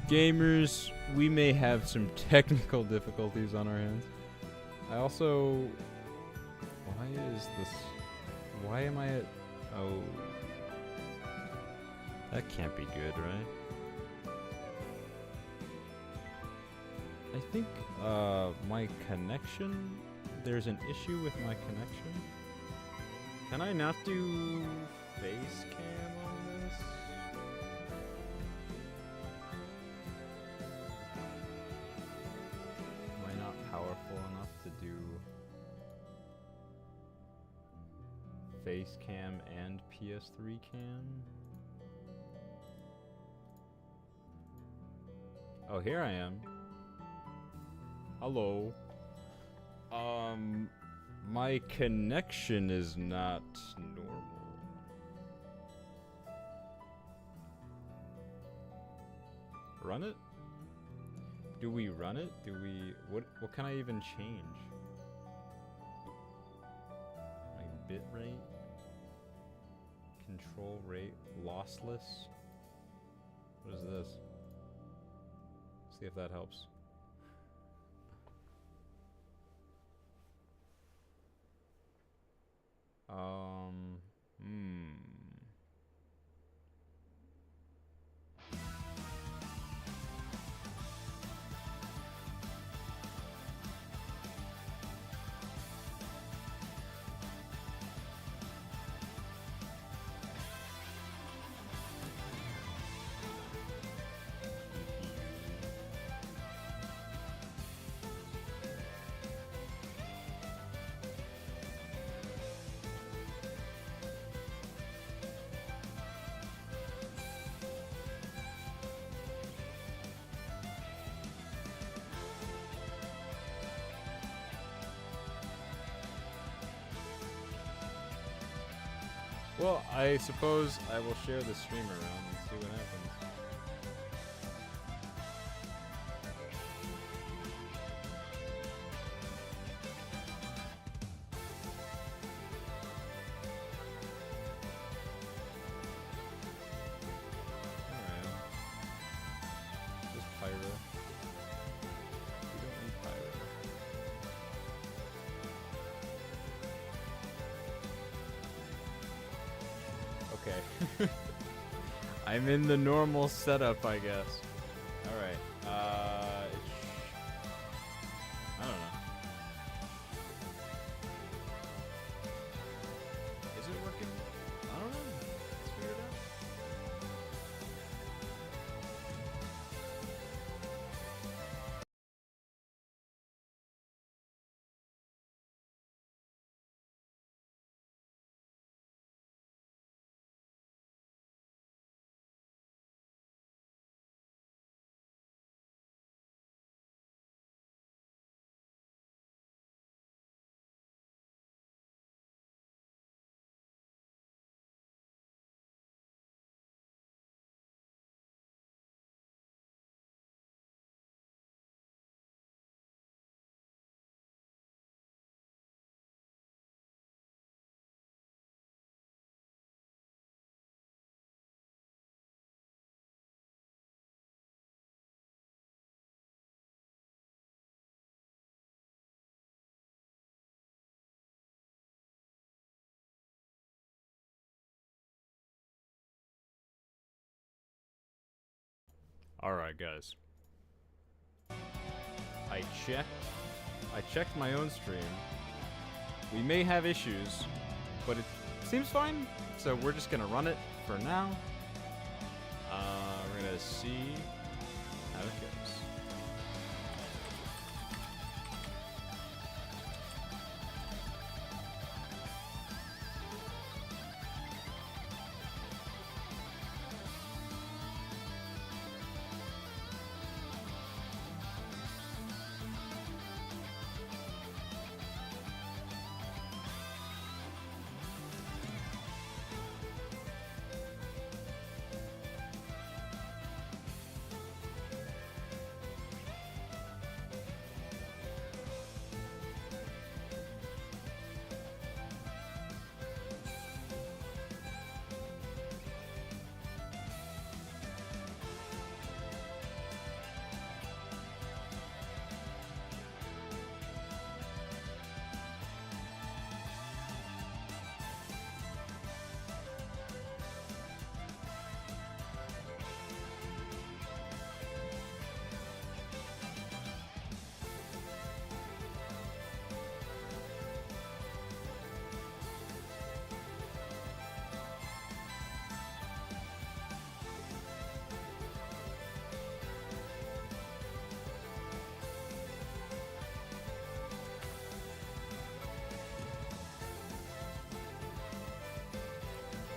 Gamers, we may have some technical difficulties on our hands. I also... Why is this... Why am I at... Oh... That can't be good, right? I think, my connection... There's an issue with my connection. Can I not do face cam on this? Am I not powerful enough to do face cam and PS3 cam? Oh, here I am. Hello. My connection is not normal. Run it? Do we run it? Do we... What can I even change? Like bit rate? Control rate? Lossless? What is this? See if that helps. Well, I suppose I will share the stream around and see what happens. Alright. Just pyro. We don't need pyro. Okay. I'm in the normal setup, I guess. Alright. I don't know. Is it working? I don't know. Let's figure it out. Alright, guys. I checked my own stream. We may have issues, but it seems fine. So we're just gonna run it for now. We're gonna see how it goes.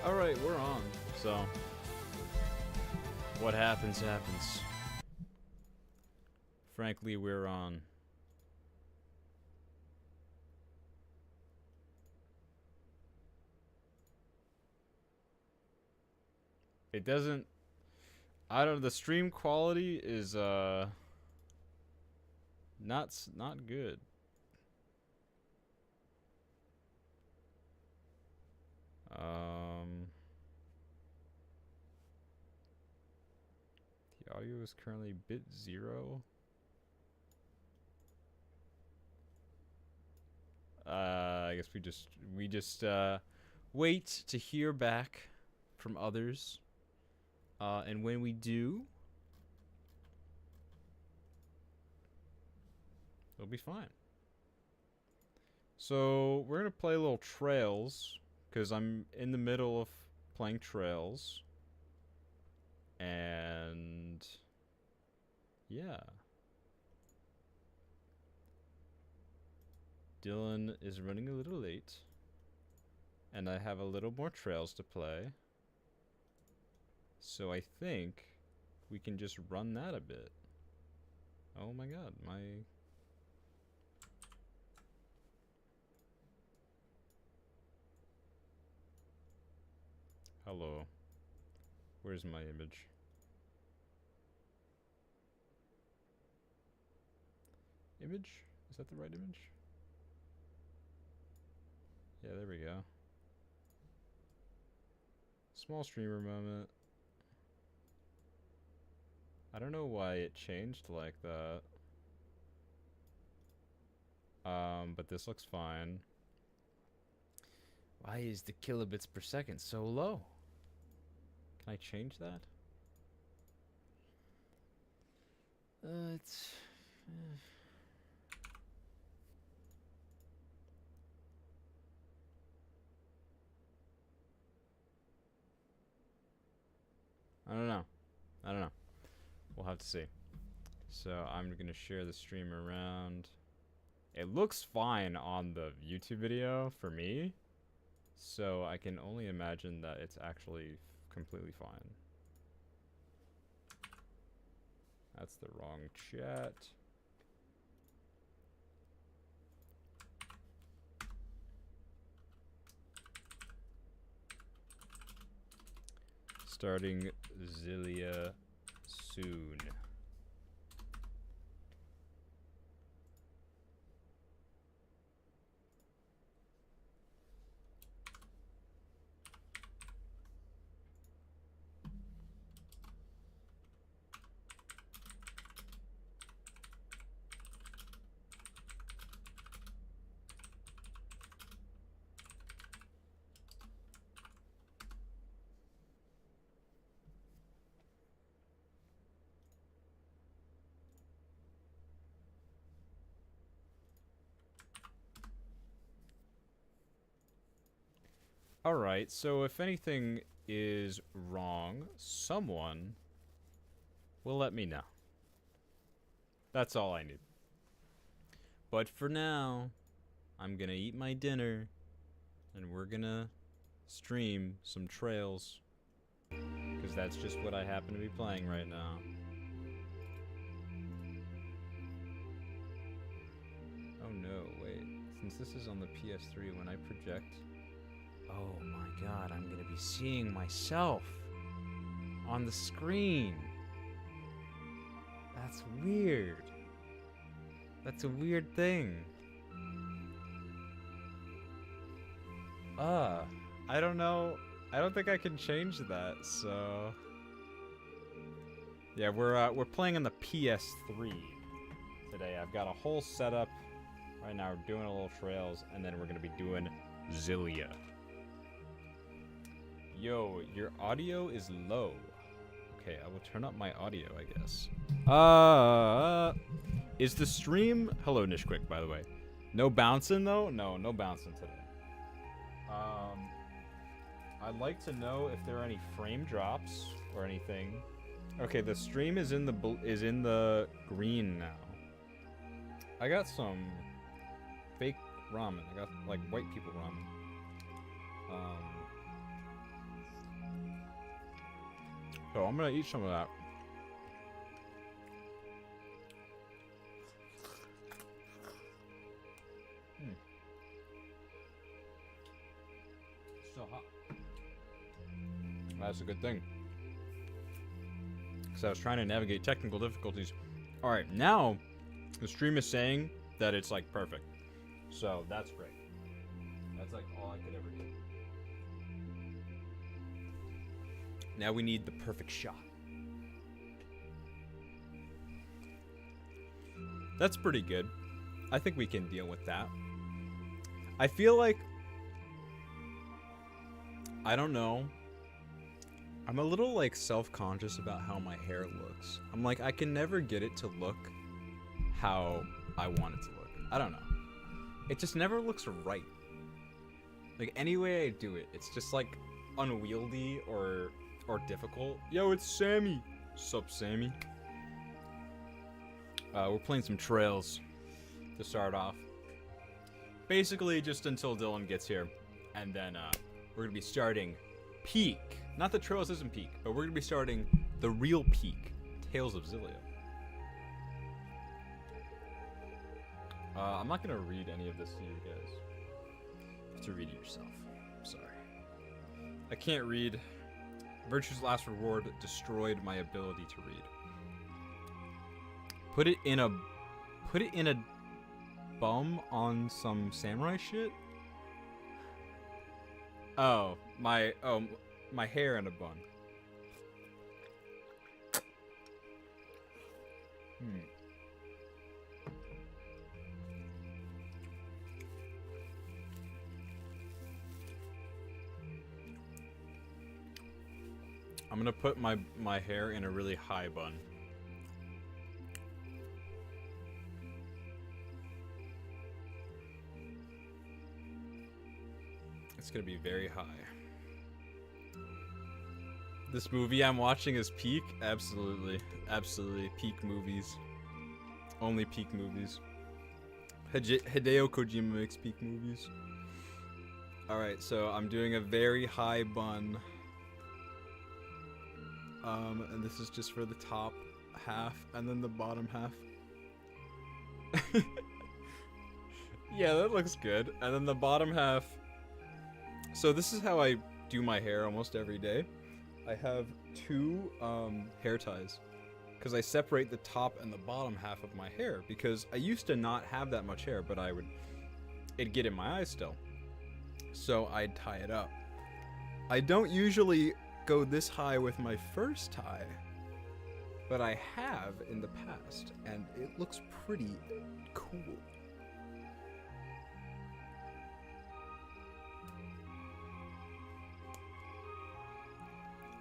Alright, we're on. So, what happens, happens. Frankly, we're on. It doesn't... I don't know, the stream quality is, not good. The audio is currently bit 0. I guess we just wait to hear back from others. And when we do, it'll be fine. So we're gonna play a little Trails, because I'm in the middle of playing Trails. And yeah. Dylan is running a little late. And I have a little more Trails to play. So I think we can just run that a bit. Oh my god, my... Hello. Where's my image? Image? Is that the right image? Yeah, there we go. Small streamer moment. I don't know why it changed like that. But this looks fine. Why is the kilobits per second so low? Can I change that? It's... I don't know. I don't know. We'll have to see. So I'm gonna share the stream around. It looks fine on the YouTube video for me. So I can only imagine that it's actually completely fine. That's the wrong chat. Starting Xillia soon. Alright, so if anything is wrong, someone will let me know. That's all I need. But for now, I'm gonna eat my dinner, and we're gonna stream some Trails, because that's just what I happen to be playing right now. Oh no, wait. Since this is on the PS3, when I project... Oh my god, I'm gonna be seeing myself on the screen. That's weird. That's a weird thing. I don't know. I don't think I can change that, so... Yeah, we're playing on the PS3 today. I've got a whole setup. Right now we're doing a little Trails, and then we're gonna be doing Xillia. Yo, your audio is low. Okay, I will turn up my audio, I guess. Is the stream... Hello, Nishquick, by the way. No bouncing, though? No, no bouncing today. I'd like to know if there are any frame drops or anything. Okay, the stream is in the green now. I got some fake ramen. I got, like, white people ramen. So I'm gonna eat some of that. So hot. That's a good thing. Because I was trying to navigate technical difficulties. Alright, now the stream is saying that it's like perfect. So that's great. That's like all I could ever do. Now we need the perfect shot. That's pretty good. I think we can deal with that. I feel like... I don't know. I'm a little, like, self-conscious about how my hair looks. I'm like, I can never get it to look how I want it to look. I don't know. It just never looks right. Like, any way I do it, it's just, like, unwieldy or difficult. Yo, it's Sammy! Sup, Sammy? We're playing some Trails to start off. Basically, just until Dylan gets here. And then, we're gonna be starting Peak. Not that Trails isn't Peak, but we're gonna be starting the real Peak, Tales of Xillia. I'm not gonna read any of this to you guys. You have to read it yourself. I'm sorry. I can't read. Virtue's last reward destroyed my ability to read. Put it in a bum on some samurai shit? Oh, my hair in a bun. I'm gonna put my hair in a really high bun. It's gonna be very high. This movie I'm watching is Peak? Absolutely. Absolutely. Peak movies. Only Peak movies. Hideo Kojima makes Peak movies. Alright, so I'm doing a very high bun. And this is just for the top half, and then the bottom half. Yeah, that looks good. And then the bottom half... So this is how I do my hair almost every day. I have two hair ties. Because I separate the top and the bottom half of my hair. Because I used to not have that much hair, but it'd get in my eyes still. So I'd tie it up. I don't usually go this high with my first tie, but I have in the past, and it looks pretty cool.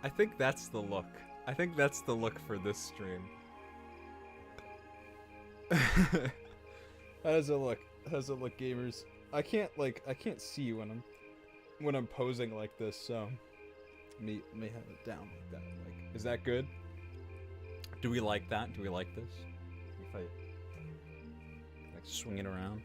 I think that's the look. I think that's the look for this stream. How does it look? How does it look, gamers? I can't see when I'm posing like this, so may have it down like that. Like, is that good? Do we like that? Do we like this? If I like swing it around.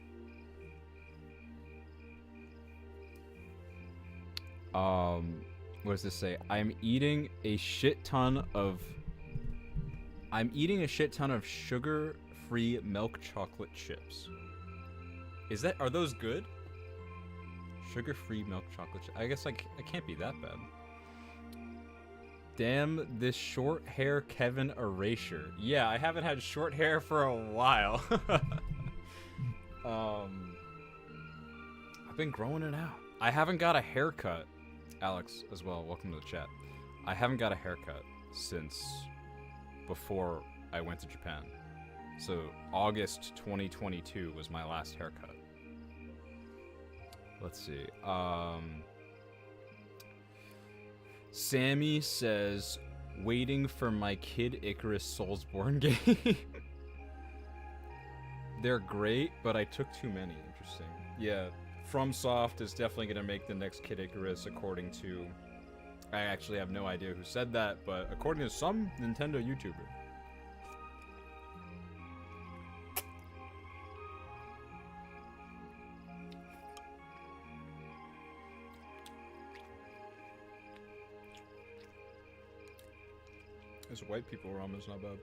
What does this say? I'm eating a shit ton of sugar-free milk chocolate chips. Are those good? Sugar-free milk chocolate chips. I guess I can't be that bad. Damn this short hair Kevin erasure. Yeah, I haven't had short hair for a while. I've been growing it out. I haven't got a haircut. Alex, as well, welcome to the chat. I haven't got a haircut since before I went to Japan. So, August 2022 was my last haircut. Let's see. Sammy says, waiting for my Kid Icarus Soulsborne game. They're great, but I took too many. Interesting. Yeah. FromSoft is definitely going to make the next Kid Icarus, according to... I actually have no idea who said that, but according to some Nintendo YouTuber. This white people ramen's not bad.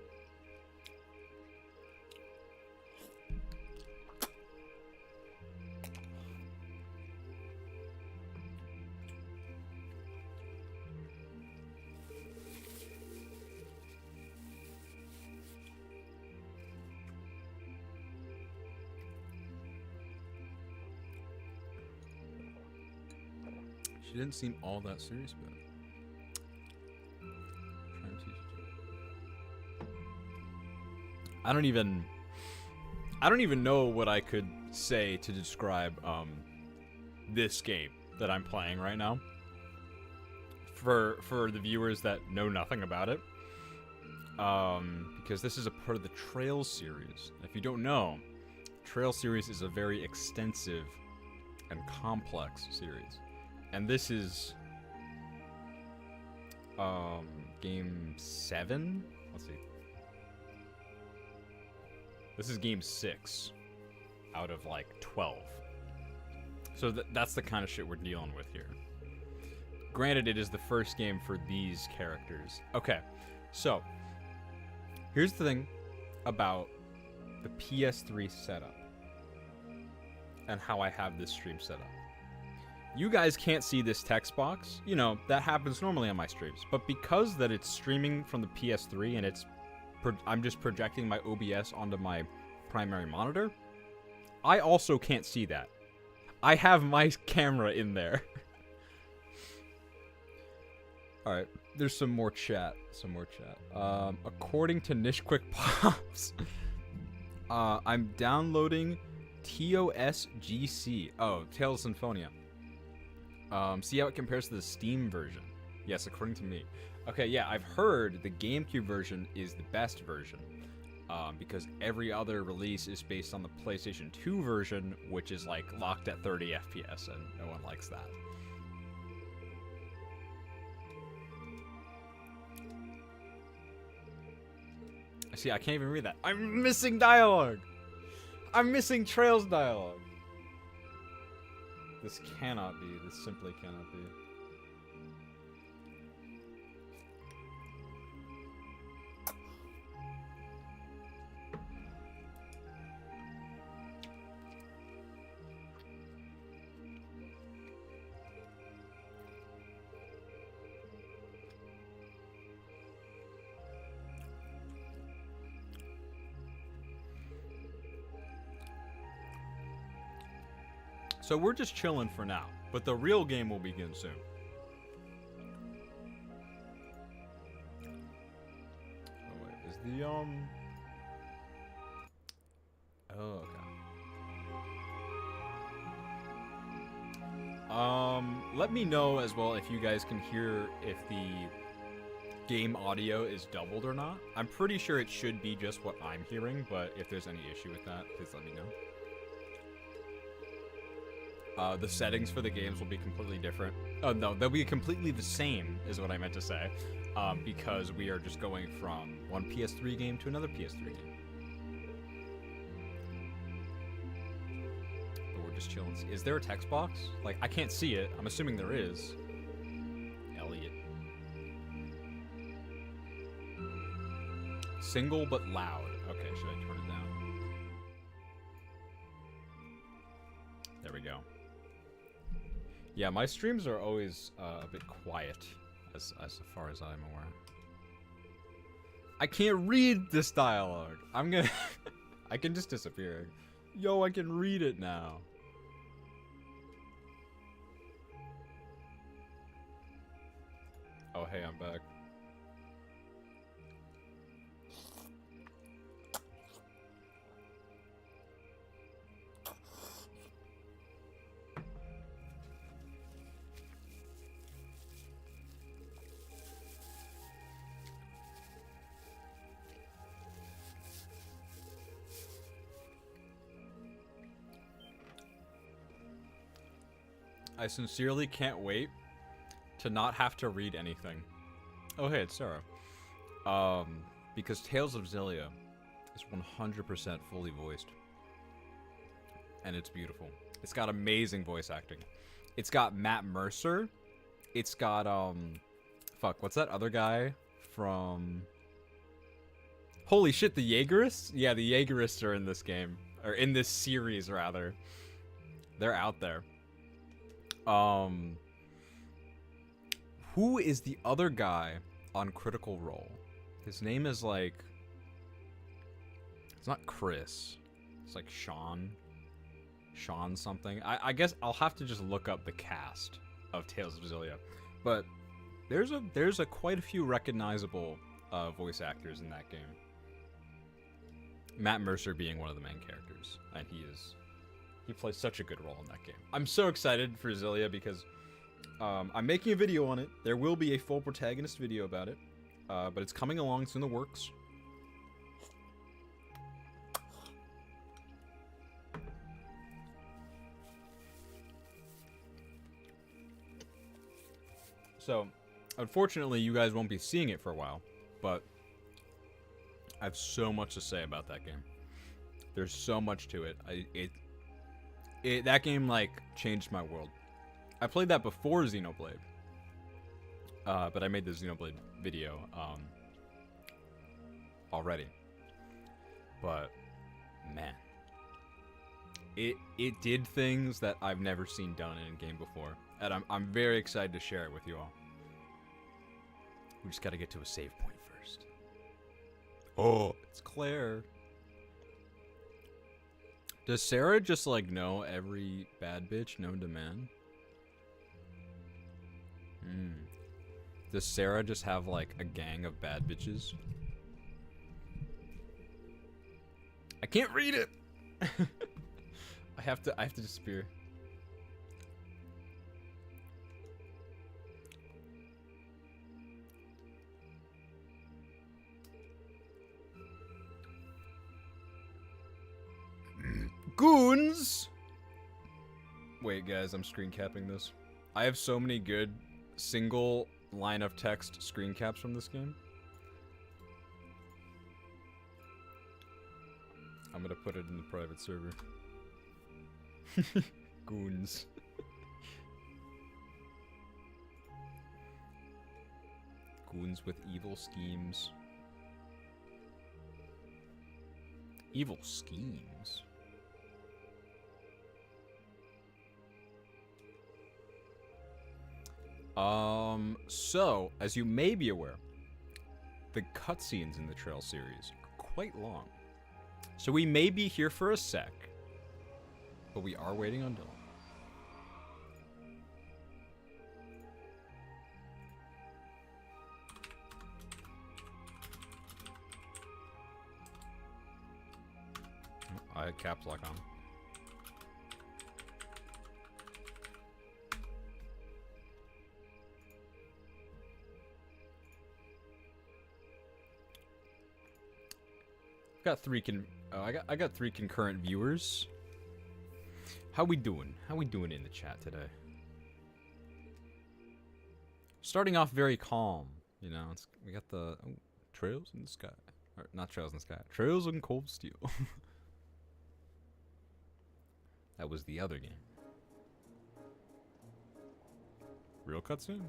She didn't seem all that serious about it. Trying to teach it. I don't even know what I could say to describe this game that I'm playing right now. For the viewers that know nothing about it. Because this is a part of the Trails series. If you don't know, Trails series is a very extensive and complex series. And this is game 7? Let's see. This is game 6 out of like 12. So that's the kind of shit we're dealing with here. Granted, it is the first game for these characters. Okay, so here's the thing about the PS3 setup and how I have this stream set up. You guys can't see this text box. You know, that happens normally on my streams. But because that it's streaming from the PS3 and I'm just projecting my OBS onto my primary monitor, I also can't see that. I have my camera in there. Alright, there's some more chat. According to Nishquick Pops, I'm downloading TOSGC. Oh, Tales of Symphonia. See how it compares to the Steam version. Yes, according to me. Okay, yeah, I've heard the GameCube version is the best version. Because every other release is based on the PlayStation 2 version, which is like locked at 30 FPS, and no one likes that. See, I can't even read that. I'm missing dialogue! I'm missing Trails dialogue! This cannot be. This simply cannot be. So we're just chilling for now, but the real game will begin soon. Oh wait, is the Oh, okay. Let me know as well if you guys can hear if the game audio is doubled or not. I'm pretty sure it should be just what I'm hearing, but if there's any issue with that, please let me know. The settings for the games will be completely different. Oh, no, they'll be completely the same, is what I meant to say. Because we are just going from one PS3 game to another PS3 game. But we're just chilling. Is there a text box? Like, I can't see it. I'm assuming there is. Elliot. Single but loud. Okay, should I turn it down? There we go. Yeah, my streams are always a bit quiet, as far as I'm aware. I can't read this dialogue. I'm gonna... I can just disappear. Yo, I can read it now. Oh, hey, I'm back. I sincerely can't wait to not have to read anything. Oh, hey, it's Sarah. Because Tales of Xillia is 100% fully voiced. And it's beautiful. It's got amazing voice acting. It's got Matt Mercer. It's got, fuck, what's that other guy from Holy shit, the Jaegerists? Yeah, the Jaegerists are in this game. Or in this series, rather. They're out there. Who is the other guy on Critical Role? His name is like... It's not Chris. It's like Sean. Sean something. I guess I'll have to just look up the cast of Tales of Xillia. But there's a quite a few recognizable voice actors in that game. Matt Mercer being one of the main characters, and he plays such a good role in that game. I'm so excited for Xillia because I'm making a video on it. There will be a full protagonist video about it, but it's coming along. It's in the works. So, unfortunately, you guys won't be seeing it for a while, but I have so much to say about that game. There's so much to it. That game, like, changed my world. I played that before Xenoblade, but I made the Xenoblade video already. But, man. It did things that I've never seen done in a game before. And I'm very excited to share it with you all. We just gotta get to a save point first. Oh, it's Claire. Does Sarah just like know every bad bitch known to man? Does Sarah just have like a gang of bad bitches? I can't read it. I have to disappear. Goons! Wait, guys, I'm screen capping this. I have so many good single line of text screen caps from this game. I'm gonna put it in the private server. Goons. Goons with evil schemes. Evil schemes? So, as you may be aware, the cutscenes in the Trail series are quite long. So we may be here for a sec, but we are waiting on Dylan. I had caps lock on. I got three concurrent viewers. How we doing? How we doing in the chat today? Starting off very calm, you know. We got the trails in the sky, or not trails in the sky, trails in cold steel. That was the other game. Real cutscene?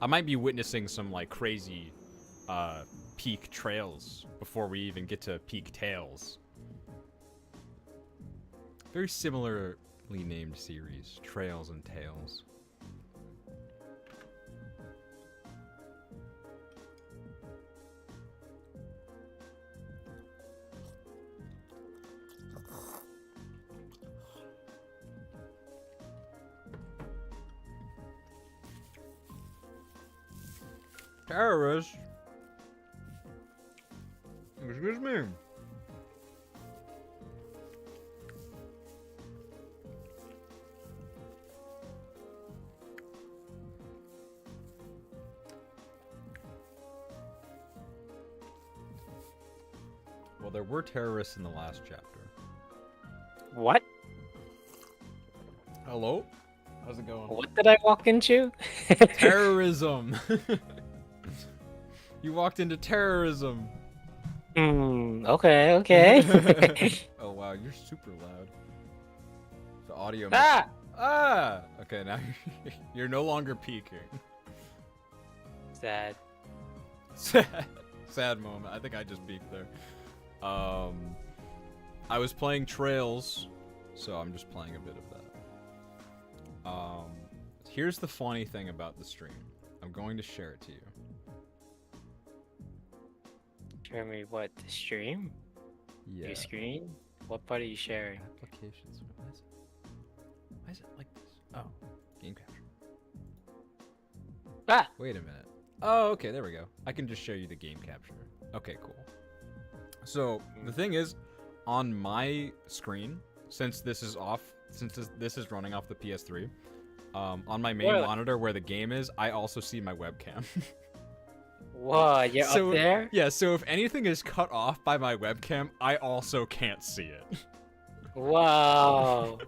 I might be witnessing some like crazy peak trails before we even get to peak tails. Very similarly named series, Trails and Tales. Terrorists? Excuse me. Well, there were terrorists in the last chapter. What? Hello? How's it going? What did I walk into? Terrorism! You walked into terrorism! Okay. Oh wow, you're super loud. The audio... Ah! Ah! Okay, now you're no longer peaking. Sad. Sad moment. I think I just peeked there. I was playing Trails, so I'm just playing a bit of that. Here's the funny thing about the stream. I'm going to share it to you. Show me what, the stream? Yeah. Your screen? What part are you sharing? Applications. Why is it like this? Oh, game capture. Ah! Wait a minute. Oh, okay, there we go. I can just show you the game capture. Okay, cool. So, the thing is, on my screen, since this is off, since this is running off the PS3, on my main monitor where the game is, I also see my webcam. Whoa, you're So, up there? Yeah, so if anything is cut off by my webcam, I also can't see it. Whoa.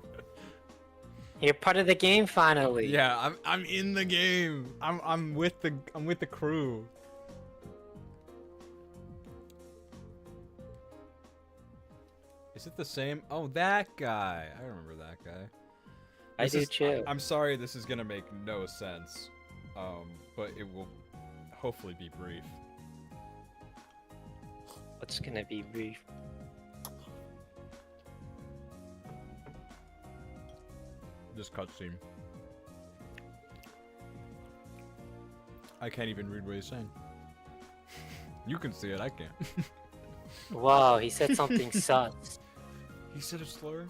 You're part of the game finally. Yeah, I'm in the game. I'm with the crew. Is it the same? Oh, that guy. I remember that guy. I do too. I'm sorry this is gonna make no sense. But it will hopefully be brief. What's gonna be brief? This cutscene. I can't even read what he's saying. You can see it, I can't. Whoa, he said something sus. He said a slur?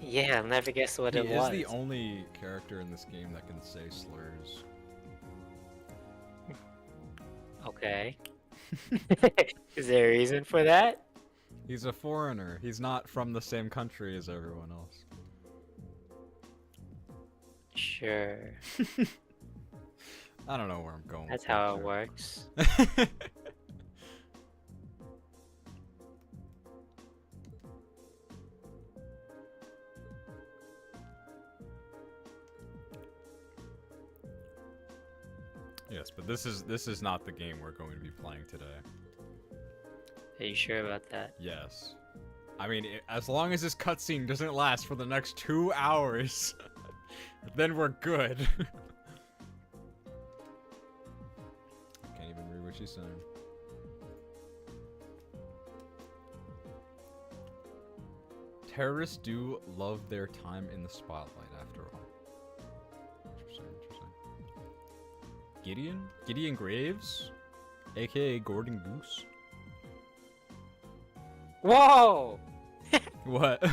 Yeah, I'll never guess what it He was. is the only character in this game that can say slurs. Okay. Is there a reason for that? He's a foreigner. He's not from the same country as everyone else. Sure. I don't know where I'm going. That's with how that it works. joke. Yes, but this is not the game we're going to be playing today. Are you sure about that? Yes. I mean, as long as this cutscene doesn't last for the next 2 hours, then we're good. Can't even read what she's saying. Terrorists do love their time in the spotlight, after all. Interesting, interesting. Gideon? Gideon Graves? AKA Gordon Goose? Whoa! What?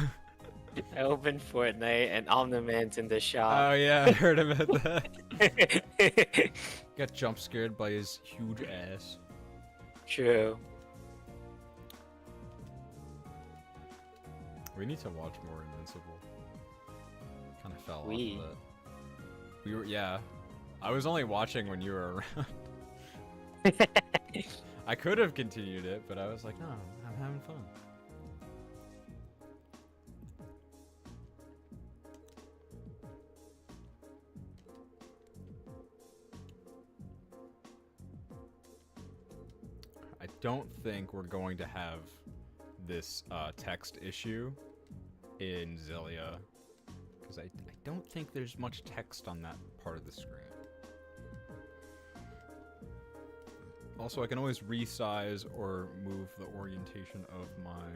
I opened Fortnite and Omni-Man's in the shop. Oh yeah, I heard him at that. Got jump scared by his huge ass. True. We need to watch more Invincible. Kind of fell off We? of it. We were, yeah. I was only watching when you were around. I could have continued it, but I was like, no, I'm having fun. I don't think we're going to have this text issue in Xillia, because I don't think there's much text on that part of the screen. Also, I can always resize or move the orientation of my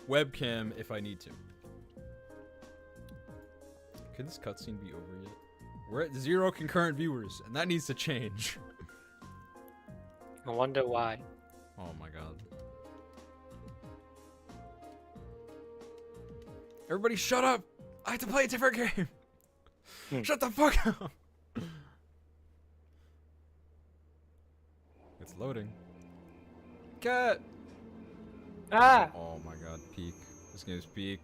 webcam if I need to. Could this cutscene be over yet? We're at 0 concurrent viewers, and that needs to change. I wonder why. Oh my god. Everybody shut up! I have to play a different game! Shut the fuck up! It's loading. Cat! Ah! Oh my god, peak. This game's peak.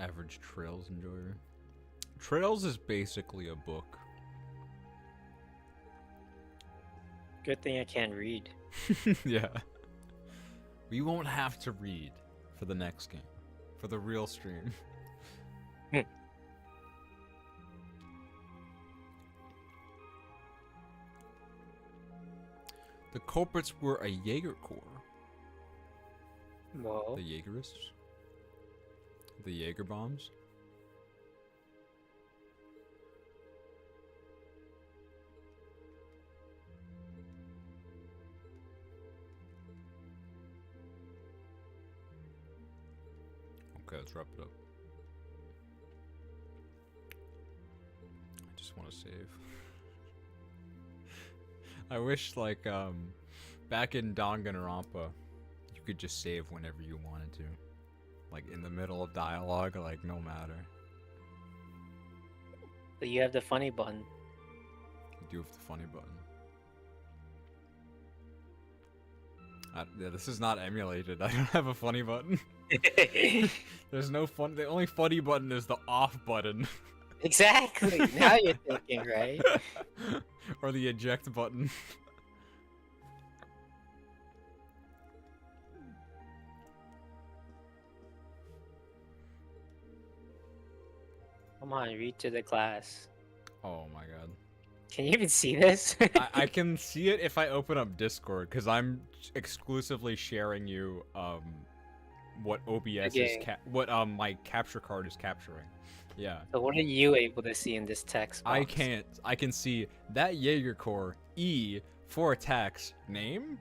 Average Trails enjoyer. Trails is basically a book. Good thing I can't read. Yeah. We won't have to read for the next game. For the real stream. The culprits were a Jaeger Corps. Whoa. The Jaegerists? The Jaeger bombs? Okay, let's wrap it up. I just want to save. I wish, like, back in Danganronpa, you could just save whenever you wanted to. Like, in the middle of dialogue, like, no matter. But you have the funny button. You do have the funny button. Yeah, this is not emulated. I don't have a funny button. There's no fun. The only funny button is the off button. Exactly. Now you're thinking, right? Or the eject button. Come on, read to the class. Oh my god. Can you even see this? I can see it if I open up Discord, because I'm exclusively sharing you what OBS is what my capture card is capturing. Yeah. So what are you able to see in this text box? I can't. I can see that Jaeger Corps E for attacks name.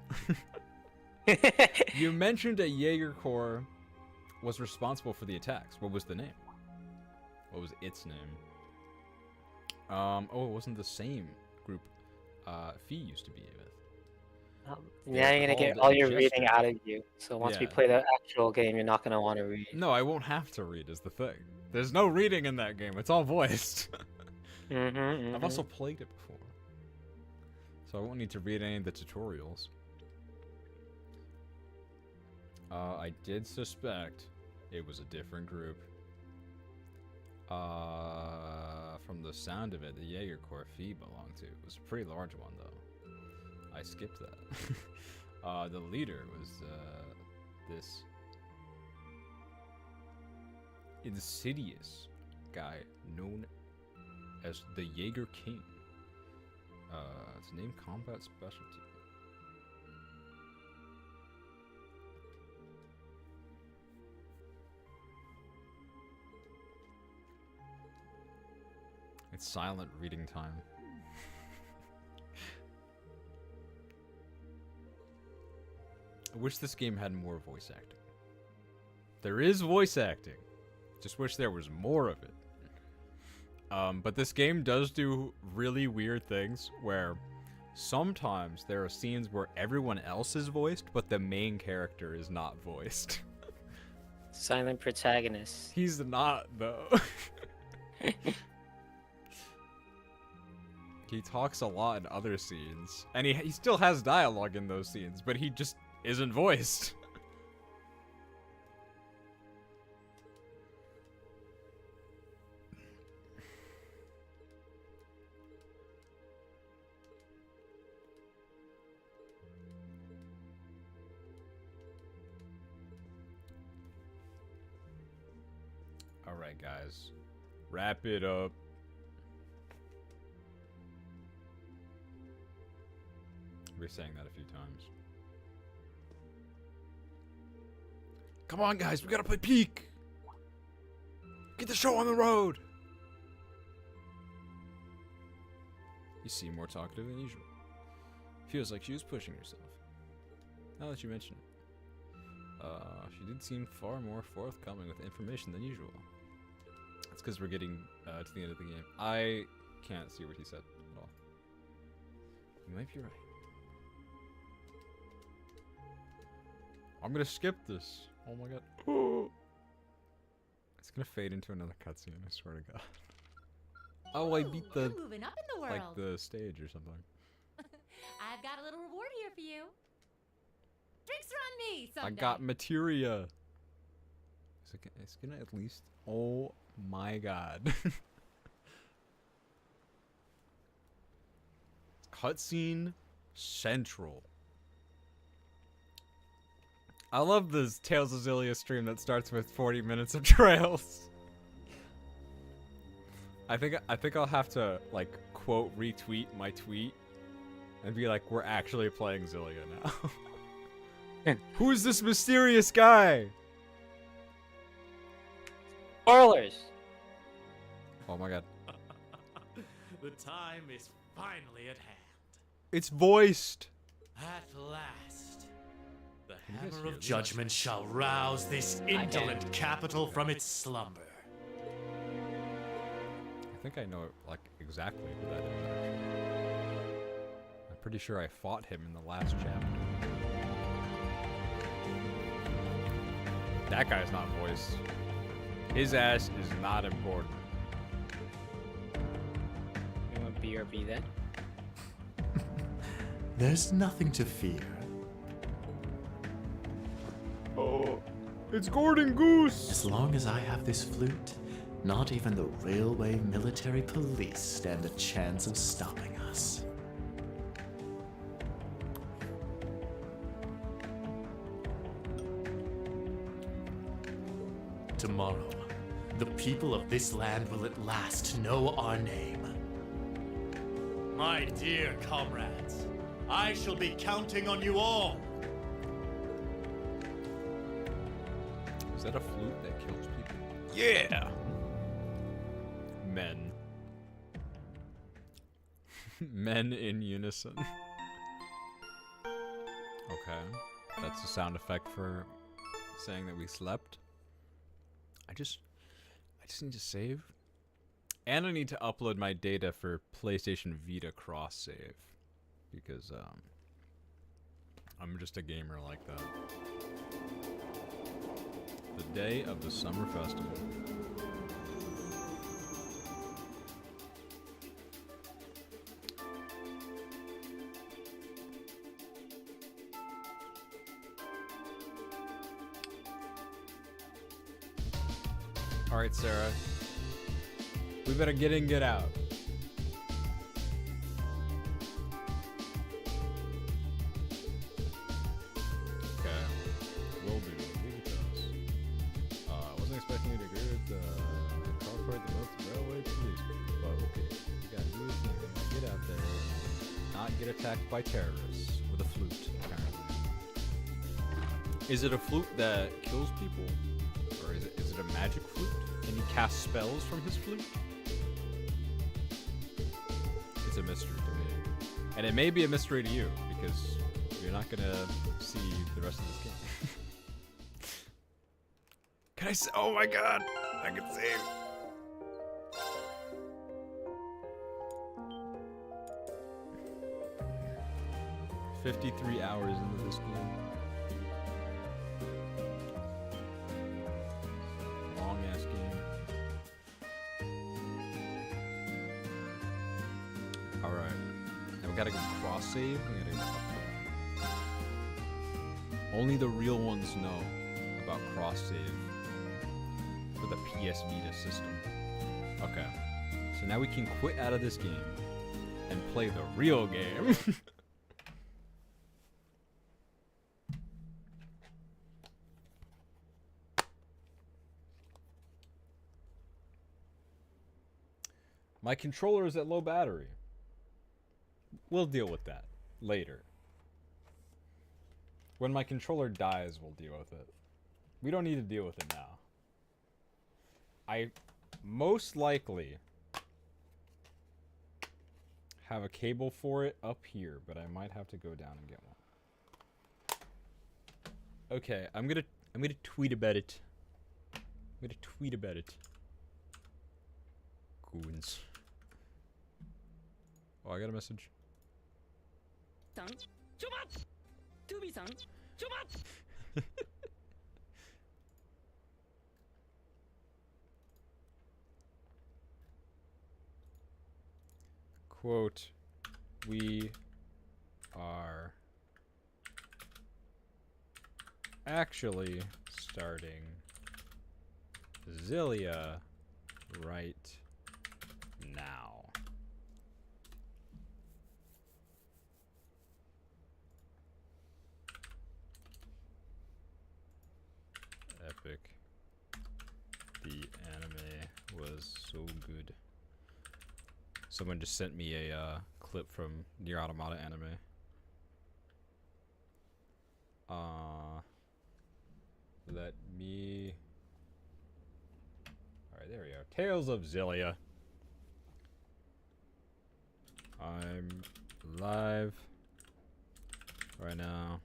You mentioned a Jaeger Corps was responsible for the attacks. What was the name? What was its name? Oh, it wasn't the same group Fee used to be with. Now you're gonna get all your reading out of you. So once we play the actual game, you're not gonna want to read. No, I won't have to read is the thing. There's no reading in that game. It's all voiced. I've also played it before. So I won't need to read any of the tutorials. I did suspect it was a different group. From the sound of it, the Jaeger Corps Fee belonged to. It was a pretty large one, though. I skipped that. The leader was, this insidious guy known as the Jaeger King. It's named Combat Specialty. It's silent reading time. I wish this game had more voice acting. There is voice acting. Just wish there was more of it. But this game does do really weird things where sometimes there are scenes where everyone else is voiced, but the main character is not voiced. Silent protagonist. He's not, though. He talks a lot in other scenes, and he still has dialogue in those scenes, but he just isn't voiced. Alright, guys. Wrap it up. We're saying that a few times. Come on, guys, we gotta play Peak! Get the show on the road! You seem more talkative than usual. Feels like she was pushing herself. Now that you mention it. She did seem far more forthcoming with information than usual. That's because we're getting to the end of the game. I can't see what he said at all. You might be right. I'm gonna skip this. Oh my god. It's gonna fade into another cutscene, I swear to god. Oh, I beat the, moving up in the world. like, the stage or something. I've got a little reward here for you. Drinks are on me someday. I got materia. It's gonna at least. Oh my god. Cutscene Central. I love this Tales of Xillia stream that starts with 40 minutes of trails. I think I'll have to like quote retweet my tweet and be like, we're actually playing Xillia now. Who's this mysterious guy? Spoilers. Oh my god. The time is finally at hand. It's voiced. At last, the you guys hammer hear of this? judgment shall rouse this indolent capital from its slumber. I think I know like exactly who that is actually. I'm pretty sure I fought him in the last chapter. That guy's not voiced. His ass is not important. You want BRB then? There's nothing to fear. Oh, it's Gordon Goose. As long as I have this flute, not even the railway military police stand a chance of stopping us. Tomorrow, the people of this land will at last know our name. My dear comrades, I shall be counting on you all. Is that a flute that kills people? Yeah. Men. Men in unison. Okay. That's a sound effect for saying that we slept. I just need to save. And I need to upload my data for PlayStation Vita cross save. Because I'm just a gamer like that. The day of the summer festival. Alright, Sarah. We better get in, get out. Okay. Will do. Leave it to us. Wasn't expecting you to agree with the incorporate the most railway police. But okay. You gotta do your thing. You gotta get out there and not get attacked by terrorists with a flute, apparently. Is it a flute that kills people? Or is it a magic flute? Can he cast spells from his flute? It's a mystery to me. And it may be a mystery to you, because you're not gonna see the rest of this game. Can I oh my god! I can save! $53 hours into this game. Long ass game. Alright. Now we gotta go cross save. We gotta go. Only the real ones know about cross save for the PS Vita system. Okay. So now we can quit out of this game and play the real game. My controller is at low battery. We'll deal with that later. When my controller dies, we'll deal with it. We don't need to deal with it now. I most likely have a cable for it up here, but I might have to go down and get one. Okay, I'm gonna tweet about it. I'm gonna tweet about it. Goons. Oh, I got a message. Quote, we are actually starting Xillia right now. Epic. The anime was so good. Someone just sent me a clip from Nier Automata anime. Let me... Alright, there we go. Tales of Xillia. I'm live right now.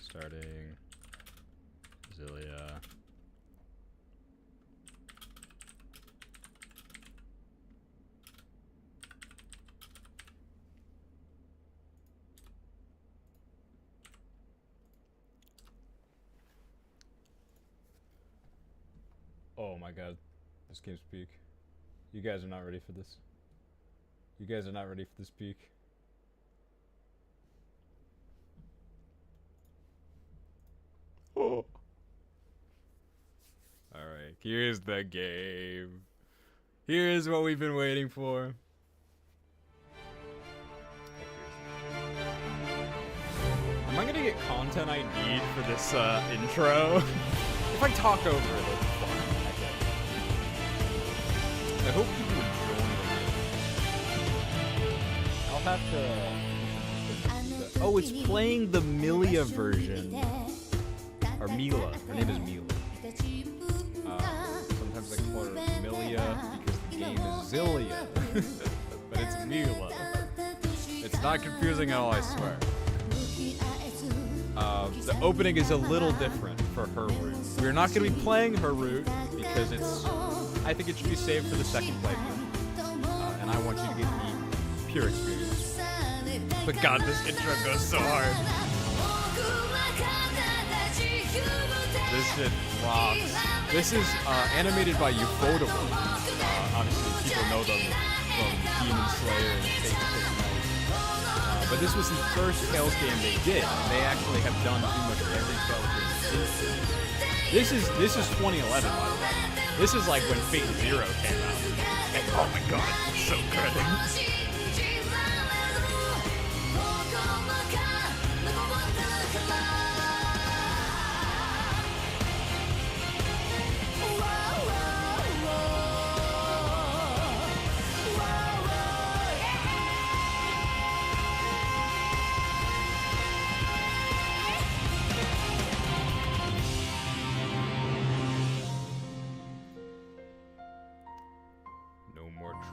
Starting Xillia. Oh my god, this game's peak. You guys are not ready for this. You guys are not ready for this peak. Oh. Alright, here's the game. Here's what we've been waiting for. Am I gonna get content I need for this intro? If I talk over it, it'll be fun. I hope people enjoy it. I'll have to... Oh, it's playing the Milia version. Or Mila. Her name is Mila. Sometimes I call her Milia because the game is Xillia. But it's Mila. It's not confusing at all, I swear. The opening is a little different for her route. We're not going to be playing her route because it's... I think it should be saved for the second playthrough. And I want you to get the pure experience. But god, this intro goes so hard. This shit rocks. This is animated by Ufotable. Obviously, people know them from Demon Slayer and Fate Stay Night. But this was the first Tales game they did. They actually have done pretty much every Tales game since. This is 2011, by the way. This is like when Fate Zero came out. And oh my god, it's so good.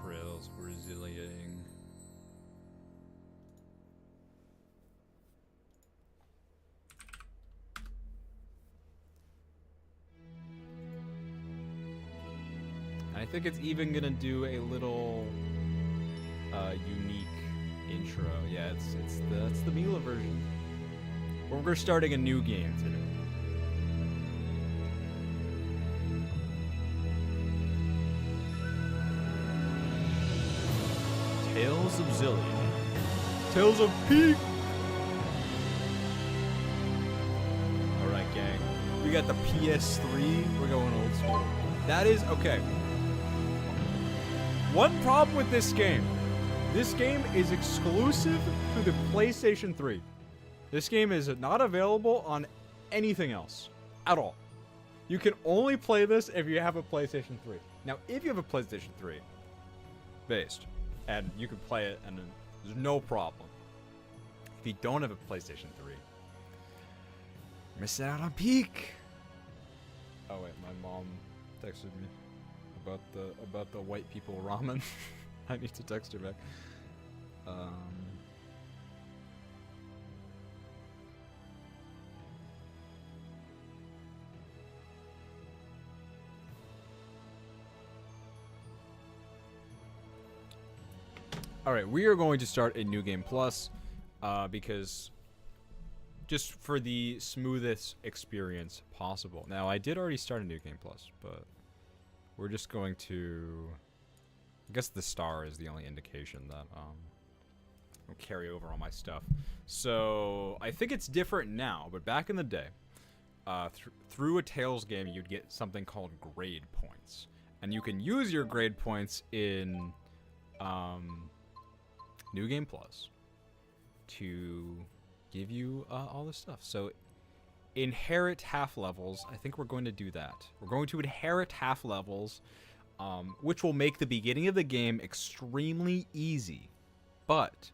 Trails for Xilliaing. I think it's even gonna do a little unique intro. Yeah, it's the Mila version. We're starting a new game today. Tales of Xillia. Tales of Peak! Alright, gang. We got the PS3. We're going old school. That is... Okay. One problem with this game. This game is exclusive to the PlayStation 3. This game is not available on anything else. At all. You can only play this if you have a PlayStation 3. Now, if you have a PlayStation 3... based... and you can play it, and there's no problem. If you don't have a PlayStation 3, you're missing out on Peak. Oh wait, my mom texted me about the white people ramen. I need to text her back. Alright, we are going to start a New Game Plus, because just for the smoothest experience possible. Now, I did already start a New Game Plus, but we're just going to... I guess the star is the only indication that will carry over all my stuff. So, I think it's different now, but back in the day, through a Tales game, you'd get something called grade points, and you can use your grade points in New Game Plus to give you all this stuff. So inherit half levels. I think we're going to do that. We're going to inherit half levels, which will make the beginning of the game extremely easy, but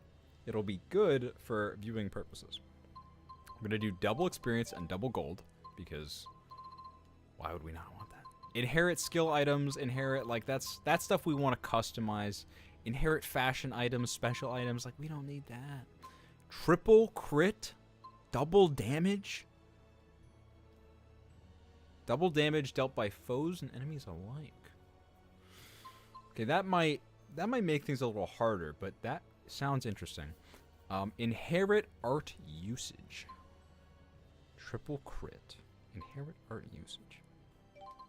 it'll be good for viewing purposes. I'm going to do double experience and double gold, because why would we not want that? Inherit skill items, inherit, like, that's stuff we want to customize. Inherit fashion items, special items, like, we don't need that. Triple crit, double damage. Double damage dealt by foes and enemies alike. Okay, that might make things a little harder, but that sounds interesting. Inherit art usage. Triple crit. Inherit art usage.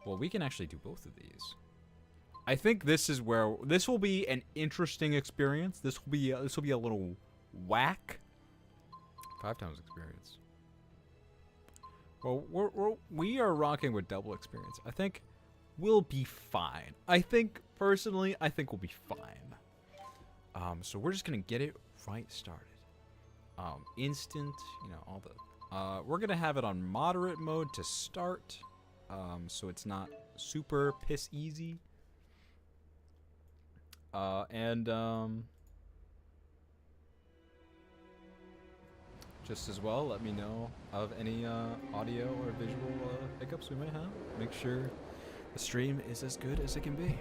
Well, we can actually do both of these. I think this is where this will be an interesting experience. This will be a little whack. 5 times experience. Well, we are rocking with double experience. I think we'll be fine. Personally, I think we'll be fine. So we're just gonna get it right started. Instant, all the. We're gonna have it on moderate mode to start, so it's not super piss easy. Just as well, let me know of any audio or visual hiccups we might have. Make sure the stream is as good as it can be.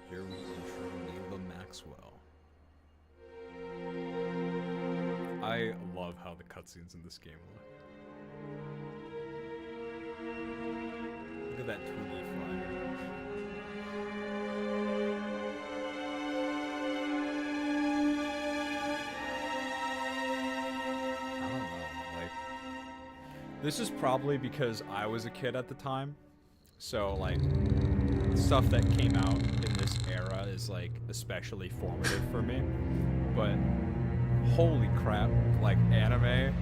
Here we intro Neela Maxwell. I love how the cutscenes in this game look. Look at that 2D flyer. I don't know, like, this is probably because I was a kid at the time, so like stuff that came out in this era is like especially formative for me, but holy crap, like anime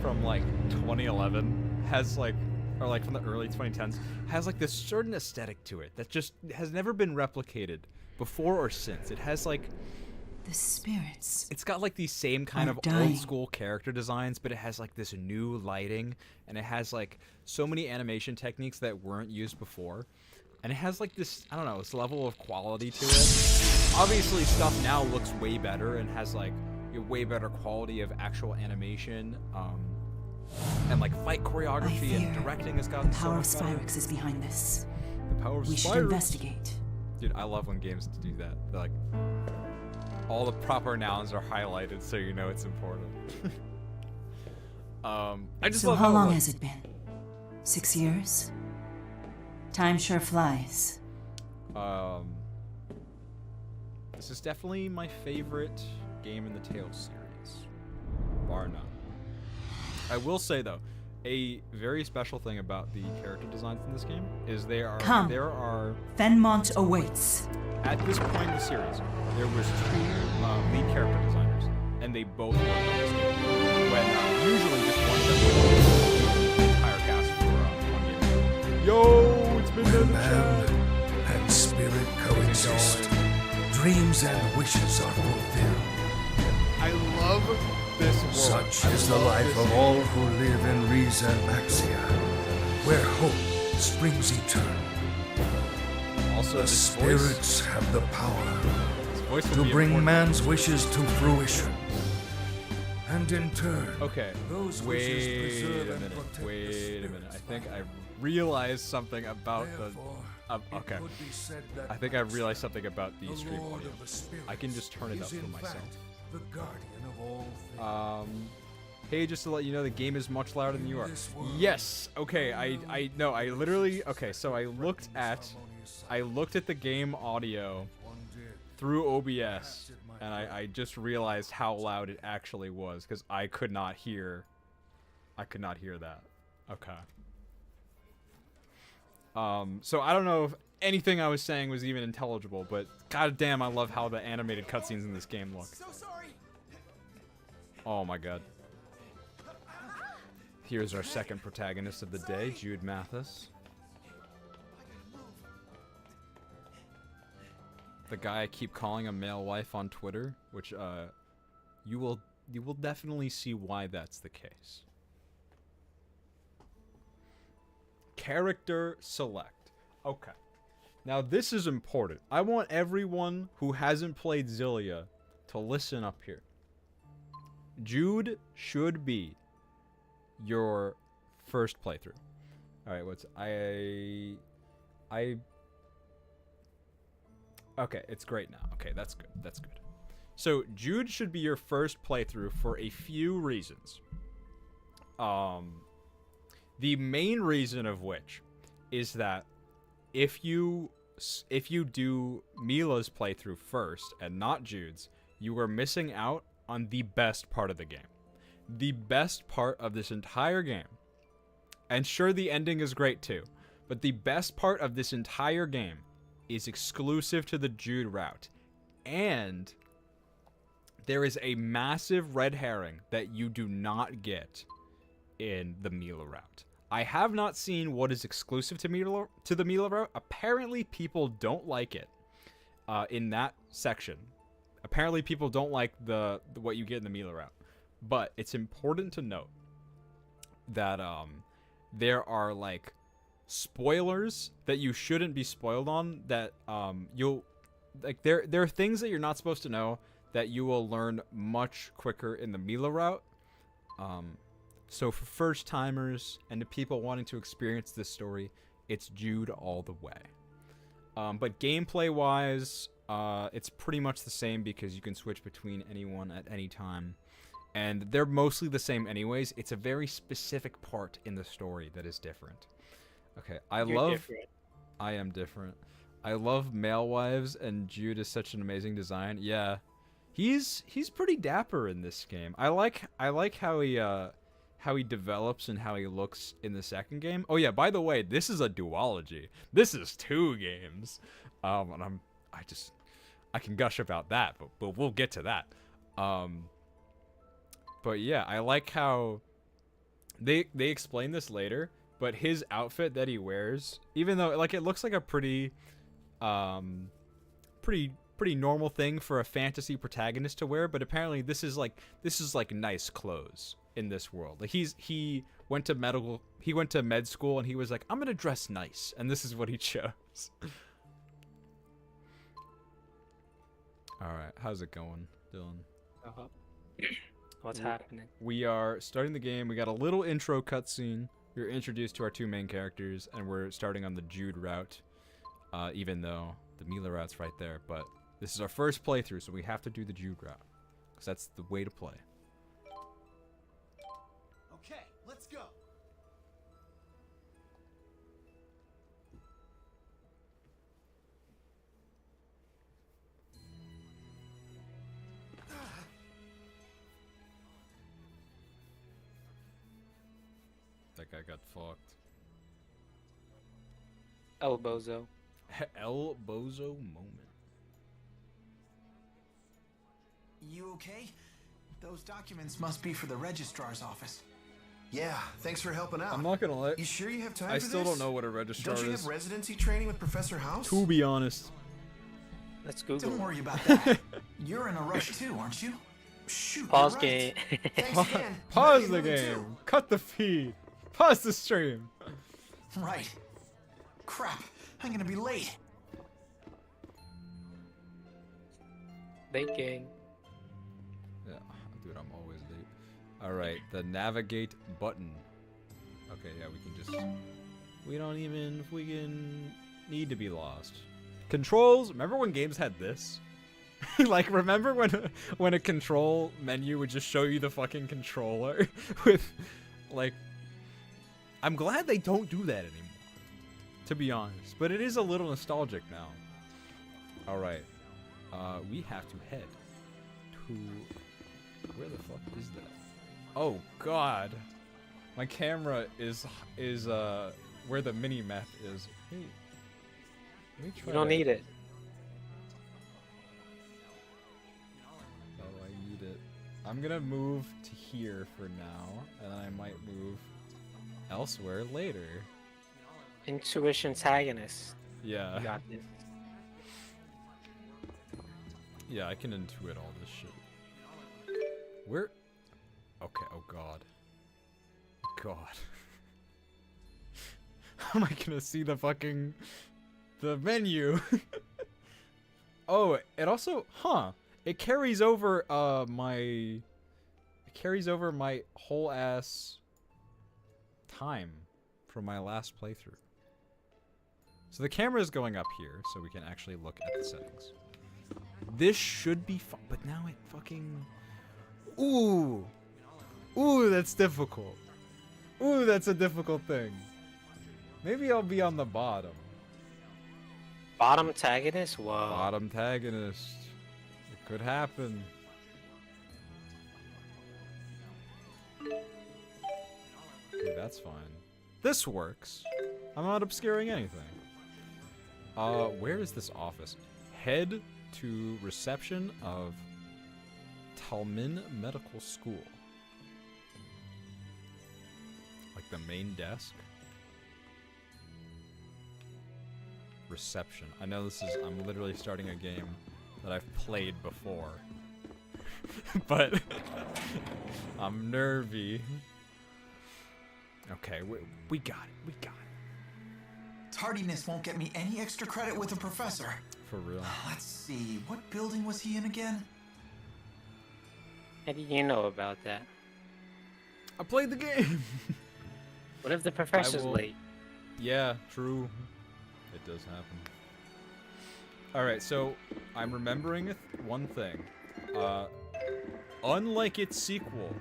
from like 2011 has like, or like from the early 2010s, has like this certain aesthetic to it that just has never been replicated before or since. It has like, the spirits. it's got like these same kind of dying. old school character designs, but it has like this new lighting, and it has like so many animation techniques that weren't used before. And it has like this, I don't know, this level of quality to it. Obviously stuff now looks way better and has like a way better quality of actual animation, and like fight choreography and directing has gotten the power so of much better. Spyrix is behind this. The power of We should Spyrix. investigate. Dude, I love when games do that. They're like, all the proper nouns are highlighted so you know it's important. I just So love how long it has it been? 6 years? Time sure flies. This is definitely my favorite game in the Tales series, bar none. I will say though, a very special thing about the character designs in this game is there Come. are Fenmont awaits. at this point in the series there was 2 lead character designers, and they both worked on this game. When usually just one of them would do the entire cast for one game. Yo, it's been Where in the man chat. and spirit coexist, dreams and wishes are fulfilled. I love this world. Such I is the love life this of game. all who live in Riza and Maxia, where hope springs eternal. Also, The this voice, spirits have the power this voice will to be bring important. man's wishes to fruition. And in turn, Okay, those wait wishes preserve a and minute, protect the wait a spirit's minute. I think I life. realized something about Therefore, the... it okay, could be said that I think I realized something about the the stream Lord audio. of the Spirits I can just turn it is up for in myself. fact the guardian of all things. Hey, just to let you know, the game is much louder than you are. This world, Yes. Okay. I know. I literally. Okay. So I looked at the game audio through OBS, and I just realized how loud it actually was because I could not hear that. Okay. So I don't know if anything I was saying was even intelligible, but goddamn, I love how the animated cutscenes in this game look. So sorry. Oh my god. Here's our second protagonist of the day, Jude Mathis. The guy I keep calling a male wife on Twitter, which you will definitely see why that's the case. Character select. Okay. Now this is important. I want everyone who hasn't played Xillia to listen up here. Jude should be your first playthrough. Alright, okay, it's great now. Okay, that's good. That's good. So, Jude should be your first playthrough for a few reasons. The main reason of which is that if you do Mila's playthrough first and not Jude's, you are missing out on the best part of the game. The best part of this entire game. And sure, the ending is great too, but the best part of this entire game is exclusive to the Jude route. And there is a massive red herring that you do not get in the Mila route. I have not seen what is exclusive to the Mila route. Apparently people don't like it in that section. Apparently people don't like what you get in the Mila route. But it's important to note that there are like spoilers that you shouldn't be spoiled on, that you'll like there are things that you're not supposed to know that you will learn much quicker in the Mila route. So for first timers and to people wanting to experience this story, it's Jude all the way. But gameplay wise, it's pretty much the same because you can switch between anyone at any time. And they're mostly the same anyways. It's a very specific part in the story that is different. Okay, You're different. I am different. I love male wives, and Jude is such an amazing design. Yeah, he's pretty dapper in this game. I like how he develops and how he looks in the second game. Oh yeah, by the way, this is a duology. This is 2 games. And I can gush about that, but we'll get to that. But yeah, I like how they explain this later, but his outfit that he wears, even though like it looks like a pretty normal thing for a fantasy protagonist to wear, but apparently this is like nice clothes in this world. Like he went to med school and he was like, I'm gonna dress nice, and this is what he chose. All right, how's it going, Dylan? What's happening? We are starting the game. We got a little intro cutscene. We're introduced to our 2 main characters, and we're starting on the Jude route, even though the Mila route's right there. But this is our first playthrough, so we have to do the Jude route, because that's the way to play. Okay, let's go. That guy got fucked. El Bozo. El Bozo moment. You okay? Those documents must be for the registrar's office. Yeah, thanks for helping out. I'm not gonna lie. You sure you have time I for still this? don't know what a registrar Don't you is. have residency training with Professor House? To be honest. Let's Google. Don't worry about that. You're in a rush too, aren't you? Shoot, Pause you're game. right. Thanks again. Pause Might the be moving game. too. Cut the feed. Pause the stream. Right. Crap, I'm gonna be late. Late game. Yeah, dude, I'm always late. Alright, the navigate button. Okay, yeah, we can just... We don't even freaking need to be lost. Controls, remember when games had this? Like, remember when a control menu would just show you the fucking controller? With, like... I'm glad they don't do that anymore, to be honest. But it is a little nostalgic now. Alright. We have to head to... Where the fuck is that? Oh, God. My camera is where the mini map is. Hey, let me try You don't to- need it. Oh, I need it. I'm gonna move to here for now, and then I might move elsewhere later. Intuition antagonist. Yeah. You got this. Yeah, I can intuit all this shit. Where? Okay, oh god. God. How am I gonna see the fucking... the menu? Oh, it also... Huh. It carries over, my... It carries over my whole ass... time from my last playthrough. So the camera is going up here, so we can actually look at the settings. This should be fun, but now it fucking... Ooh! Ooh, that's difficult. Ooh, that's a difficult thing. Maybe I'll be on the bottom. Bottom antagonist? Whoa. Bottom antagonist. It could happen. Okay, that's fine. This works. I'm not obscuring anything. Where is this office? Head to reception of Talmin Medical School. Like the main desk. Reception. I know this is... I'm literally starting a game that I've played before. But... I'm nervy. Okay, we got it. We got it. Tardiness won't get me any extra credit with a professor. For real. Let's see, what building was he in again? How do you know about that? I played the game! What if the professor's will- late? Yeah, true. It does happen. Alright, so I'm remembering one thing. Unlike its sequel,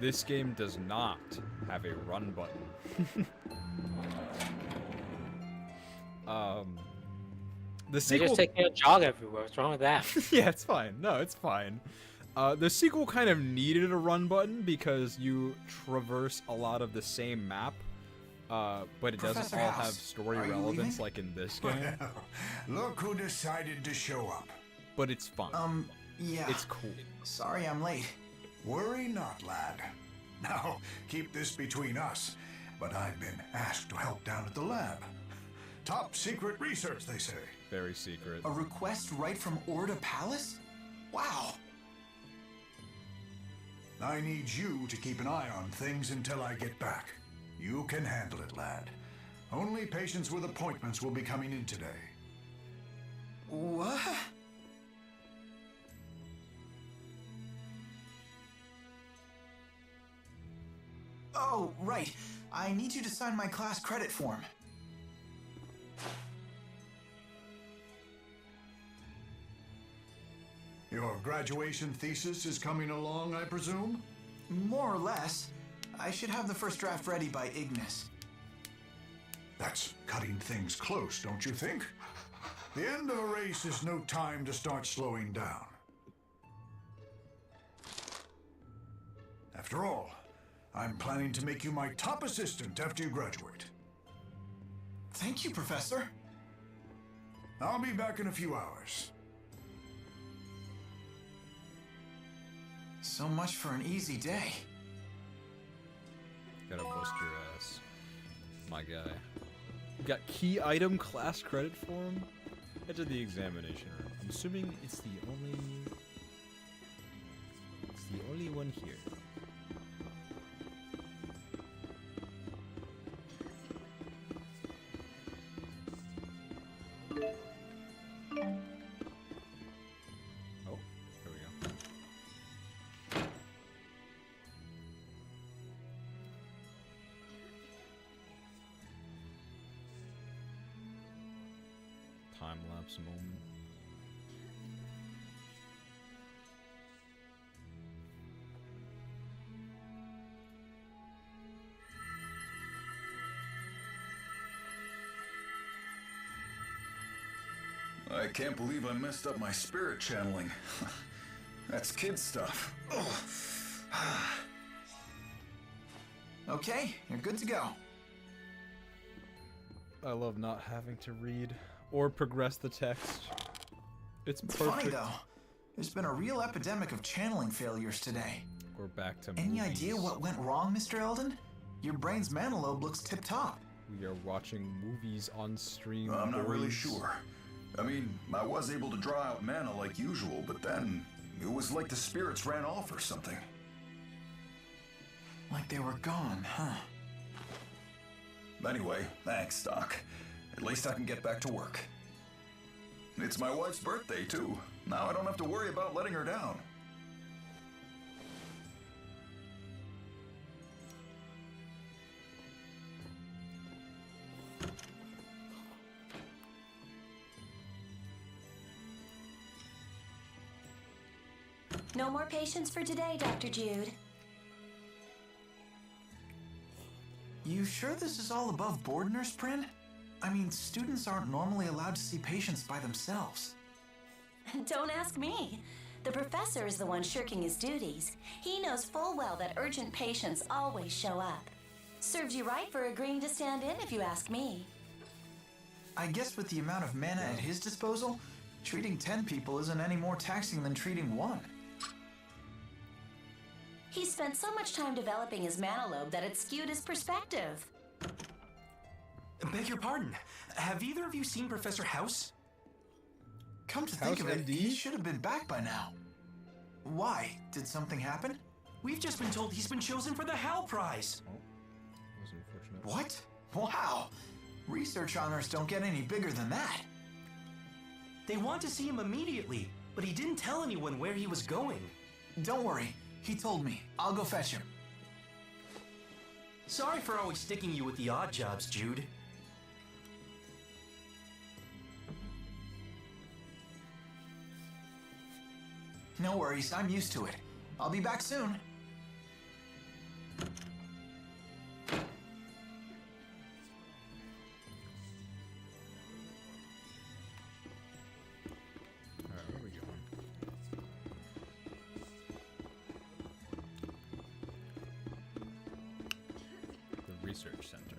this game does not have a run button. The They sequel... just take me a jog everywhere. What's wrong with that? Yeah, it's fine. No, it's fine. The sequel kind of needed a run button because you traverse a lot of the same map, but it doesn't Professor all House, have story are you relevance leaving? like in this game. Well, look who decided to show up. But it's fun. Yeah. It's cool. Sorry I'm late. Worry not, lad. Now, keep this between us, but I've been asked to help down at the lab. Top secret research, they say. Very secret. A request right from Orda Palace? Wow. I need you to keep an eye on things until I get back. You can handle it, lad. Only patients with appointments will be coming in today. What? Oh, right. I need you to sign my class credit form. Your graduation thesis is coming along, I presume? More or less. I should have the first draft ready by Ignis. That's cutting things close, don't you think? The end of a race is no time to start slowing down. After all, I'm planning to make you my top assistant after you graduate. Thank you, Professor. I'll be back in a few hours. So much for an easy day. Gotta bust your ass. My guy. Got key item class credit form? Head to the examination room. I'm assuming it's the only one here. Oh, there we go. Time-lapse moment. I can't believe I messed up my spirit channeling. That's kid stuff. Okay, you're good to go. I love not having to read or progress the text. It's It's perfect. funny though. There's been a real epidemic of channeling failures today. We're back to Any movies. idea what went wrong, Mr. Eldon? Your brain's mana lobe looks tip-top. We are watching movies on stream. I'm not really boys. sure. I mean, I was able to draw out mana like usual, but then it was like the spirits ran off or something. Like they were gone, huh? Anyway, thanks, Doc. At least I can get back to work. It's my wife's birthday, too. Now I don't have to worry about letting her down. No more patients for today, Dr. Jude. You sure this is all above board, Nurse Prin? I mean, students aren't normally allowed to see patients by themselves. Don't ask me. The professor is the one shirking his duties. He knows full well that urgent patients always show up. Serves you right for agreeing to stand in, if you ask me. I guess with the amount of mana at his disposal, treating 10 people isn't any more taxing than treating one. He spent so much time developing his mana lobe that it skewed his perspective. Beg your pardon. Have either of you seen Professor House? Come to think House of it, MD? he should have been back by now. Why? Did something happen? We've just been told he's been chosen for the Hal Prize. That was unfortunate. What? Wow! Research honors don't get any bigger than that. They want to see him immediately, but he didn't tell anyone where he was going. Don't worry, he told me. I'll go fetch him. Sorry for always sticking you with the odd jobs, Jude. No worries, I'm used to it. I'll be back soon. Alright, where are we going? The research center.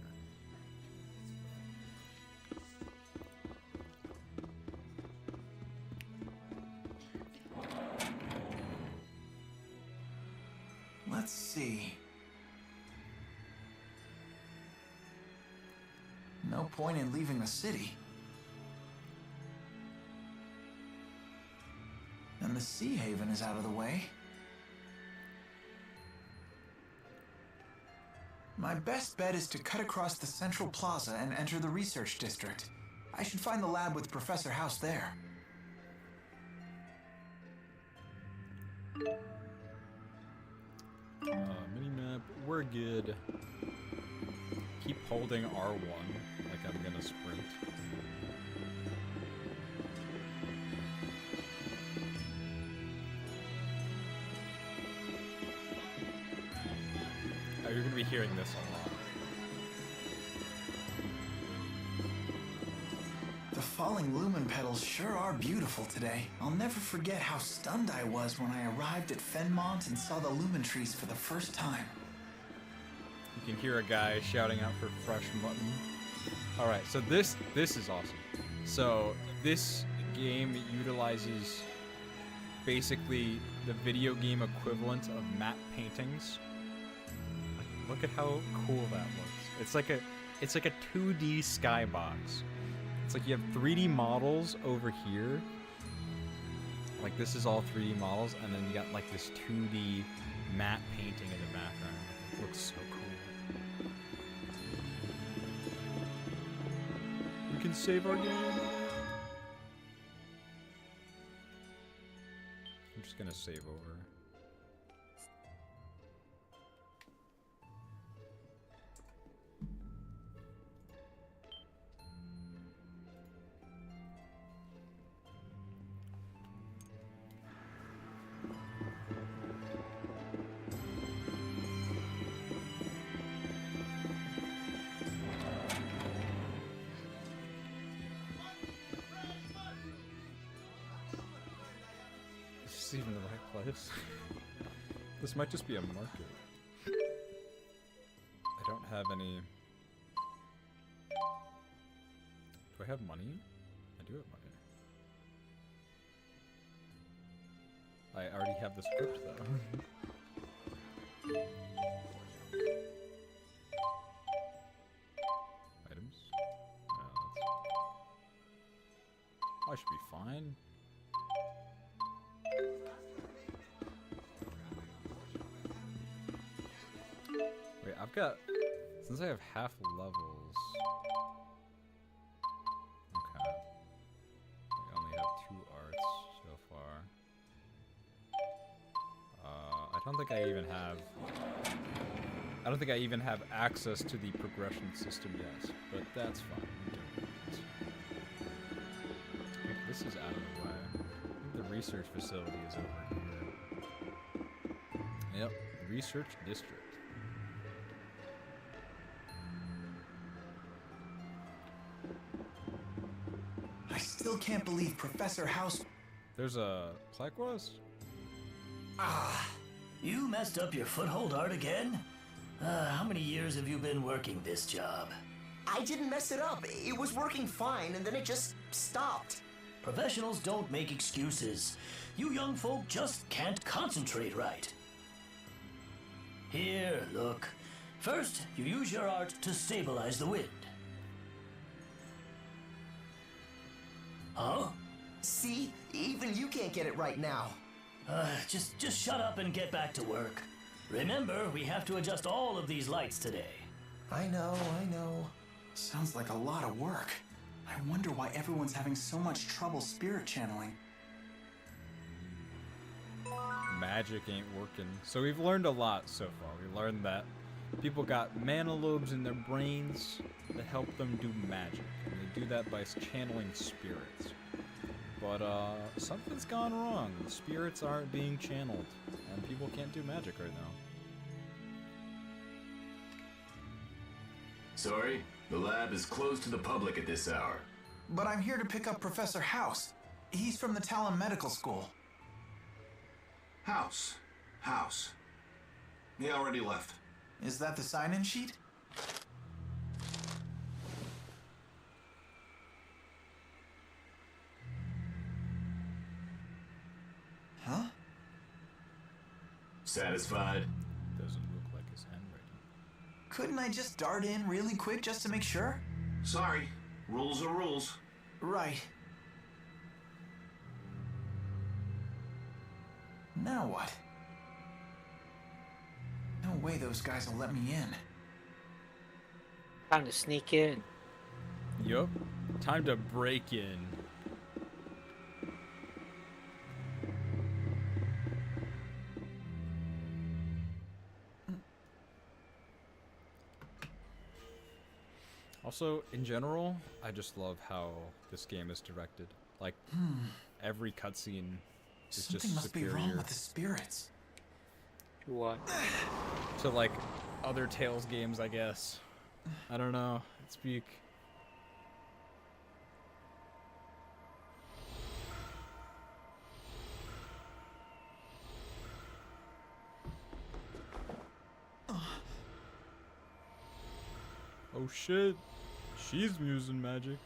Let's see. No point in leaving the city. And the Sea Haven is out of the way. My best bet is to cut across the central plaza and enter the research district. I should find the lab with Professor House there. Minimap, we're good. Keep holding R1 like I'm gonna sprint. Oh, you're gonna be hearing this a lot. The falling lumen petals sure are beautiful today. I'll never forget how stunned I was when I arrived at Fenmont and saw the lumen trees for the first time. You can hear a guy shouting out for fresh mutton. Alright, so this is awesome. So this game utilizes basically the video game equivalent of matte paintings. Look at how cool that looks. It's like a 2D skybox. It's like you have 3D models over here. Like this is all 3D models, and then you got like this 2D matte painting in the background. It looks so cool. We can save our game. I'm just gonna save over. Is this even the right place? This might just be a market. I don't have any Do I have money? I do have money. I already have the script though. Items. I should be fine. Wait, I've got... Since I have half levels... Okay. I only have 2 arts so far. I don't think I even have... I don't think I even have access to the progression system yet, but that's fine. I'm doing it. I think this is out of the way. I think the research facility is over here. Yep, research district. I still can't believe Professor House... There's a Clockwise? Ah, you messed up your foothold art again? How many years have you been working this job? I didn't mess it up. It was working fine, and then it just stopped. Professionals don't make excuses. You young folk just can't concentrate right. Here, look. First, you use your art to stabilize the wind. Huh? See? Even you can't get it right now. Just shut up and get back to work. Remember, we have to adjust all of these lights today. I know. Sounds like a lot of work. I wonder why everyone's having so much trouble spirit channeling. Magic ain't working. So we've learned a lot so far. We learned that people got mana lobes in their brains that help them do magic. And they do that by channeling spirits. But something's gone wrong. The spirits aren't being channeled. And people can't do magic right now. Sorry, the lab is closed to the public at this hour. But I'm here to pick up Professor House. He's from the Talon Medical School. House. He already left. Is that the sign-in sheet? Huh? Satisfied? Doesn't look like his handwriting. Couldn't I just dart in really quick just to make sure? Sorry. Rules are rules. Right. Now what? No way those guys will let me in. Time to sneak in. Yup. Time to break in. Also, in general, I just love how this game is directed. Like, every cutscene is Something just must superior be wrong with the spirits. What? to, like, other Tales games, I guess. I don't know. Speak. Oh shit. She's using magic.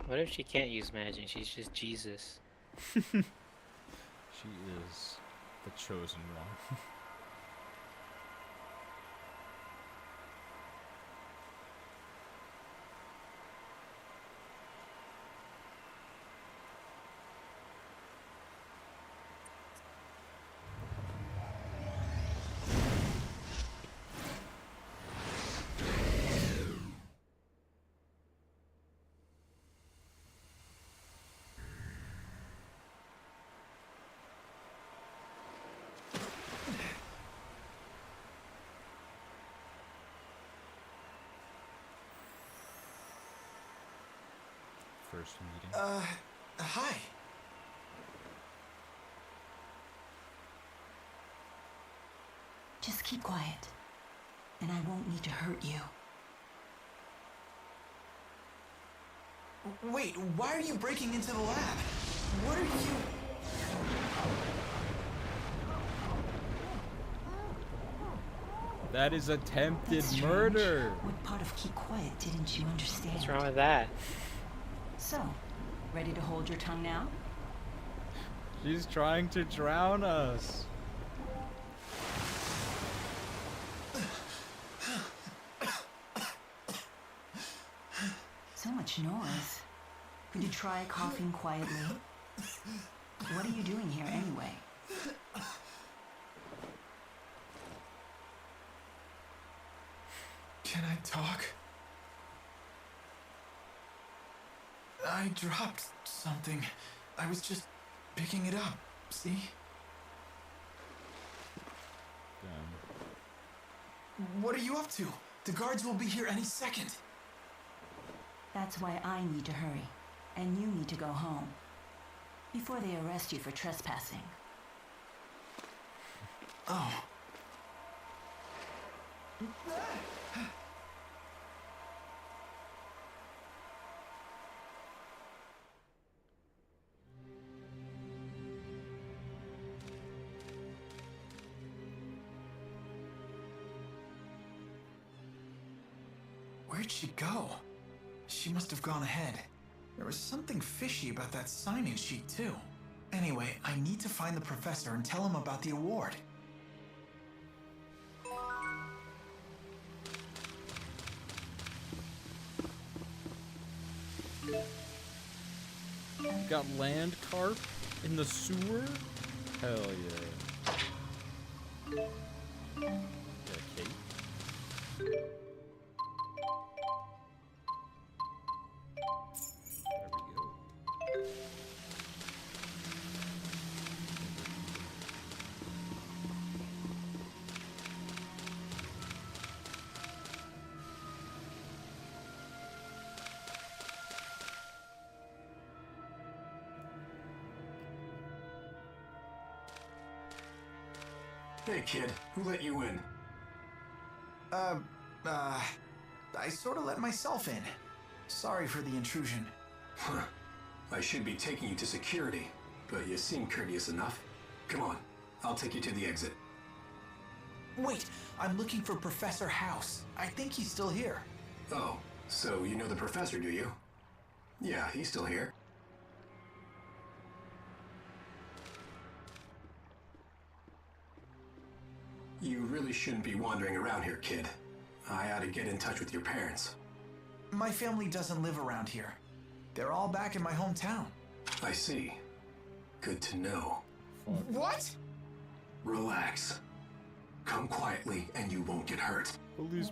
What if she can't use magic? She's just Jesus. She is the chosen one. First meeting. Hi. Just keep quiet, and I won't need to hurt you. Wait, why are you breaking into the lab? What are you... That is attempted That's strange. murder. What part of keep quiet didn't you understand? What's wrong with that? So, ready to hold your tongue now? She's trying to drown us. So much noise. Could you try coughing quietly? What are you doing here anyway? Can I talk? I dropped something. I was just picking it up, see? What are you up to? The guards will be here any second. That's why I need to hurry. And you need to go home. Before they arrest you for trespassing. Oh. Where'd she go? She must have gone ahead. There was something fishy about that sign-in sheet, too. Anyway, I need to find the professor and tell him about the award. Got land carp in the sewer? Hell yeah. Yeah, Kate. There we go. Hey, kid. Who let you in? I sort of let myself in. Sorry for the intrusion. Huh. I should be taking you to security, but you seem courteous enough. Come on, I'll take you to the exit. Wait, I'm looking for Professor House. I think he's still here. Oh, so you know the professor, do you? Yeah, he's still here. You really shouldn't be wandering around here, kid. I ought to get in touch with your parents. My family doesn't live around here. They're all back in my hometown. I see. Good to know. What? Relax. Come quietly and you won't get hurt.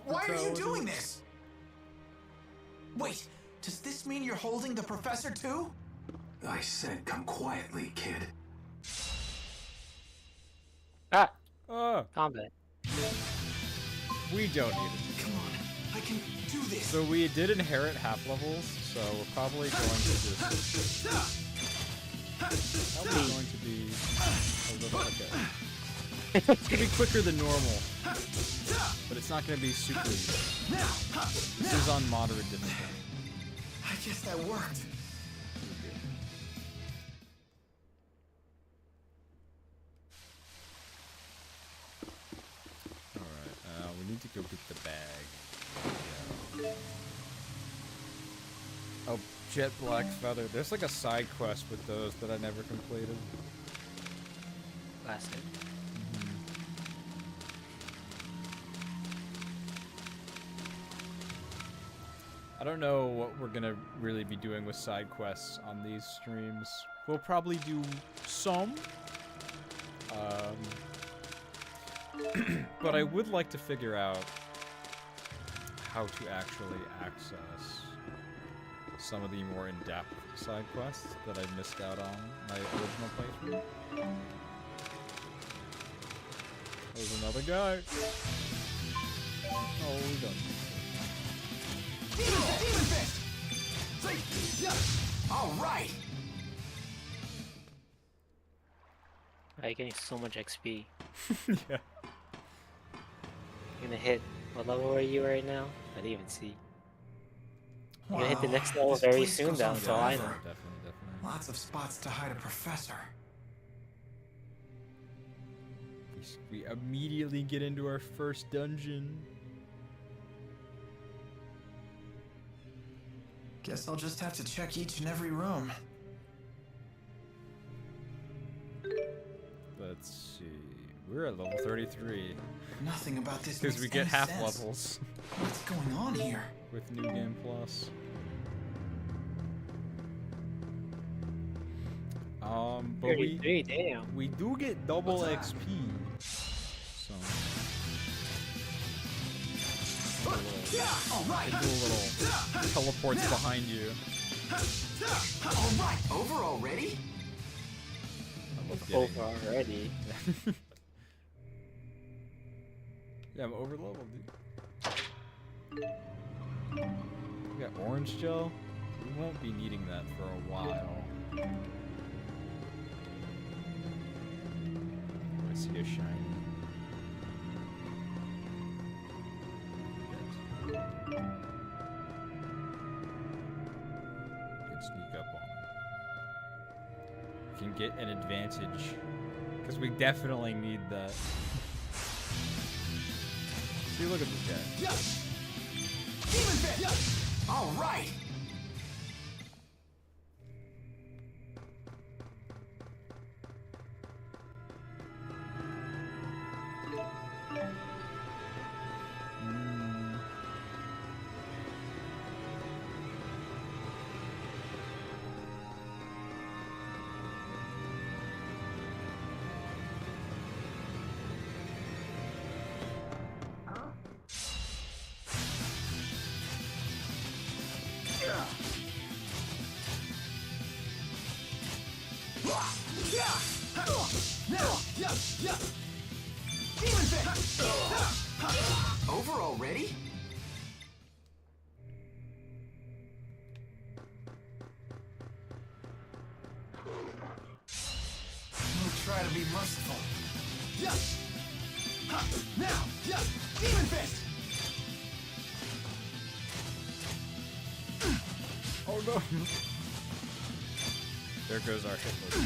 Why are you doing this? Wait, does this mean you're holding the professor too? I said come quietly, kid. Ah! Oh. Combat. We don't need it. Come on, I can do this. So we did inherit half levels, so we're probably going to just... Probably going to be a little... Okay. It's going to be quicker than normal, but it's not going to be super easy. This is on moderate difficulty. I guess that worked. Alright, we need to go get the bag. Yeah. Oh, Jet Black Feather. There's like a side quest with those that I never completed. Classic. I don't know what we're gonna really be doing with side quests on these streams. We'll probably do some. But I would like to figure out how to actually access some of the more in-depth side quests that I missed out on my original playthrough. There's another guy. Oh, we're done. Demon Fist! All right. You're getting so much XP. Yeah. You're gonna hit what level are you right now? I didn't even see. You're gonna hit the next level this very place soon, goes though. on That's all I know. forever. Definitely. Lots of spots to hide a professor. We We immediately get into our first dungeon. Guess I'll just have to check each and every room. Let's see. We're at level 33. Nothing about this because makes we get any half sense. levels. What's going on here? With New Game Plus. But 33, damn. we do get double XP. So Alright! they do a little teleports behind you. Alright, over already? I love Over getting- already. Yeah, I'm over leveled, dude. We got orange gel. We won't be needing that for a while. I see a shiny. Can sneak up on him. Can get an advantage. Because we definitely need that. See, look at this guy. Yes! Demon Fist! Yes! Alright! Over already? We'll try to be merciful. Yes! Now! Yes! Demon Fist! Oh no! There goes our hitless one.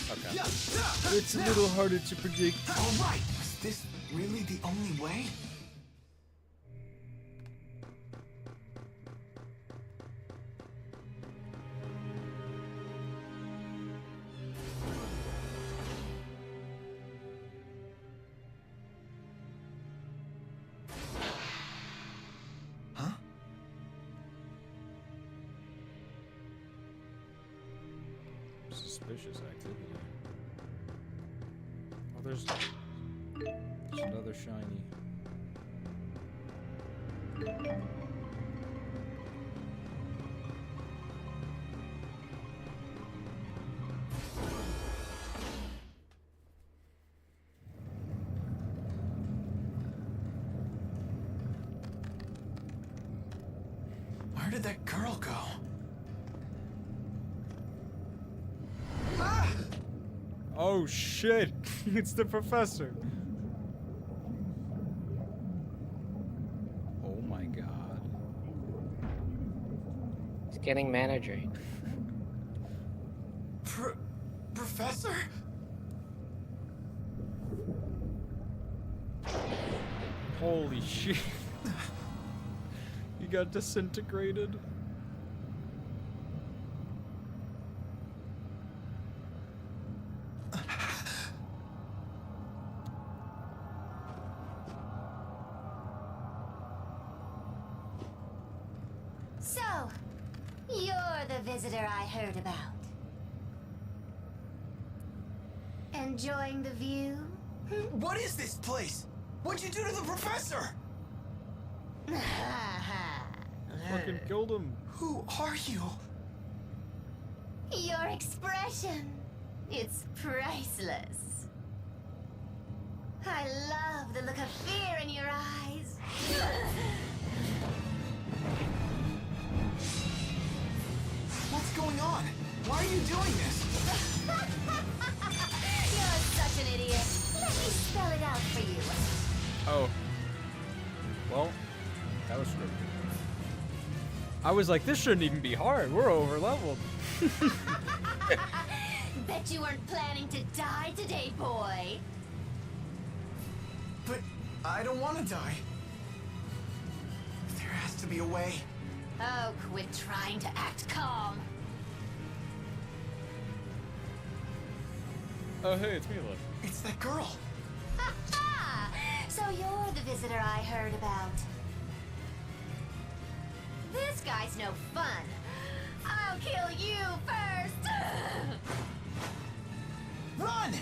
Okay. It's a little harder to predict. Alright! Was this really the only way? Huh? Suspicious activity. Oh, there's another shiny. Where did that girl go? Oh shit! It's the professor! Oh my god. It's getting mana drained. Professor? Holy shit. You got disintegrated. So, you're the visitor I heard about. Enjoying the view? What is this place? What'd you do to the professor? Fucking killed him. Who are you? Your expression. It's priceless. I love the look of fear in your eyes. What's going on? Why are you doing this? You're such an idiot. Let me spell it out for you. Oh. Well, that was scripted. I was like, this shouldn't even be hard. We're over leveled. Bet you weren't planning to die today, boy. But I don't want to die. There has to be a way. Oh, quit trying to act calm. Oh, hey, it's Mila. It's that girl. Ha ha! So you're the visitor I heard about. This guy's no fun. I'll kill you first! Run!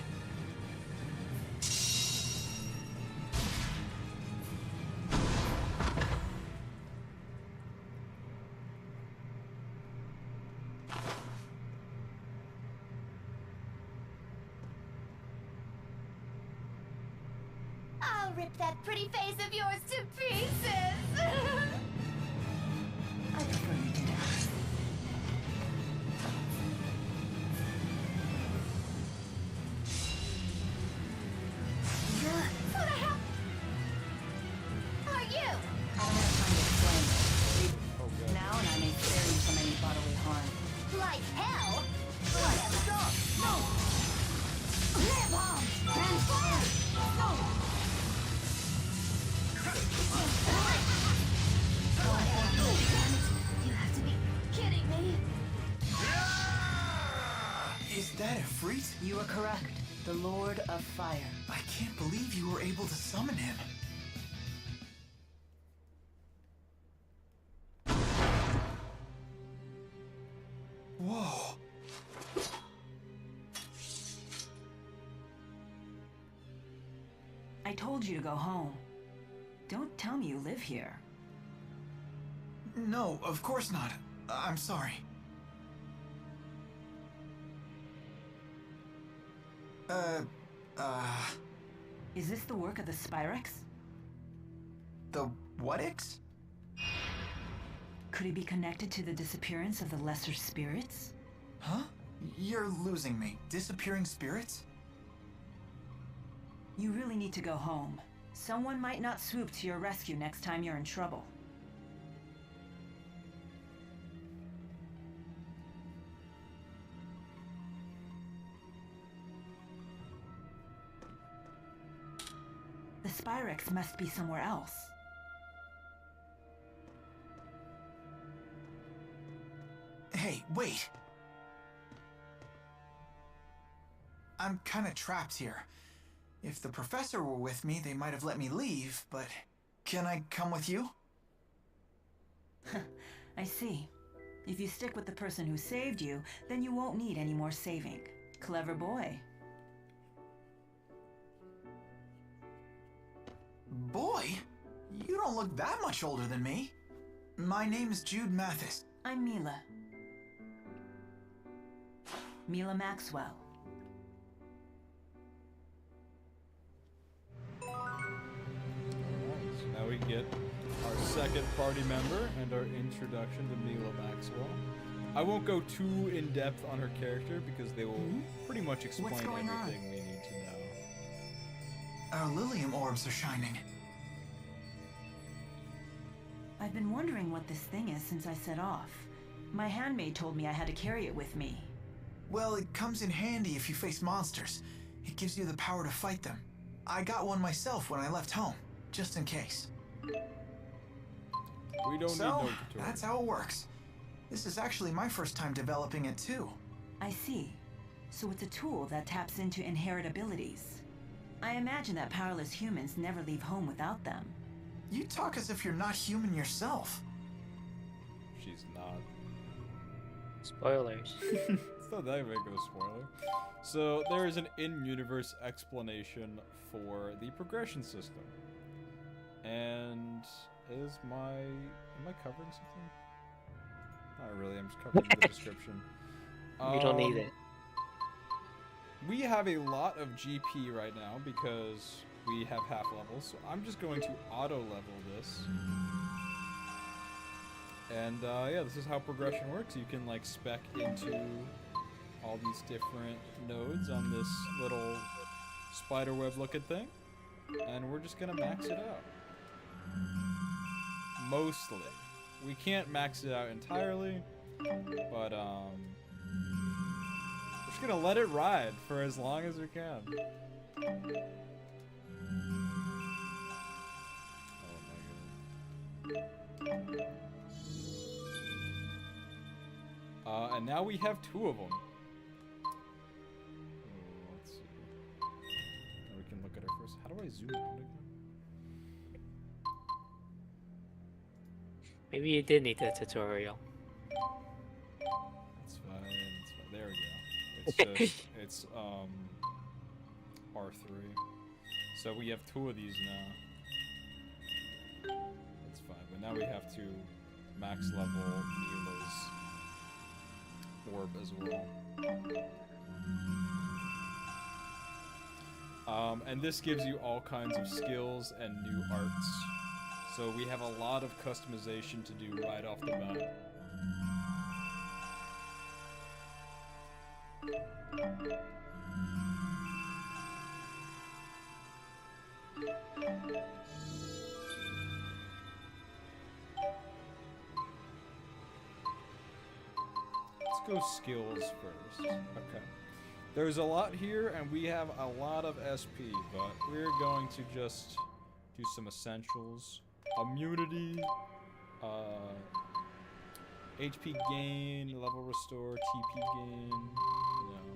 I'll rip that pretty face of yours to pieces! I prefer you didn't. Who the hell are you? I don't have time to explain. Leave now and I may spare you from any bodily harm. Like hell? Whatever. Stop! No! Live on! Transform! No! You have to be kidding me. Is that a freak? You are correct. The Lord of Fire. I can't believe you were able to summon him. Whoa. I told you to go home. Don't tell me you live here. No, of course not. I'm sorry. Is this the work of the Spyrex? The what-ix? Could it be connected to the disappearance of the lesser spirits? Huh? You're losing me. Disappearing spirits? You really need to go home. Someone might not swoop to your rescue next time you're in trouble. The Spyrex must be somewhere else. Hey, wait! I'm kinda trapped here. If the professor were with me, they might have let me leave, but... Can I come with you? I see. If you stick with the person who saved you, then you won't need any more saving. Clever boy. Boy? You don't look that much older than me. My name's Jude Mathis. I'm Mila. Mila Maxwell. Alright, so now we get our second party member and our introduction to Mila Maxwell. I won't go too in-depth on her character because they will pretty much explain everything we need to know. Our Lilium orbs are shining. I've been wondering what this thing is since I set off. My handmaid told me I had to carry it with me. Well, it comes in handy if you face monsters. It gives you the power to fight them. I got one myself when I left home, just in case. We don't need no tutorial. That's how it works. This is actually my first time developing it too. I see. So it's a tool that taps into inherent abilities. I imagine that powerless humans never leave home without them. You talk as if you're not human yourself. She's not. Spoilers. It's not that big of a spoiler. So there is an in-universe explanation for the progression system. And am I covering something? Not really, I'm just covering the description. You don't need it. We have a lot of GP right now because we have half levels, so I'm just going to auto level this. And yeah, this is how progression works. You can like spec into all these different nodes on this little spiderweb looking thing, and we're just gonna max it out. Mostly. We can't max it out entirely, but we're Just gonna let it ride for as long as we can. And now we have 2 of them. Let's see. Now we can look at our first. How do I zoom out again? Maybe you did need the tutorial. That's fine. That's fine. There we go. It's just it's R3. So we have 2 of these now. That's fine. But now we have to max level Mila's orb as well. And this gives you all kinds of skills and new arts. So we have a lot of customization to do right off the bat. Let's go skills first. Okay. There's a lot here, and we have a lot of SP, but we're going to just do some essentials. Immunity, HP gain, level restore, TP gain, you know,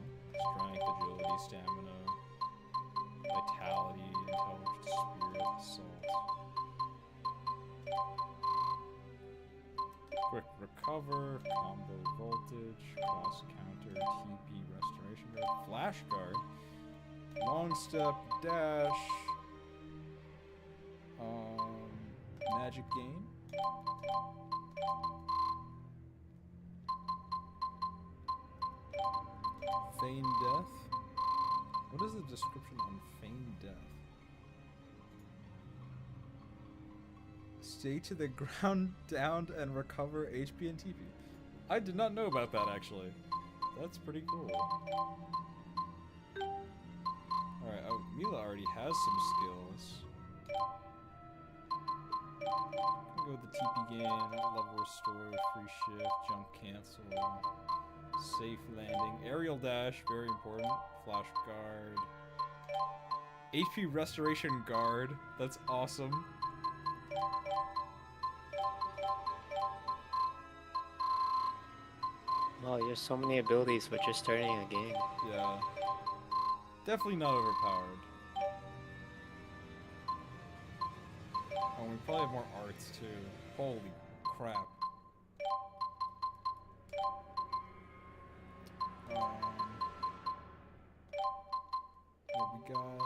strength, agility, stamina, vitality, intelligence, spirit, assault. Quick recover, combo voltage, cross counter, TP restoration guard, flash guard, long step, dash, magic gain. Feign death. What is the description on feign death? Stay to the ground, down, and recover HP and TP. I did not know about that, actually. That's pretty cool. Alright, oh, Mila already has some skills. I'll go with the TP gain, level restore, free shift, jump cancel, safe landing, aerial dash, very important, flash guard, HP restoration guard, that's awesome. Wow, there's so many abilities with just starting a game. Yeah. Definitely not overpowered. Oh, we probably have more arts too. Holy crap. What we got?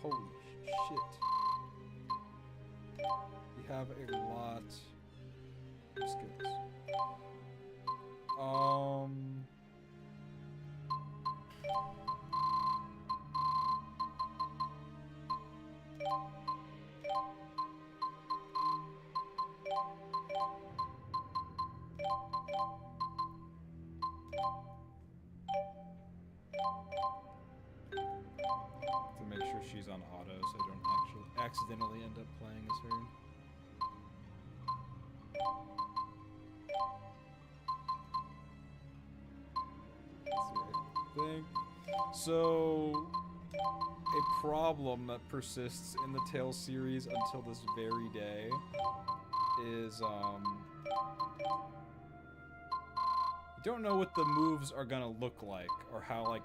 Holy shit. We have a lot of skills. To make sure she's on auto so I don't actually accidentally end up playing as her. Thing. So, a problem that persists in the Tales series until this very day is, you don't know what the moves are gonna look like, or how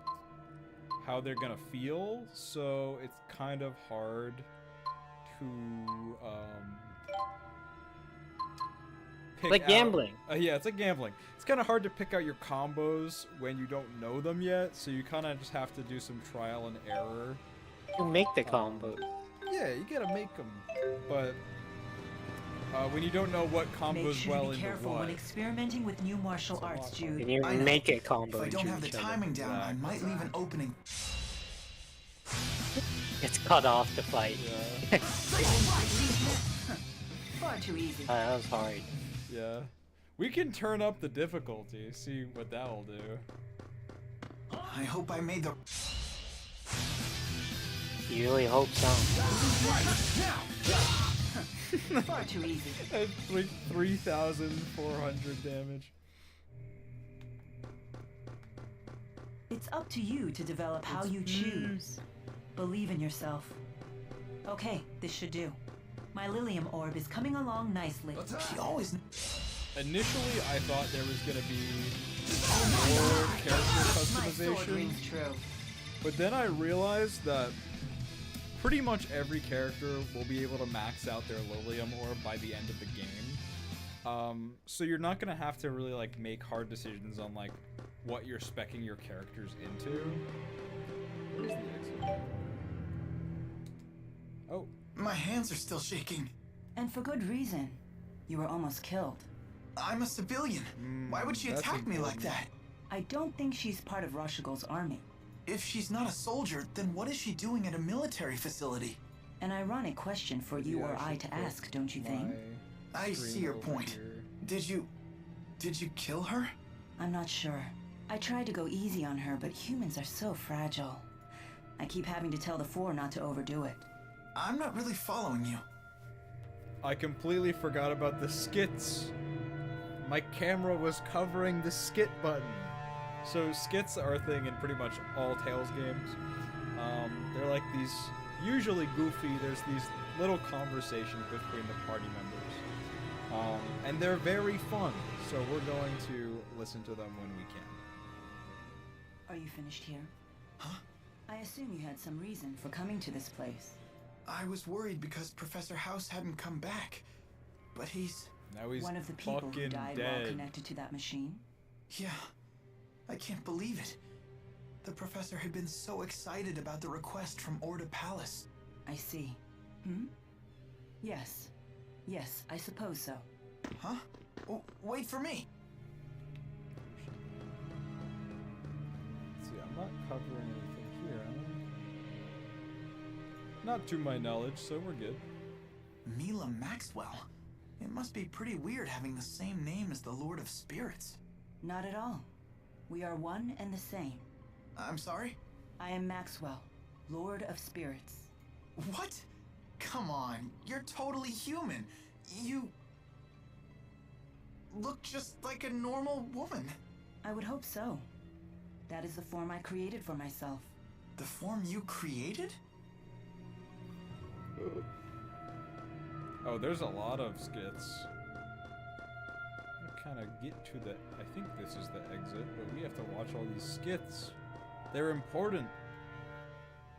they're gonna feel, so it's kind of hard to, pick like out, gambling. Yeah, it's like gambling. It's kind of hard to pick out your combos when you don't know them yet, so you kind of just have to do some trial and error. You make the combos. Yeah, you gotta make them, but when you don't know what combos Make sure well to be into careful what. when experimenting with new martial arts, Jude. And you I know. make it combo. If I don't into have the each other. timing down, I might leave an opening. It's cut off the fight. Yeah. Far too easy. That was hard. Yeah. We can turn up the difficulty, see what that will do. I hope I made the. You really hope so. Far too easy. At like 3,400 damage. It's up to you to develop how you choose. Believe in yourself. Okay, this should do. My Lilium orb is coming along nicely. She always... Initially, I thought there was gonna be more character My sword customization, rings true. but then I realized that pretty much every character will be able to max out their Lilium orb by the end of the game. So you're not gonna have to really like make hard decisions on like what you're speccing your characters into. Where's the exit? Oh. My hands are still shaking. And for good reason. You were almost killed. I'm a civilian. Why would she that's attack me like important. that? I don't think she's part of Roshigal's army. If she's not a soldier, then what is she doing at a military facility? An ironic question for you Yeah, or I should to put ask, don't you think? my I screen see your over point. here. Did you kill her? I'm not sure. I tried to go easy on her, but humans are so fragile. I keep having to tell the Four not to overdo it. I'm not really following you. I completely forgot about the skits. My camera was covering the skit button. So skits are a thing in pretty much all Tales games. They're like these, usually goofy, there's these little conversations between the party members. And they're very fun, so we're going to listen to them when we can. Are you finished here? Huh? I assume you had some reason for coming to this place. I was worried because Professor House hadn't come back. But he's... Now he's one of the people who fucking died dead. while connected to that machine? Yeah. I can't believe it. The professor had been so excited about the request from Orda Palace. I see. Yes. Yes, I suppose so. Huh? Oh, wait for me! Let's see, I'm not covering anything here, am I? Not to my knowledge, so we're good. Mila Maxwell. It must be pretty weird having the same name as the Lord of Spirits. Not at all. We are one and the same. I'm sorry? I am Maxwell, Lord of Spirits. What? Come on, you're totally human. You... look just like a normal woman. I would hope so. That is the form I created for myself. The form you created? Oh, there's a lot of skits. Kind of get to the... I think this is the exit, but we have to watch all these skits. They're important.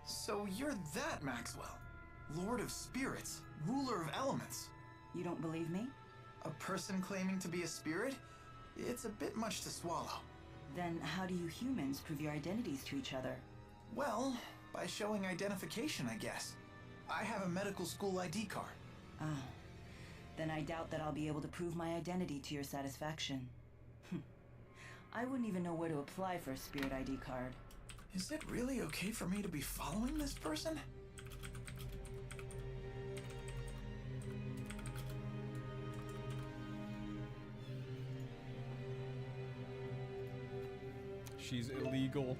So you're that Maxwell. Lord of Spirits, ruler of elements. You don't believe me? A person claiming to be a spirit? It's a bit much to swallow. Then how do you humans prove your identities to each other? Well, by showing identification, I guess. I have a medical school ID card. Ah. Then I doubt that I'll be able to prove my identity to your satisfaction. I wouldn't even know where to apply for a spirit ID card. Is it really okay for me to be following this person? She's illegal.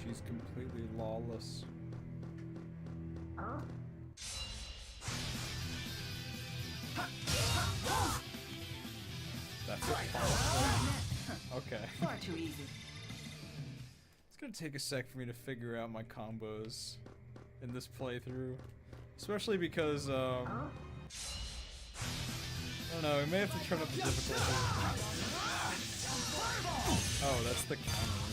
She's completely lawless. That's it. Okay. Far too easy. It's gonna take a sec for me to figure out my combos in this playthrough. Especially because, I don't know, we may have to turn up the difficulty. Oh, that's the counter.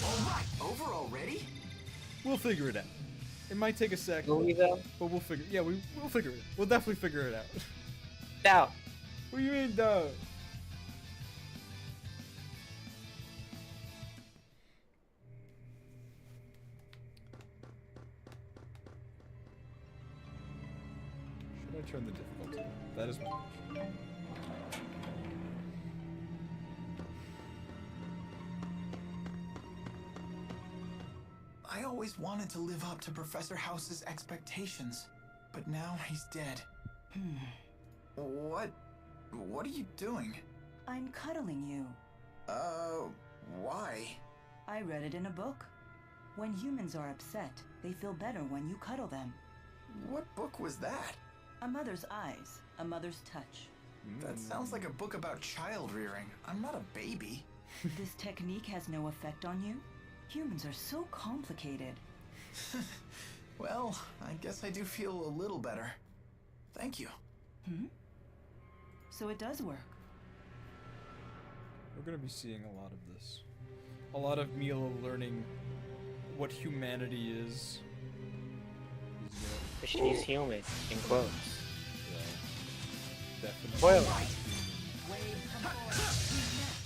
Alright, over already? We'll figure it out. It might take a sec, Will we though? but we'll figure. Yeah, we'll figure it. We'll definitely figure it out. Doubt. What do you mean, doubt? Should I turn the difficulty? That is my question. I always wanted to live up to Professor House's expectations, but now he's dead. What are you doing? I'm cuddling you. Why? I read it in a book. When humans are upset, they feel better when you cuddle them. What book was that? A mother's eyes, a mother's touch. That sounds like a book about child rearing. I'm not a baby. This technique has no effect on you? Humans are so complicated. Well, I guess I do feel a little better. Thank you. So it does work. We're gonna be seeing a lot of this. A lot of Mila learning what humanity is. But she's human, in quotes. Yeah. Definitely. Spoiler.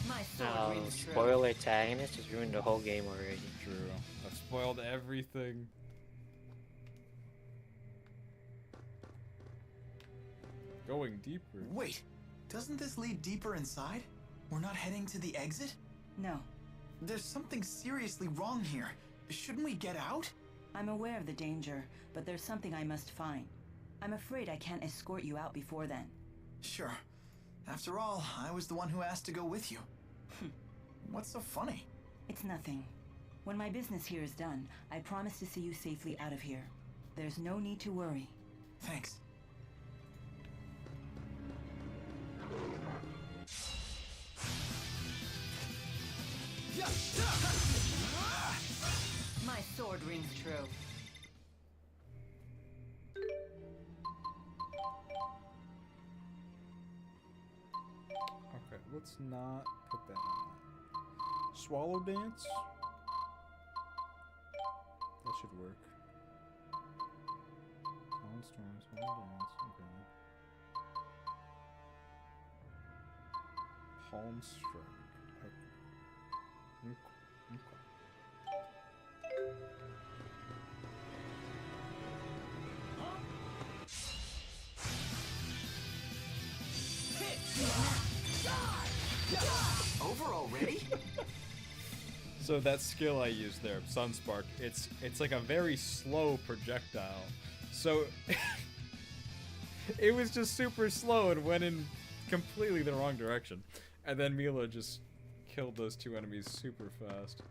My sword No, rings true. spoiler antagonist just ruined the whole game already. True. I've spoiled everything. Going deeper. Wait, doesn't this lead deeper inside? We're not heading to the exit? No, There's something seriously wrong here. Shouldn't we get out? I'm aware of the danger, but there's something I must find. I'm afraid I can't escort you out before then. Sure. After all, I was the one who asked to go with you. What's so funny? It's nothing. When my business here is done, I promise to see you safely out of here. There's no need to worry. Thanks. My sword rings true. Okay, let's not put that on that. Swallow dance? That should work. Sound storm, swallow dance, okay. Palm strike. Okay. Over already? So that skill I used there, Sunspark, it's like a very slow projectile. So it was just super slow and went in completely the wrong direction. And then Mila just killed those two enemies super fast.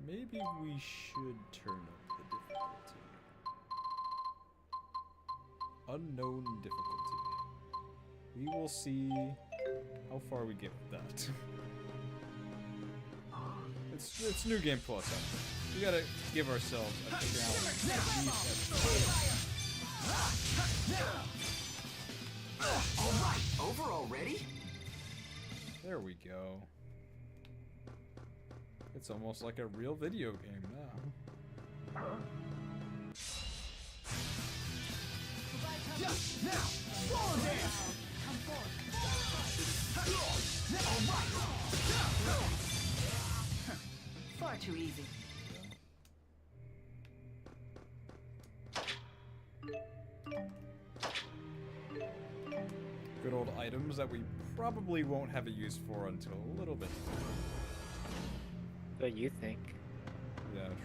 Maybe we should turn up the difficulty. Unknown difficulty. We will see how far we get with that. It's New Game Plus. We gotta give ourselves a challenge. Alright, over already? There we go. It's almost like a real video game now. Far too easy. Good old items that we probably won't have a use for until a little bit. What you think? Yeah, true.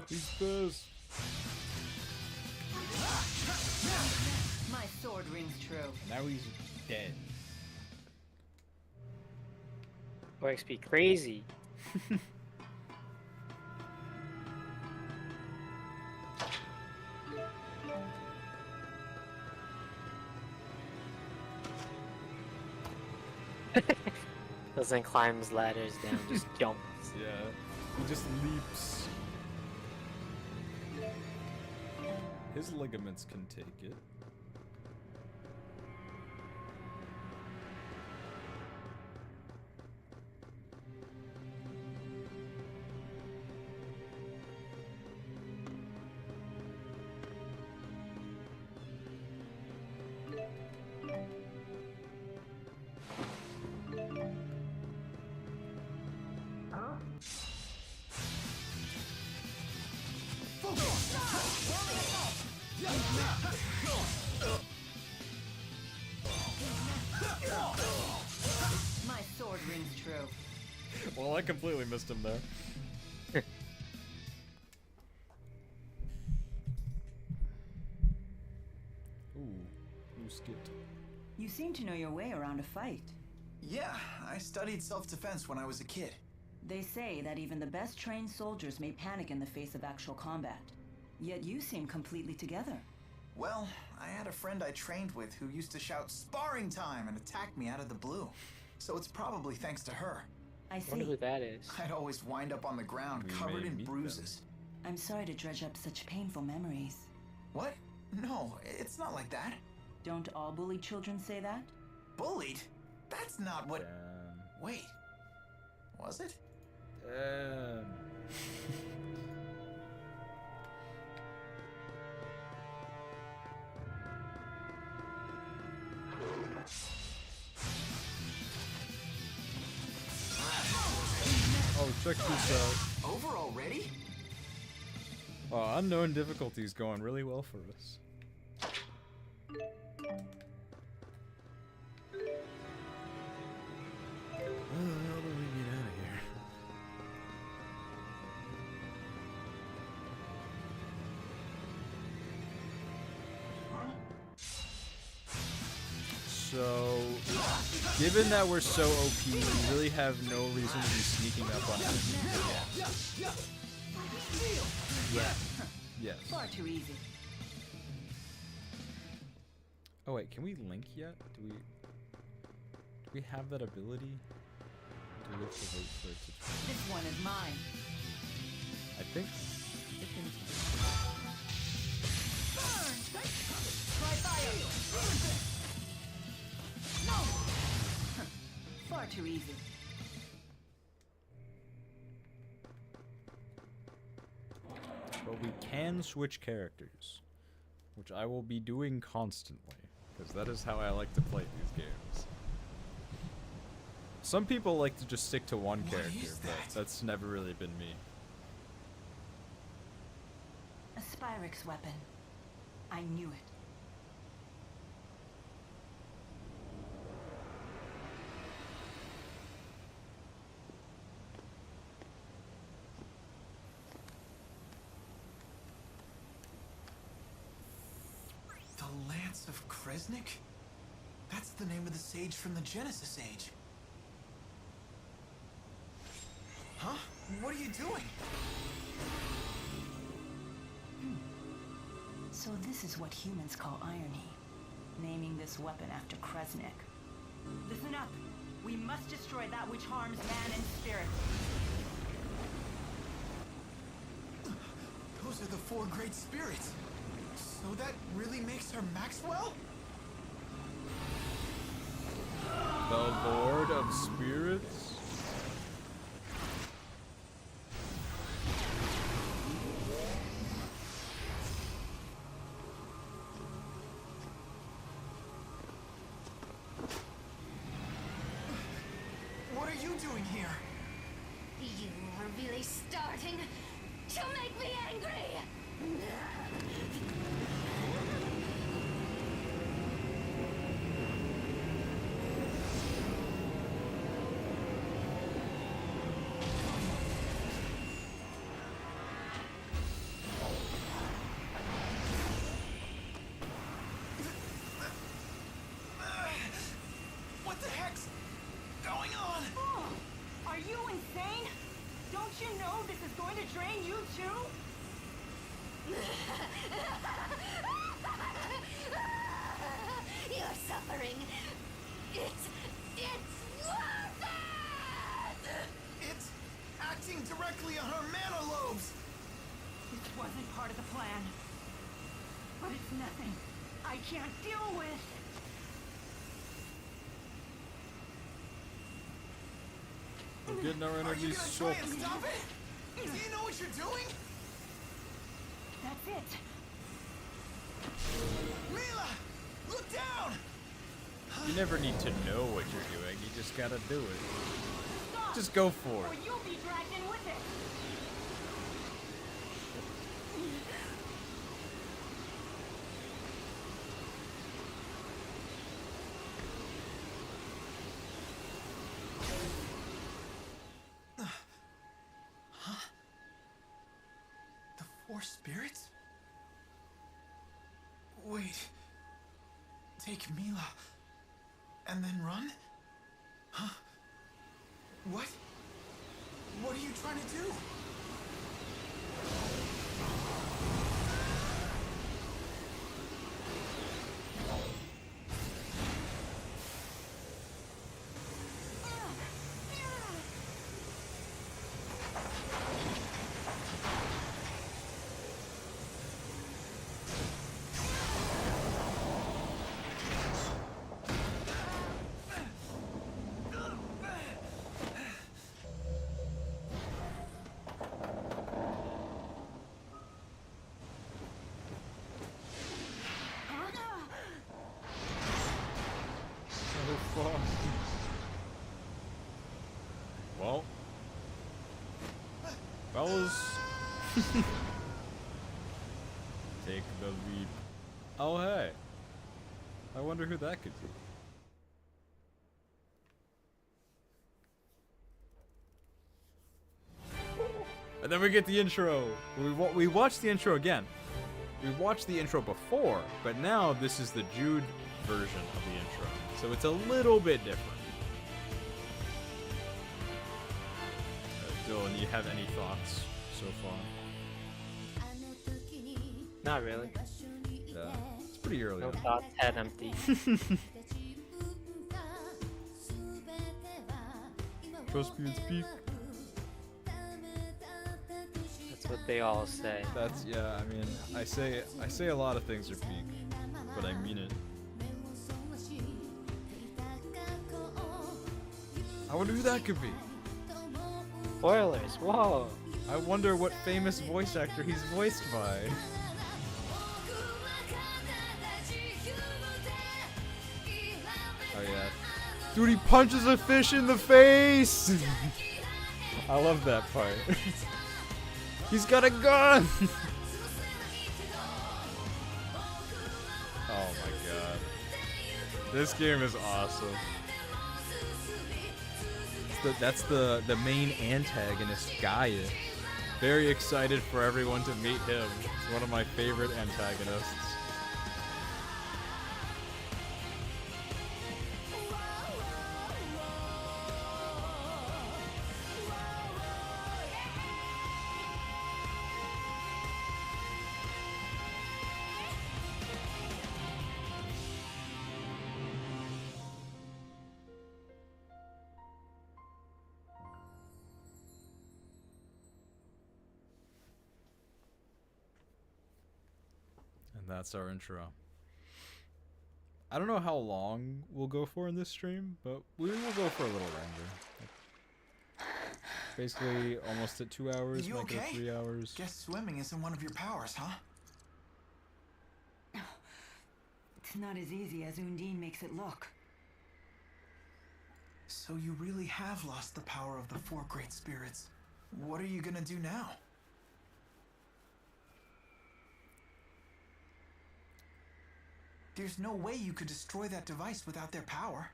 He's best. My sword rings true. Now he's dead. Or XP crazy. Doesn't climb ladders down, just jumps. Yeah, he just leaps. His ligaments can take it. My sword rings true. Well, I completely missed him there. Ooh, skipped. You seem to know your way around a fight. Yeah, I studied self-defense when I was a kid. They say that even the best trained soldiers may panic in the face of actual combat. Yet you seem completely together. Well, I had a friend I trained with who used to shout sparring time and attack me out of the blue. So it's probably thanks to her. I wonder who that is. I'd always wind up on the ground covered in bruises. I'm sorry to dredge up such painful memories. What? No, it's not like that. Don't all bullied children say that? Bullied? That's not what... Wait. Was it? Oh, check this out. Over already? Oh, unknown difficulties going really well for us. How do we get out of here? So, given that we're so OP, we really have no reason to be sneaking up on enemies yet. Yeah. Yes. Far too easy. Oh wait, can we link yet? Do we have that ability? Do we have to wait for it to... This one is mine. I think we need to... Burn! Try fire! No! Far too easy. But we can switch characters, which I will be doing constantly, because that is how I like to play these games. Some people like to just stick to one character, but that's never really been me. A Spyrix weapon. I knew it. The Lance of Kresnik? That's the name of the sage from the Genesis Age. Huh? What are you doing? So this is what humans call irony. Naming this weapon after Kresnik. Listen up. We must destroy that which harms man and spirit. Those are the four great spirits. So that really makes her Maxwell? The Lord of Spirits? What are you doing here? You are really starting to make me angry! What the heck's going on? Oh, are you insane? Don't you know this is going to drain you too? Your suffering, it's worth it! It's acting directly on her mana lobes. This wasn't part of the plan. But it's nothing I can't deal with. We're getting our Are you energies gonna so... try and stop it? Do you know what you're doing? That's it. Mila! Look down! You never need to know what you're doing, you just gotta do it. Stop, Just go for or it. you'll be dragged in with it. Huh? The four spirits? Wait. Take Mila and then run? Huh? What? What are you trying to do? Well, fellas, take the leap. Oh hey, I wonder who that could be. And then we get the intro. We watched the intro again. We watched the intro before, but now this is the Jude version of the intro, so it's a little bit different. Dylan, you have any thoughts so far? Not really. Yeah, it's pretty early. No thoughts, head empty. Trust me, it's peak. That's what they all say. That's yeah. I mean, I say a lot of things are peak, but I mean it. I wonder who that could be. Spoilers. Whoa. I wonder what famous voice actor he's voiced by. Oh yeah. Dude, he punches a fish in the face! I love that part. He's got a gun! Oh my god. This game is awesome. That's the main antagonist, Gaius. Very excited for everyone to meet him. He's one of my favorite antagonists. That's our intro. I don't know how long we'll go for in this stream, but we will go for a little longer. Basically, almost at 2 hours, You might okay? go 3 hours. Guess swimming isn't one of your powers, huh? It's not as easy as Undine makes it look. So you really have lost the power of the four great spirits. What are you gonna do now? There's no way you could destroy that device without their power.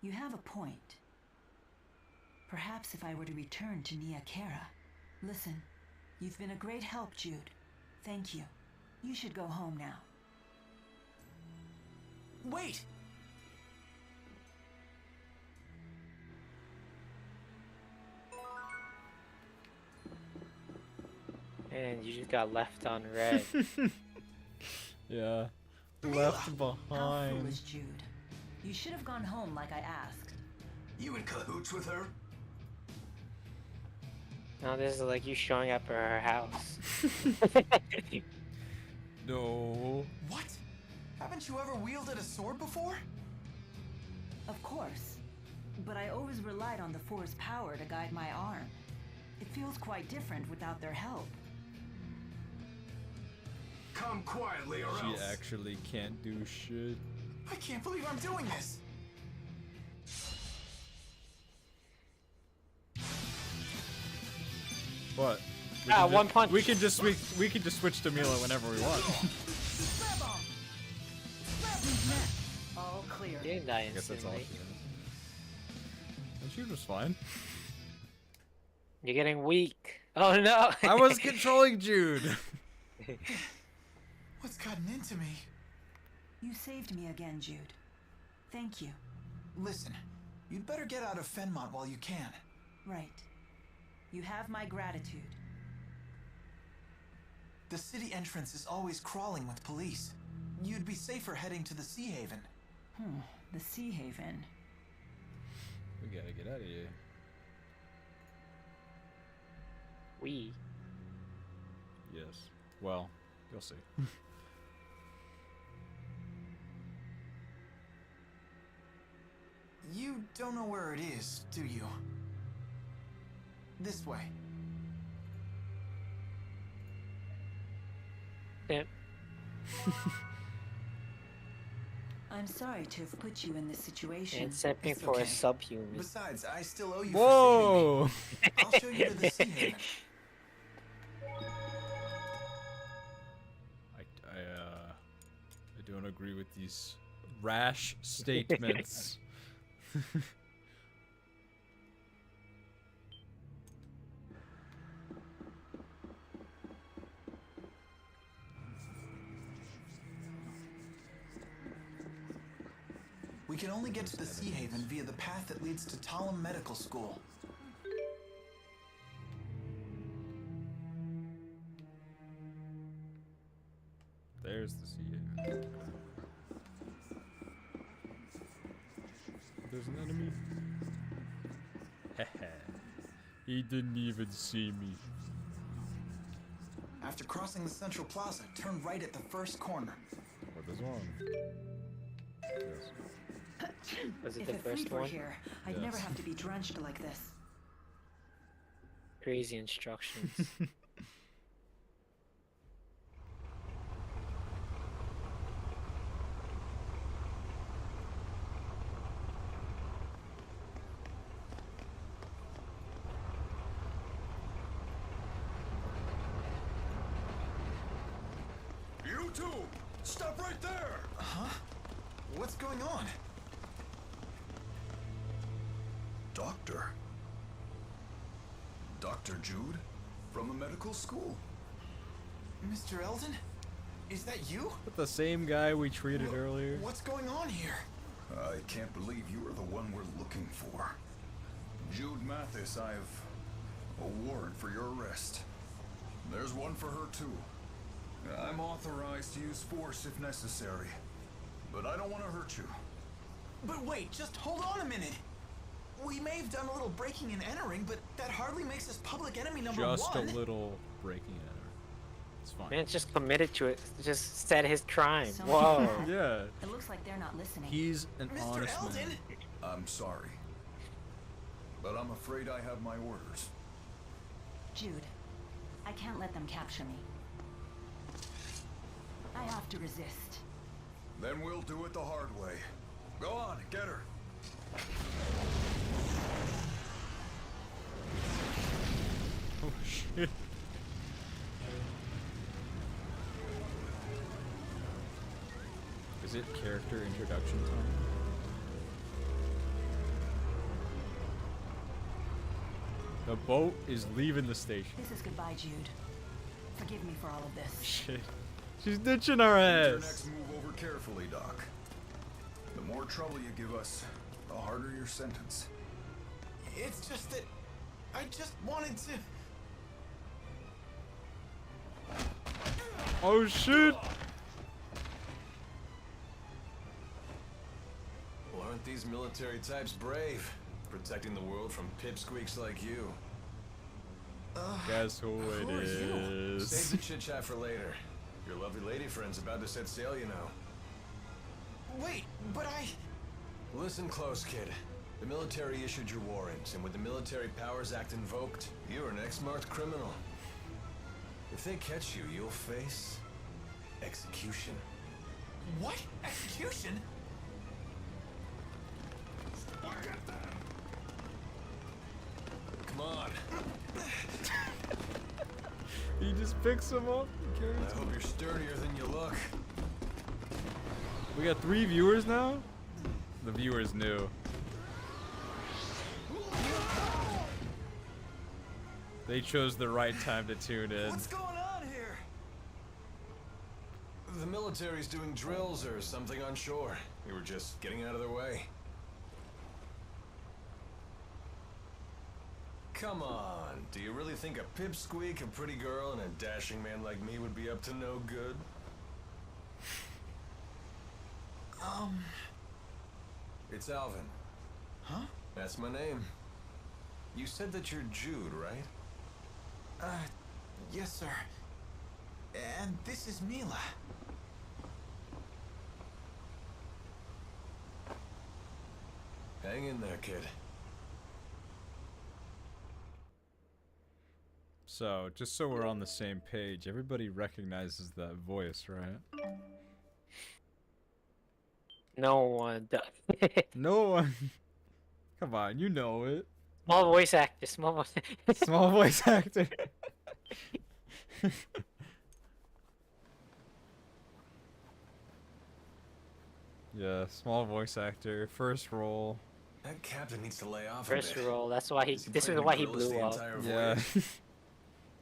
You have a point. Perhaps if I were to return to Nia Kara. Listen, you've been a great help, Jude. Thank you. You should go home now. Wait! And you just got left on red. Yeah. Left How behind. foolish, Jude. You should have gone home like I asked. You in cahoots with her? Now this is like you showing up at her house. No. What? Haven't you ever wielded a sword before? Of course. But I always relied on the Four's power to guide my arm. It feels quite different without their help. Come quietly or She else. actually can't do shit. I can't believe I'm doing this! What? one punch. We can just switch to Mila whenever we want. All clear. You didn't die I guess that's all. instantly. And she was fine. You're getting weak. Oh no! I was controlling Jude. What's gotten into me? You saved me again, Jude. Thank you. Listen, you'd better get out of Fenmont while you can. Right. You have my gratitude. The city entrance is always crawling with police. You'd be safer heading to the Sea Haven. The Sea Haven. We gotta get out of here. We. Yes. Well, you'll see. You don't know where it is, do you? This way. Yeah. I'm sorry to have put you in this situation. And stepping It's for okay. a subhuman. Besides, I still owe you Whoa! for saving me. I'll show you to the Sea Haven. I don't agree with these rash statements. We can only get to the Sea Haven via the path that leads to Talum Medical School. There's the sea. There's an enemy. Hehe. He didn't even see me. After crossing the Central Plaza, turn right at the first corner. What is wrong? Yes. Was it If the a first fleet were one? here, I'd Yes. never have to be drenched like this. Crazy instructions. You two! Stop right there! Huh? What's going on? Doctor. Dr. Jude? From the medical school. Mr. Eldon? Is that you? With the same guy we treated earlier. What's going on here? I can't believe you are the one we're looking for. Jude Mathis, I have a warrant for your arrest. There's one for her, too. I'm authorized to use force if necessary, but I don't want to hurt you. But wait, just hold on a minute. We may have done a little breaking and entering, but that hardly makes us public enemy number Just one. a little breaking and entering. It's fine. Man just committed to it. Just said his crime. So Whoa. bad. Yeah. It looks like they're not listening. He's an Mr. honest Eldon? man. I'm sorry, but I'm afraid I have my orders. Jude, I can't let them capture me. I have to resist. Then we'll do it the hard way. Go on, get her. Oh shit. Is it character introduction time? The boat is leaving the station. This is goodbye, Jude. Forgive me for all of this. Shit. She's ditching our Your ass. next move over carefully, Doc. The more trouble you give us, the harder your sentence. It's just that I just wanted to. Oh shit. Well, aren't these military types brave? Protecting the world from pipsqueaks like you. Guess who it Who are you? is? Save the chit chat for later. Your lovely lady friend's about to set sail, you know. Wait, but I. Listen close, kid. The military issued your warrant, and with the Military Powers Act invoked, you're an ex-marked criminal. If they catch you, you'll face execution. What? Execution? Come on. picks him up. I hope you're sturdier than you look. We got 3 viewers now? The viewers knew. They chose the right time to tune in. What's going on here? The military's doing drills or something on shore. We were just getting out of their way. Come on, do you really think a pipsqueak, a pretty girl, and a dashing man like me would be up to no good? It's Alvin. Huh? That's my name. You said that you're Jude, right? Yes, sir. And this is Mila. Hang in there, kid. So, just so we're on the same page, everybody recognizes that voice, right? No one does. No one. Come on, you know it. Small voice actor. Small voice. Small voice actor. Yeah, small voice actor, first role. That captain needs to lay off First a bit. role. That's why he. Is This is planning to why he grill us blew the up. entire Yeah. voyage?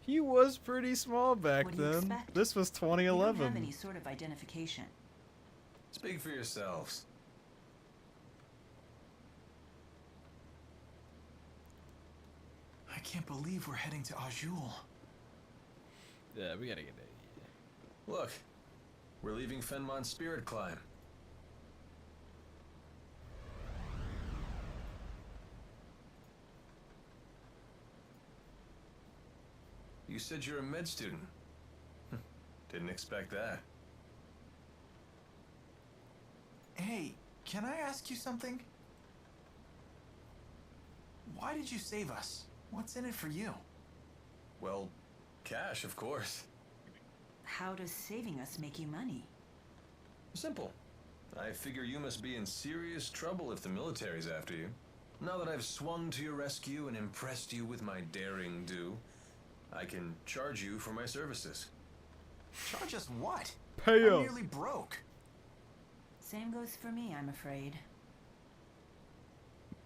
He was pretty small back What do you then. expect? This was You don't have 2011. any sort of identification. Speak for yourselves. I can't believe we're heading to Azul. Yeah, we gotta get that. Look, we're leaving Fenmon's Spirit Climb. You said you're a med student. Didn't expect that. Hey, can I ask you something? Why did you save us? What's in it for you? Well, cash, of course. How does saving us make you money? Simple. I figure you must be in serious trouble if the military's after you. Now that I've swung to your rescue and impressed you with my daring do, I can charge you for my services. Charge us what? Pay I'm up. nearly broke. Same goes for me, I'm afraid.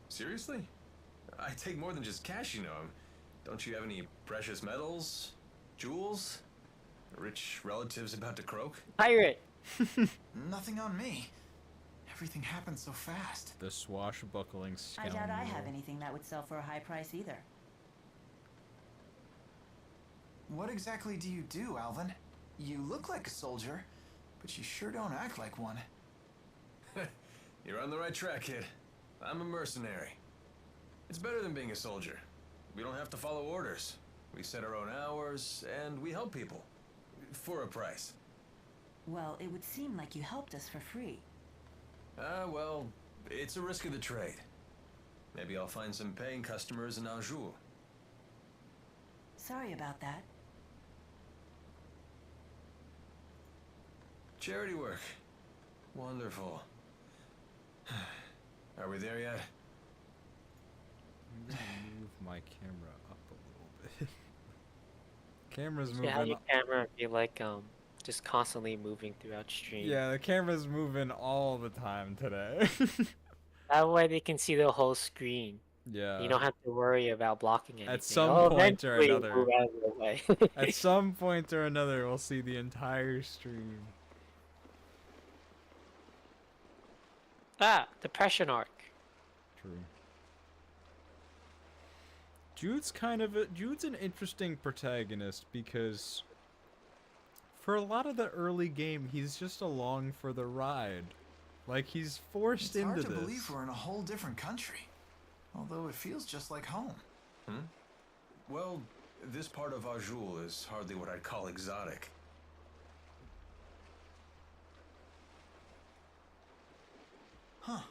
Seriously? I take more than just cash, you know. Don't you have any precious metals? Jewels? Rich relatives about to croak? Pirate. Nothing on me. Everything happened so fast. The swashbuckling I scoundrel. doubt I have anything that would sell for a high price either. What exactly do you do, Alvin? You look like a soldier, but you sure don't act like one. You're on the right track, kid. I'm a mercenary. It's better than being a soldier. We don't have to follow orders. We set our own hours, and we help people. For a price. Well, it would seem like you helped us for free. Well, it's a risk of the trade. Maybe I'll find some paying customers in Azul. Sorry about that. Charity work. Wonderful. Are we there yet? I'm gonna move my camera up a little bit. Camera's You moving. have your camera be like just constantly moving throughout stream. Yeah, the camera's moving all the time today. That way they can see the whole screen. Yeah. You don't have to worry about blocking anything. At some point or eventually it'll another. move out of the way. At some point or another, we'll see the entire stream. Depression arc. True. Jude's Jude's an interesting protagonist because for a lot of the early game, he's just along for the ride. Like he's forced It's into hard to this. believe we're in a whole different country. Although it feels just like home. Well, this part of Azul is hardly what I'd call exotic. Huh.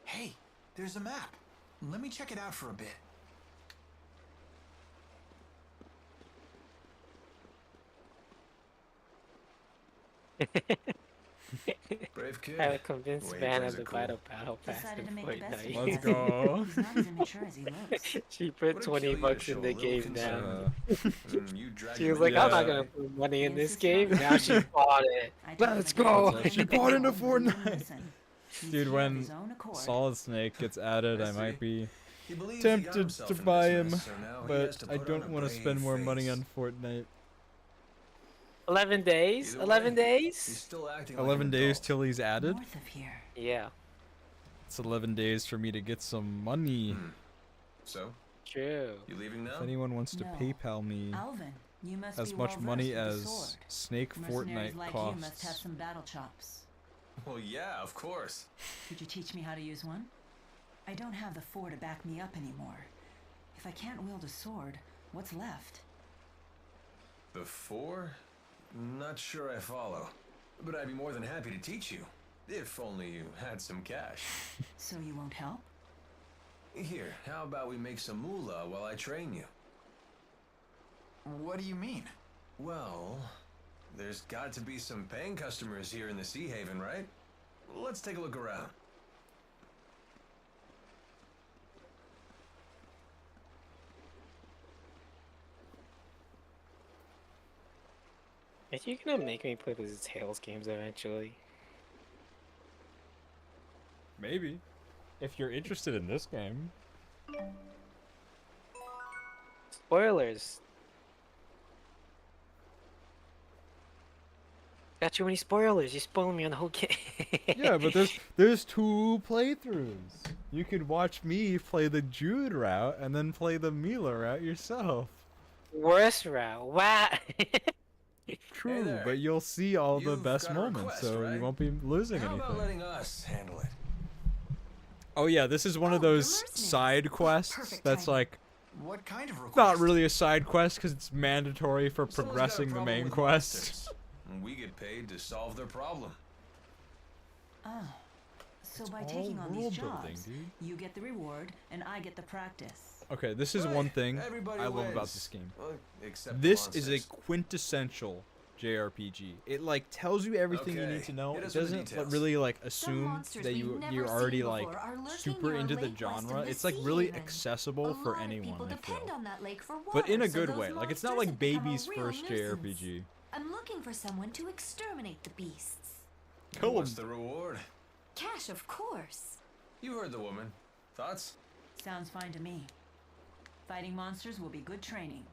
Hey, there's a map. Let me check it out for a bit. Brave kid. Trying to convince Way he Vanna plays to it buy the cool. battle pass Decided in to make the best of Fortnite. it. Let's go. He's not as immature as he looks. She put Wouldn't 20 kill you to bucks show in a the little game concern. now. You drag She him was like, into I'm not this gonna fight. put money in this Yes, game. it's Now she bought it. I told him Let's again go. and again She and bought again, into but he wouldn't Fortnite. listen. He's Dude, here of when his own accord. Solid Snake gets added, I might be He believes he got tempted himself to in this buy him, mess, so now he has but to I put on don't a want to brave spend more money face. on Fortnite. 11 days? Either 11 way, days? He's still acting like 11 an days adult. till he's added. North of here. Yeah, It's 11 days for me to get some money. So, true. you leaving now? If anyone wants to No. PayPal me Alvin, you must as be much money well-versed with the as sword. Snake Mercenaries Fortnite like you must have costs. some battle chops. Well, yeah, of course. Could you teach me how to use one? I don't have the 4 to back me up anymore. If I can't wield a sword, what's left? The 4? Not sure I follow. But I'd be more than happy to teach you. If only you had some cash. So you won't help? Here, how about we make some moolah while I train you? What do you mean? Well, there's got to be some paying customers here in the Sea Haven, right? Let's take a look around. Are you gonna make me play these Tales games eventually? Maybe. If you're interested in this game. Spoilers. Got too many spoilers. You spoiled me on the whole game. Yeah, but there's 2 playthroughs. You could watch me play the Jude route and then play the Mila route yourself. Worst route. Wow. True, there. but you'll see all the You've best got a moments, request, so right? you won't be losing How about anything. letting us handle it? Oh yeah, this is one of Oh, the those mercenaries. side quests Perfect that's timing. like What kind of request? not really a side quest because it's mandatory for Someone's got a progressing the problem main with quest. monsters, and we get paid to solve their problem. Oh. So It's by all taking on these world building, jobs, dude. you get the reward and I get the practice. Okay, this is Hey, one thing everybody I love about wins. this game. Well, except the This is a monsters. quintessential JRPG. It like tells you everything you need Okay, to know. hit It us with the doesn't details. really like Some assume monsters that we've never you're seen already before like are lurking super near a into the lake west of genre. the It's like Sea really Haven. accessible A for lot of anyone, people I depend feel. on that lake for water, But in a so good those way. Like it's not monsters like have become a baby's real first nuisance. JRPG. I'm looking for someone to exterminate the beasts. Kill 'em. What's the reward? Cash, of course. You heard the woman. Thoughts? Sounds fine to me. Fighting monsters will be good training.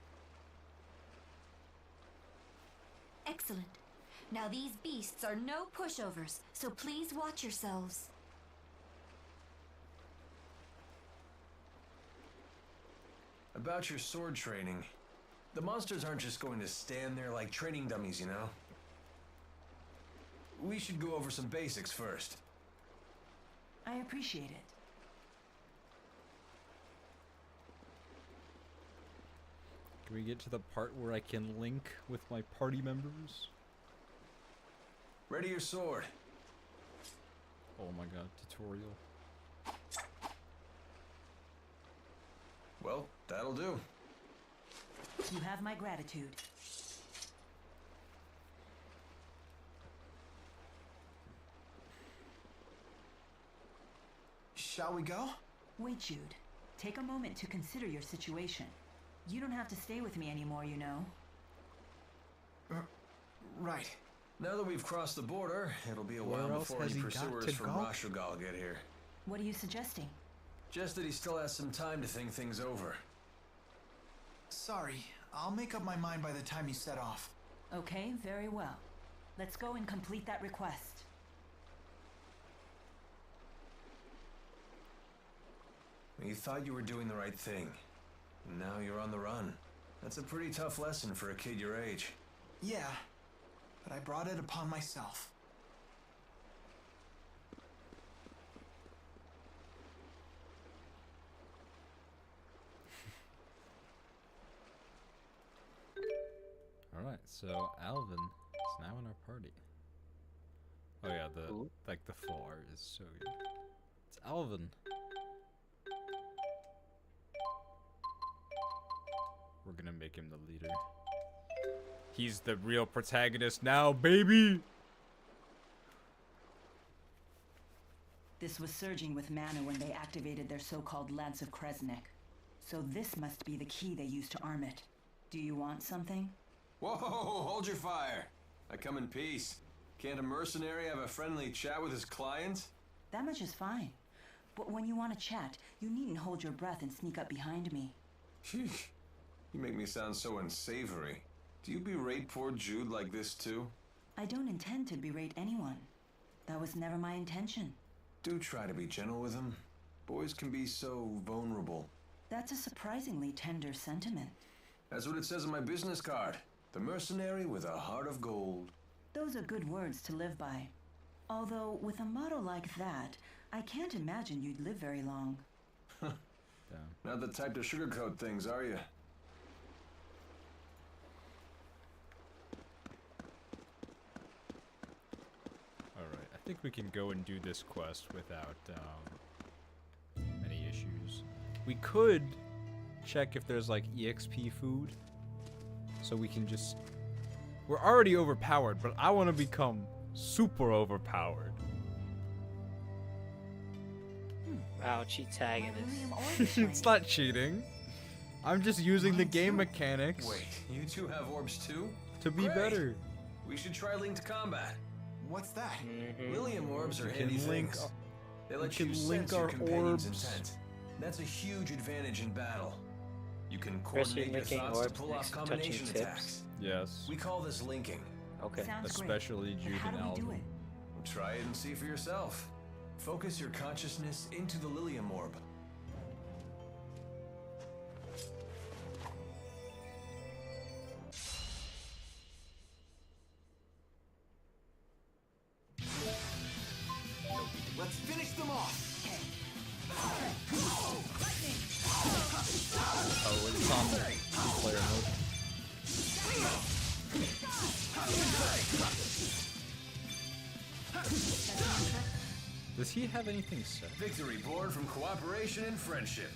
Excellent. Now these beasts are no pushovers, so please watch yourselves. About your sword training. The monsters aren't just going to stand there like training dummies, you know? We should go over some basics first. I appreciate it. Can we get to the part where I can link with my party members? Ready your sword. Oh my god, tutorial. Well, that'll do. You have my gratitude. Shall we go? Wait, Jude. Take a moment to consider your situation. You don't have to stay with me anymore, you know. Right. Now that we've crossed the border, it'll be a Where while else before has any he got pursuers to from go? Rashogal get here. What are you suggesting? Just that he still has some time to think things over. Sorry, I'll make up my mind by the time you set off. Okay, very well. Let's go and complete that request. You thought you were doing the right thing. Now you're on the run. That's a pretty tough lesson for a kid your age. Yeah, but I brought it upon myself. Alright, so Alvin is now in our party. Oh yeah, the full art is so good. It's Alvin. We're gonna make him the leader. He's the real protagonist now, baby! This was surging with mana when they activated their so-called Lance of Kresnik. So this must be the key they used to arm it. Do you want something? Whoa, hold your fire. I come in peace. Can't a mercenary have a friendly chat with his client? That much is fine. But when you want to chat, you needn't hold your breath and sneak up behind me. Sheesh. You make me sound so unsavory. Do you berate poor Jude like this too? I don't intend to berate anyone. That was never my intention. Do try to be gentle with him. Boys can be so vulnerable. That's a surprisingly tender sentiment. That's what it says on my business card. The mercenary with a heart of gold. Those are good words to live by. Although, with a motto like that, I can't imagine you'd live very long. Not the type to sugarcoat things, are you? Alright, I think we can go and do this quest without any issues. We could check if there's like EXP food. So we can just... We're already overpowered, but I want to become super overpowered. Wow, cheat tagging is... It's not cheating. I'm just using the game mechanics. Wait, you two have orbs too? To be better. We should try linked combat. What's that? Lilium orbs are We handy can link things. They we let can you link sense your our companion's orbs. intent. That's a huge advantage in battle. You can First you're coordinate your linking thoughts to orbs, pull next off you're touching combination tips. attacks. Yes. We call this linking. Okay. Sounds Especially great. But how do we do juvenile. it? Try it and see for yourself. Focus your consciousness into the Lilium orb. Let's finish them off. Oh, it's on two-player mode. Does he have anything set? Victory born from cooperation and friendship.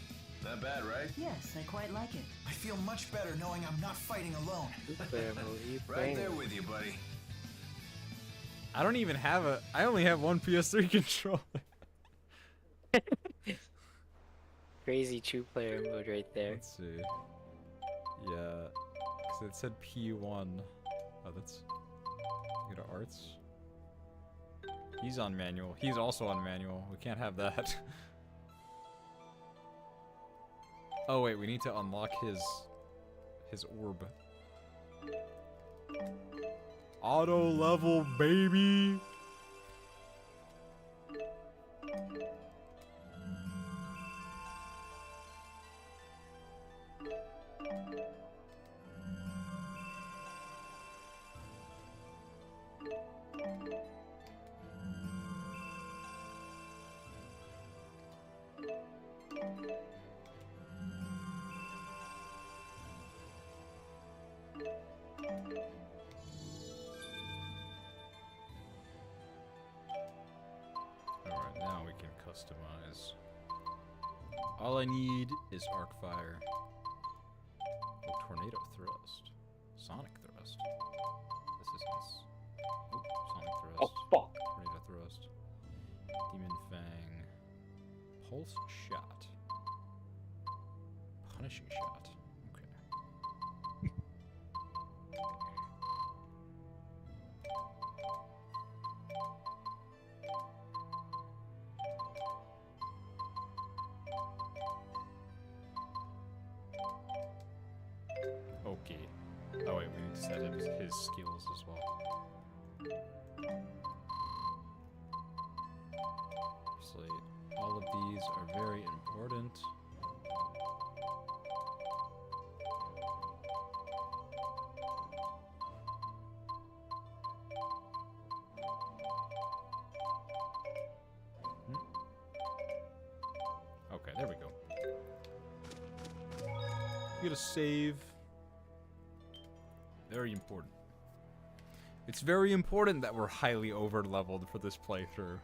Not bad, right? Yes, I quite like it. I feel much better knowing I'm not fighting alone. Two-player mode, you Right playing? there with you, buddy. I don't even have a... I only have one PS3 controller. Crazy two-player mode right there. Let's see. Yeah. Because it said P1. Oh, that's... Go to arts. He's on manual. He's also on manual. We can't have that. Oh wait, we need to unlock his orb. Auto level, baby. Alright, now we can customize. All I need is arc fire. Oh, tornado thrust. Sonic thrust. This is nice. Oh, sonic thrust. Oh, fuck. Tornado thrust. Demon fang. Pulse shot. Punishing shot. Okay. Okay. Oh wait, we need to set his skills as well. Obviously, all of these are very important. Okay, there we go. We gotta save. Very important. It's very important that we're highly over-leveled for this playthrough.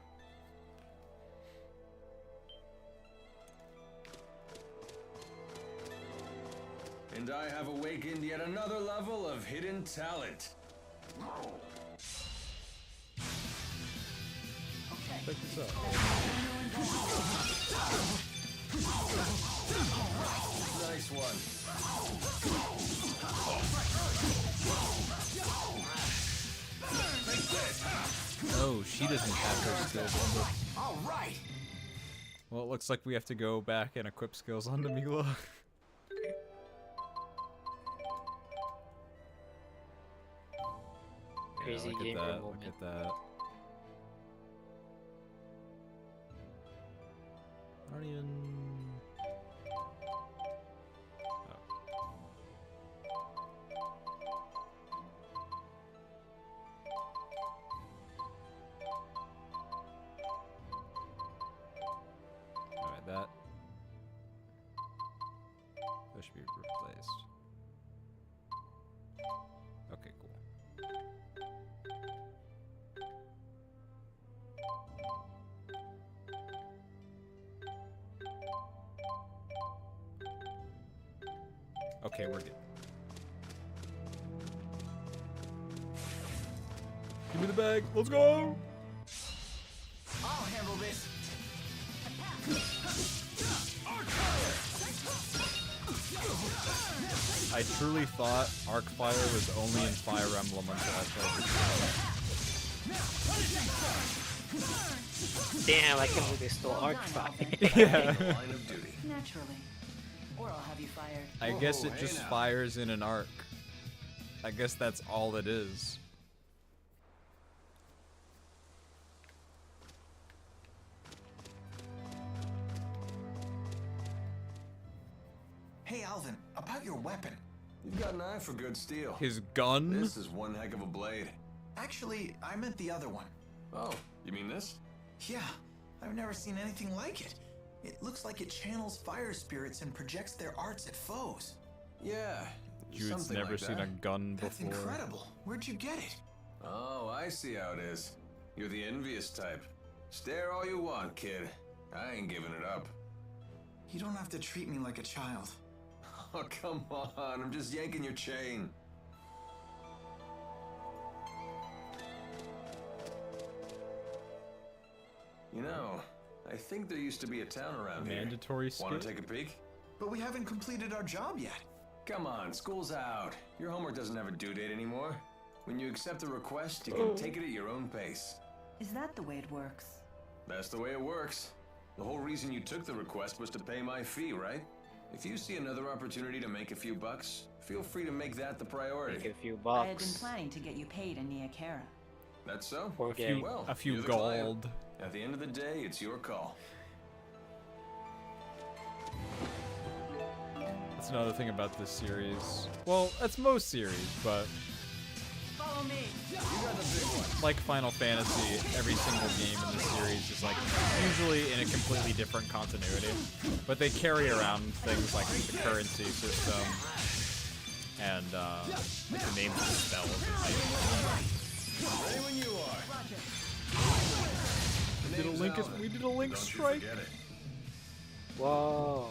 And I have awakened yet another level of hidden talent. Okay. Check this out. That's all I know Nice one. Oh, she doesn't have her skills. All right. Well, it looks like we have to go back and equip skills onto Mila. Crazy look gamer at that, moment. look at that. I don't even... Alright, that should be replaced. Okay, cool. Okay, we're good. Give me the bag. Let's go. I'll handle this. I truly thought Arcfire was only in Fire Emblem until I played this. Damn, I can't believe they stole Arcfire. Yeah. Naturally. Or I'll have you fired. I guess it just fires in an arc. I guess that's all it is. Hey, Alvin, about your weapon. You've got an eye for good steel. His gun? This is one heck of a blade. Actually, I meant the other one. Oh, you mean this? Yeah, I've never seen anything like it. It looks like it channels fire spirits and projects their arts at foes. Yeah. Jude's something never like seen that. a gun That's before. incredible. Where'd you get it? Oh, I see how it is. You're the envious type. Stare all you want, kid. I ain't giving it up. You don't have to treat me like a child. Oh, come on. I'm just yanking your chain. You know, I think there used to be a town around here. Mandatory skill? Want to take a peek? But we haven't completed our job yet. Come on, school's out. Your homework doesn't have a due date anymore. When you accept a request, you can take it at your own pace. Is that the way it works? That's the way it works. The whole reason you took the request was to pay my fee, right? If you see another opportunity to make a few bucks, feel free to make that the priority. Make a few I had been bucks. planning to get you paid in Nia Kara. That's so? Poor guy. Well, a few you're the client. gold. At the end of the day, it's your call. That's another thing about this series. Well, that's most series, but Follow me. You got the big one. like Final Fantasy, every single game in the series is like usually in a completely different continuity. But they carry around things like the currency system and like the names of the spells and items. Ready when you are. We did a link Don't you strike. forget it. Whoa.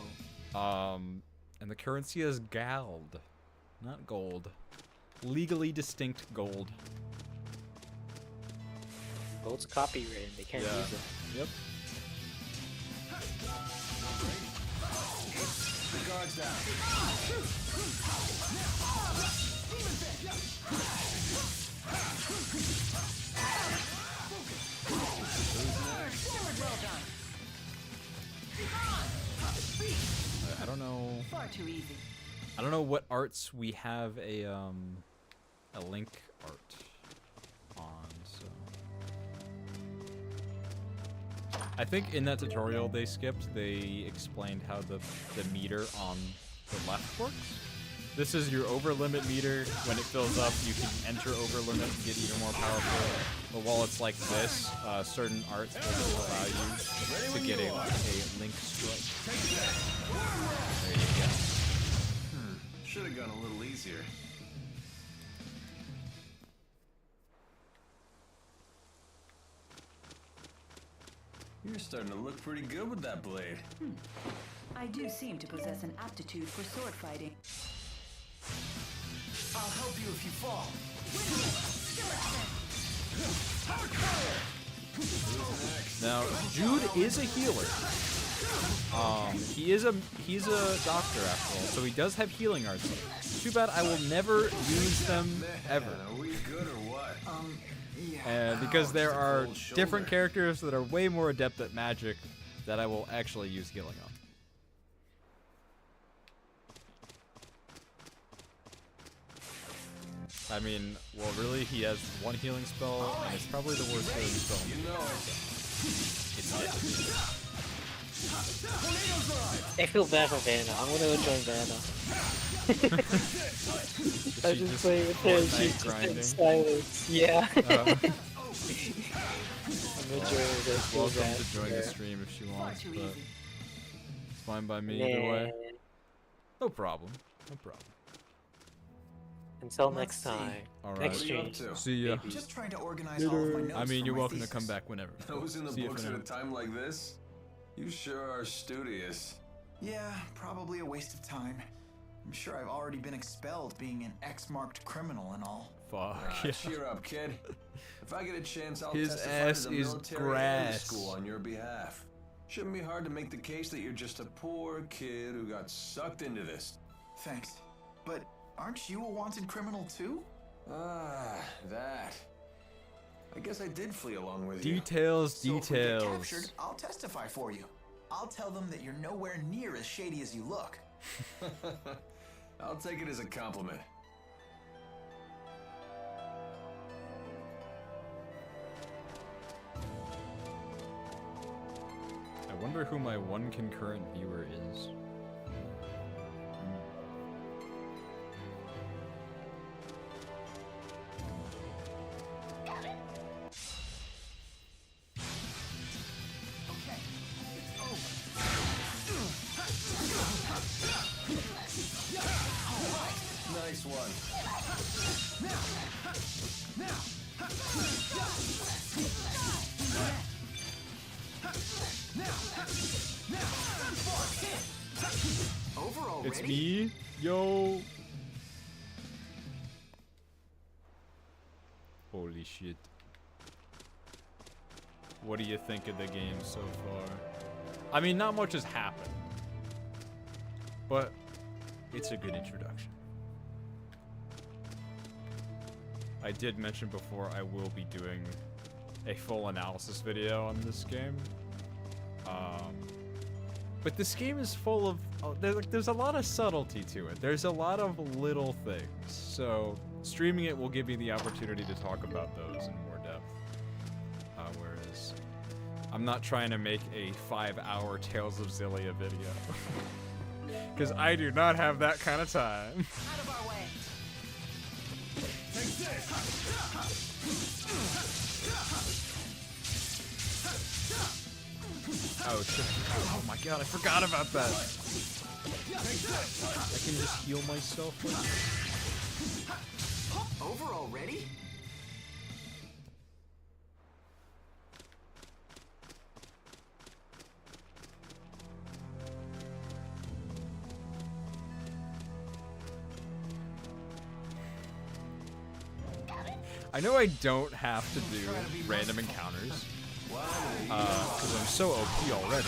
And the currency is gald, not gold. Legally distinct gold. Gold's copyrighted. They can't Yeah. use it. Yep. The guard's down. I don't know. Far too easy. I don't know what arts we have a link art on. So I think in that tutorial they skipped. They explained how the meter on the left works. This is your over limit meter. When it fills up, you can enter over limit to get even more powerful. But while it's like this, certain arts will allow you to get a link strike. There you go. Should have gone a little easier. You're starting to look pretty good with that blade. I do seem to possess an aptitude for sword fighting. I'll help you if you fall. Now, Jude is a healer. He's a doctor after all, so he does have healing arts. Too bad I will never use them ever. Are we good or what? Because there are different characters that are way more adept at magic that I will actually use healing on. I mean, well, really, he has one healing spell, and it's probably the worst healing spell. You know It's dead. I feel bad for Vanna. I'm gonna go join Vanna. I just play with her. She's just in silence. Yeah. I'm gonna join her. Welcome to join the stream if she wants, but it's fine by me either way. No problem. No problem. Until next time. All right. Next stream. See ya. Just trying to organize all of my notes I mean, for you're my welcome to thesis. come back whenever. Those in the See you books for at a now. time like this? You sure are studious. Yeah, probably a waste of time. I'm sure I've already been expelled being an X-marked criminal and all. Fuck. Ah, cheer up, kid. If I get a chance, I'll His testify ass to the is military grass. school on your behalf. Shouldn't be hard to make the case that you're just a poor kid who got sucked into this. Thanks. But aren't you a wanted criminal too? Ah, that. I guess I did flee along with you. Details, So if we get details. captured, I'll testify for you. I'll tell them that you're nowhere near as shady as you look. I'll take it as a compliment. I wonder who my one concurrent viewer is. Nice one. Over already? It's me, yo. Holy shit. What do you think of the game so far? I mean, not much has happened, but it's a good introduction. I did mention before I will be doing a full analysis video on this game. But this game is full of, there's a lot of subtlety to it. There's a lot of little things. So streaming it will give me the opportunity to talk about those in more depth. Whereas I'm not trying to make a 5-hour Tales of Xillia video. Because I do not have that kind of time. Out of our way. Oh shit. Oh my god, I forgot about that. I can just heal myself. Over already? I know I don't have to do random encounters. Because I'm so OP already.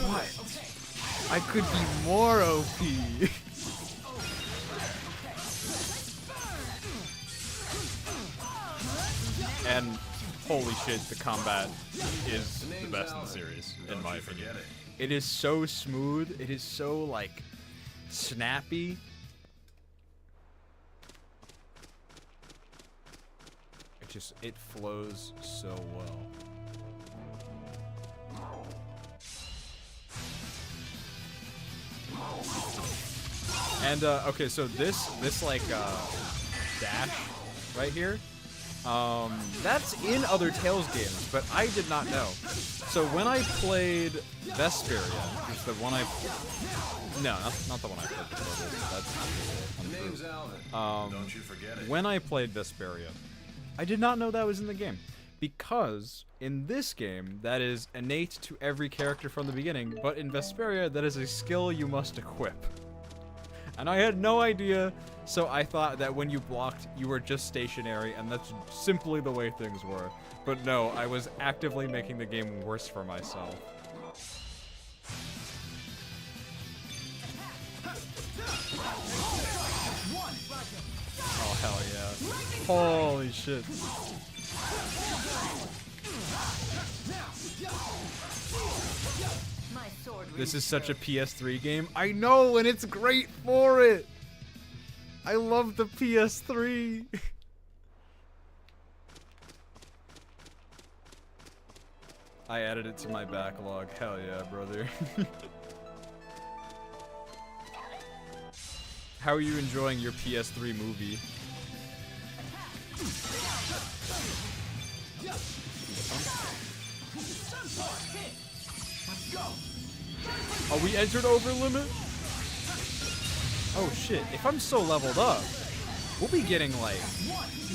What? I could be more OP. And holy shit, the combat is the best in the series, in my opinion. It is so smooth. It is so, like, snappy. It flows so well. And okay, so this like dash right here, that's in other Tales games, but I did not know. So when I played Vesperia, it's the one not the one I played before. The name's Alvin. Don't you forget it. When I played Vesperia, I did not know that was in the game, because in this game, that is innate to every character from the beginning, but in Vesperia, that is a skill you must equip. And I had no idea, so I thought that when you blocked, you were just stationary, and that's simply the way things were. But no, I was actively making the game worse for myself. Oh, hell yeah. Holy shit. This is such a PS3 game. I know, and it's great for it. I love the PS3. I added it to my backlog. Hell yeah, brother. How are you enjoying your PS3 movie? Oh, we entered over limit? Oh shit, if I'm so leveled up, we'll be getting like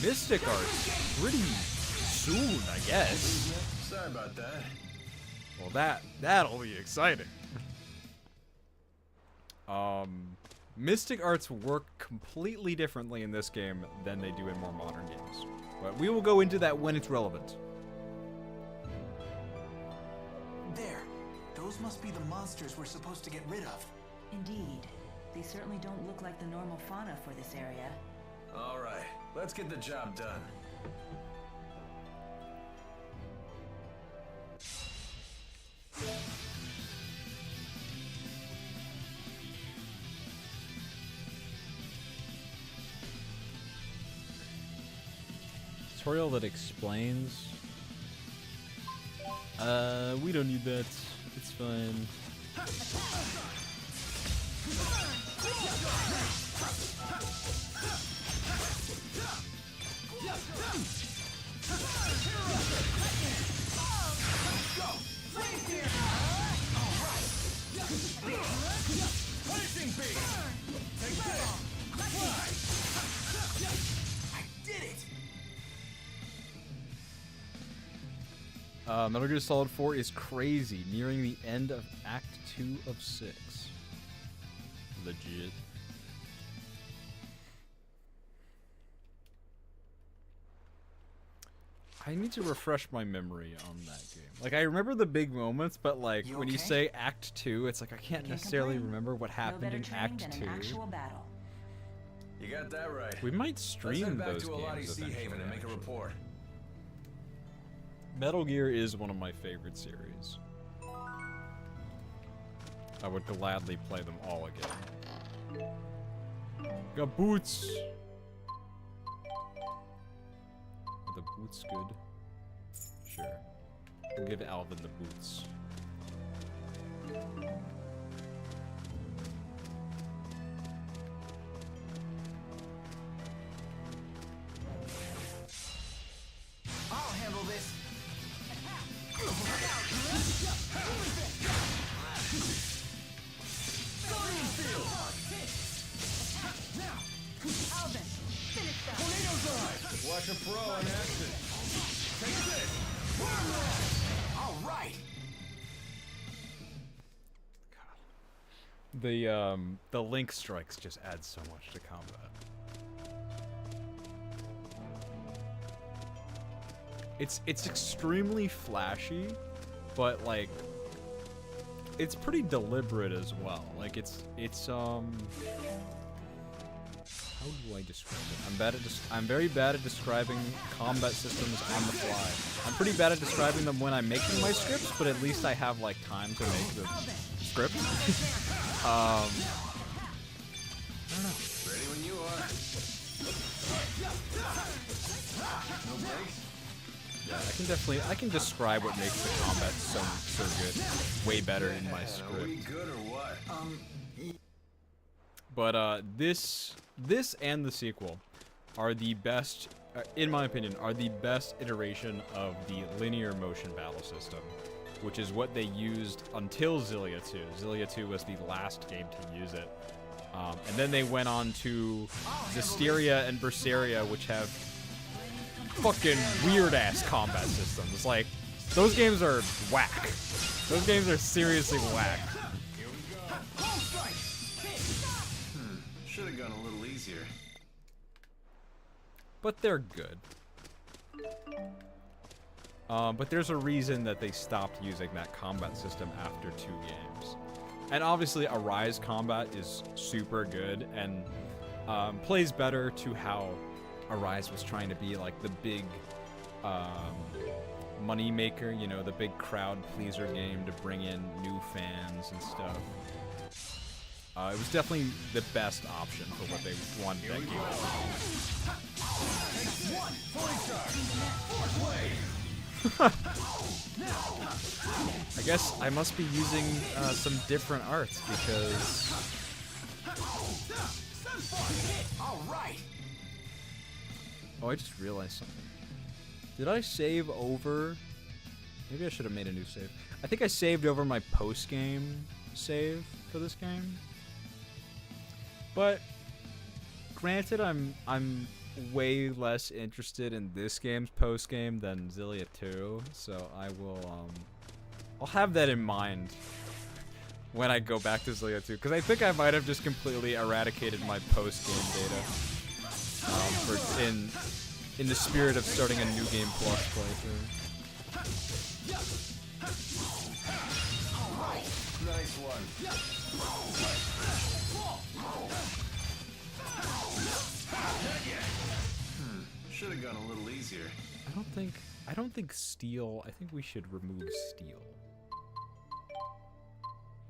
Mystic Arts pretty soon, I guess. Sorry about that. Well, that'll be exciting. Mystic Arts work completely differently in this game than they do in more modern games. But we will go into that when it's relevant. There. Those must be the monsters we're supposed to get rid of. Indeed. They certainly don't look like the normal fauna for this area. All right, let's get the job done. Tutorial that explains. We don't need that. It's fine. Metal Gear Solid 4 is crazy, nearing the end of Act 2 of 6. Legit. I need to refresh my memory on that game. Like, I remember the big moments, but like, when you say Act 2, it's like I can't necessarily remember what happened in Act 2. You got that right. We might stream those games eventually, and make a report. Metal Gear is one of my favorite series. I would gladly play them all again. Got boots! Are the boots good? Sure. We'll give Alvin the boots. I'll handle this. Watch a pro in action. Take this. All right. The link strikes just add so much to combat. It's extremely flashy, but like it's pretty deliberate as well. Like it's how do I describe it? I'm very bad at describing combat systems on the fly. I'm pretty bad at describing them when I'm making my scripts, but at least I have like time to make the script. I don't know. Ready when you are. No breaks? Yeah, I can describe what makes the combat so good. Way better in my script. Are we good or what? But this and the sequel are the best, in my opinion, are the best iteration of the linear motion battle system, which is what they used until Xillia 2. Xillia 2 was the last game to use it. And then they went on to Zestiria and Berseria, which have fucking weird-ass combat systems. Like, those games are whack. Those games are seriously whack. Should have gone a little easier. But they're good. But there's a reason that they stopped using that combat system after 2 games. And obviously, Arise combat is super good and plays better to how Arise was trying to be like the big money maker, you know, the big crowd pleaser game to bring in new fans and stuff. It was definitely the best option for what they wanted that game to be. I guess I must be using some different arts because... Oh, I just realized something. Did I save over? Maybe I should have made a new save. I think I saved over my post-game save for this game. But granted, I'm way less interested in this game's post-game than Xillia 2, so I will I'll have that in mind when I go back to Xillia 2, because I think I might have just completely eradicated my post-game data in the spirit of starting a new game plus playthrough. Nice one. Should have gone a little easier. I don't think steel. I think we should remove steel.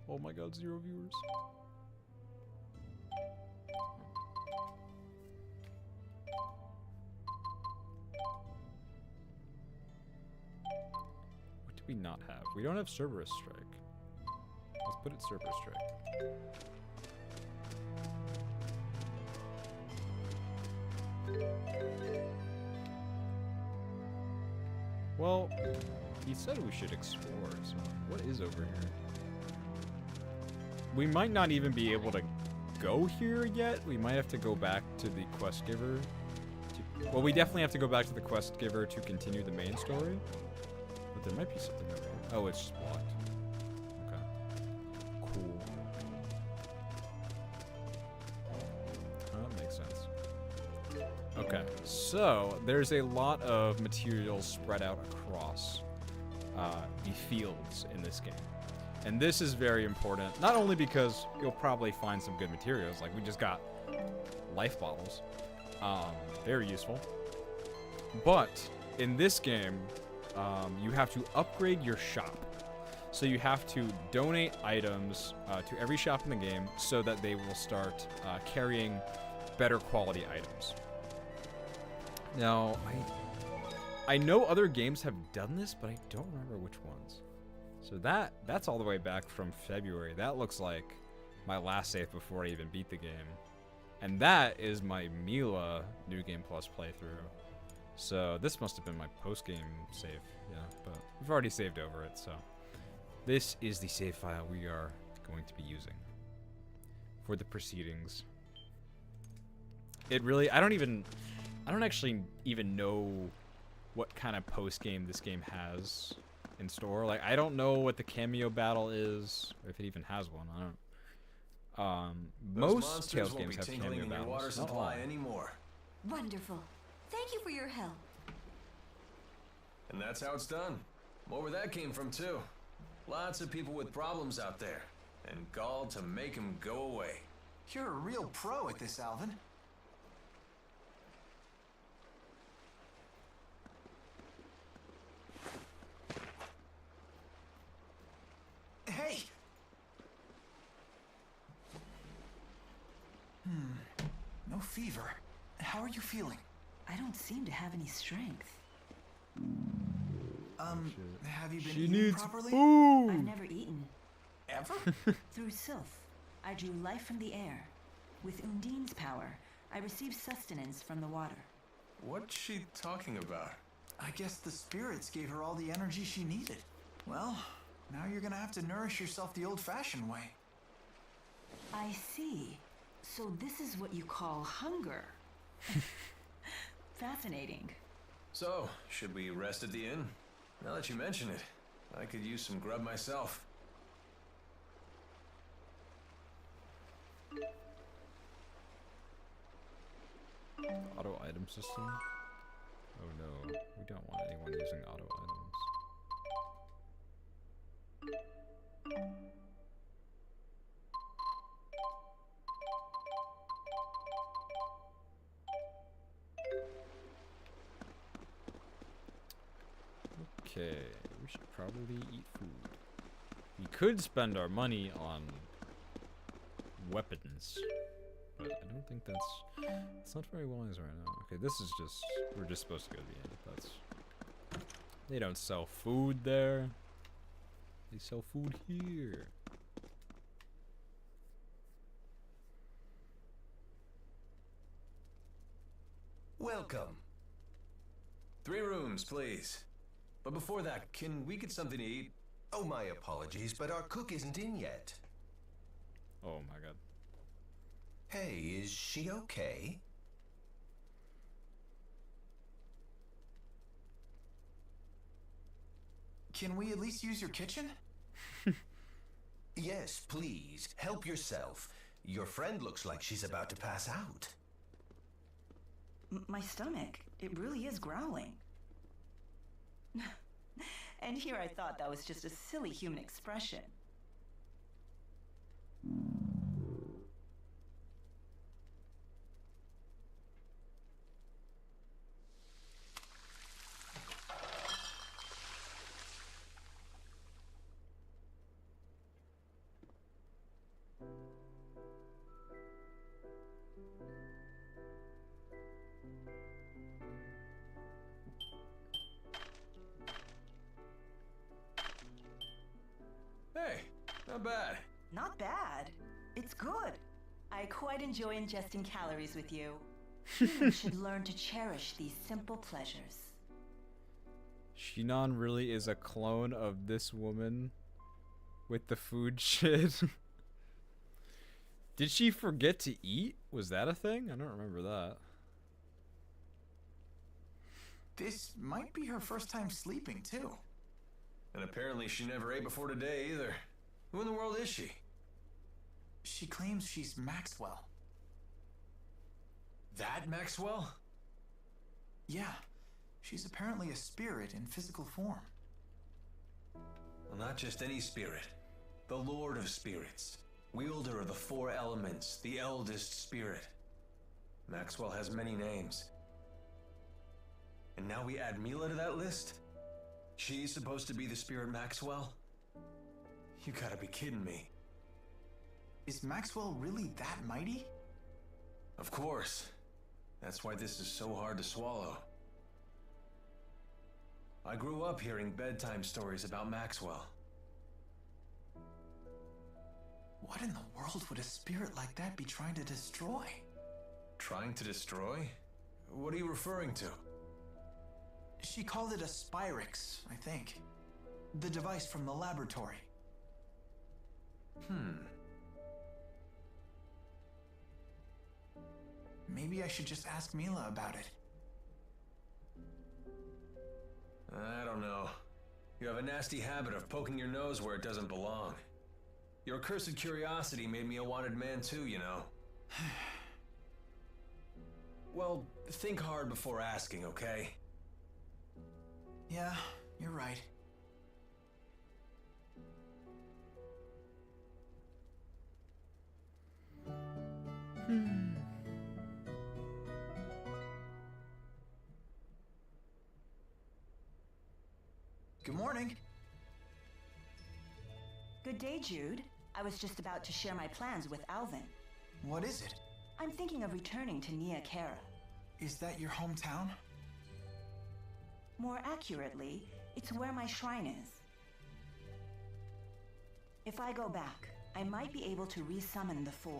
Oh my god, 0 viewers. What do we not have? We don't have Cerberus Strike. Let's put it Cerberus Strike. Well, he said we should explore, so what is over here? We might not even be able to go here yet. We might have to go back to the quest giver. Well, we definitely have to go back to the quest giver to continue the main story. But there might be something over here. Oh, it's just blocked. Okay. Cool. Oh, that makes sense. Okay, so there's a lot of materials spread out across the fields in this game. And this is very important, not only because you'll probably find some good materials, like we just got life bottles, very useful, but in this game, you have to upgrade your shop. So you have to donate items to every shop in the game so that they will start carrying better quality items. Now, I know other games have done this, but I don't remember which ones. So that's all the way back from February. That looks like my last save before I even beat the game. And that is my Mila New Game Plus playthrough. So this must have been my post-game save, yeah, but we've already saved over it, so. This is the save file we are going to be using for the proceedings. It really, I don't actually even know what kind of post-game this game has in store. Like, I don't know what the cameo battle is, or if it even has one. I don't. Most Tales games have cameo battles. Water supply anymore. Wonderful. Thank you for your help. And that's how it's done. More where that came from too. Lots of people with problems out there, and gall to make them go away. You're a real pro at this, Alvin. Hey! No fever. How are you feeling? I don't seem to have any strength. Have you been She eating needs properly? food. I've never eaten. Ever? Through Sylph, I drew life from the air. With Undine's power, I received sustenance from the water. What's she talking about? I guess the spirits gave her all the energy she needed. Well, now you're gonna have to nourish yourself the old-fashioned way. I see. So this is what you call hunger. Fascinating. So, should we rest at the inn? Now that you mention it, I could use some grub myself. Auto item system? Oh no, we don't want anyone using auto items. Okay, we should probably eat food. We could spend our money on weapons, but I don't think it's not very wise right now. Okay, this is just, we're just supposed to go to the end. That's, they don't sell food there. They sell food here. Welcome. 3 rooms, please. But before that, can we get something to eat? Oh, my apologies, but our cook isn't in yet. Oh my god. Hey, is she okay? Can we at least use your kitchen? Yes, please. Help yourself. Your friend looks like she's about to pass out. My stomach, it really is growling. And here I thought that was just a silly human expression. Hey, not bad. Not bad. It's good. I quite enjoy ingesting calories with you. Humans should learn to cherish these simple pleasures. Shinon really is a clone of this woman with the food shit. Did she forget to eat? Was that a thing? I don't remember that. This might be her first time sleeping, too. And apparently she never ate before today either. Who in the world is she? She claims she's Maxwell. That Maxwell? Yeah, she's apparently a spirit in physical form. Well, not just any spirit. The Lord of Spirits. Wielder of the 4 elements, the eldest spirit. Maxwell has many names. And now we add Mila to that list? She's supposed to be the spirit Maxwell? You gotta be kidding me. Is Maxwell really that mighty? Of course. That's why this is so hard to swallow. I grew up hearing bedtime stories about Maxwell. What in the world would a spirit like that be trying to destroy? Trying to destroy? What are you referring to? She called it a Spyrix, I think. The device from the laboratory. Maybe I should just ask Mila about it. I don't know. You have a nasty habit of poking your nose where it doesn't belong. Your accursed curiosity made me a wanted man too, you know. Well, think hard before asking, okay? Yeah, you're right. Good morning. Good day, Jude. I was just about to share my plans with Alvin. What is it? I'm thinking of returning to Nia Kara. Is that your hometown? More accurately, it's where my shrine is. If I go back, I might be able to re-summon the 4.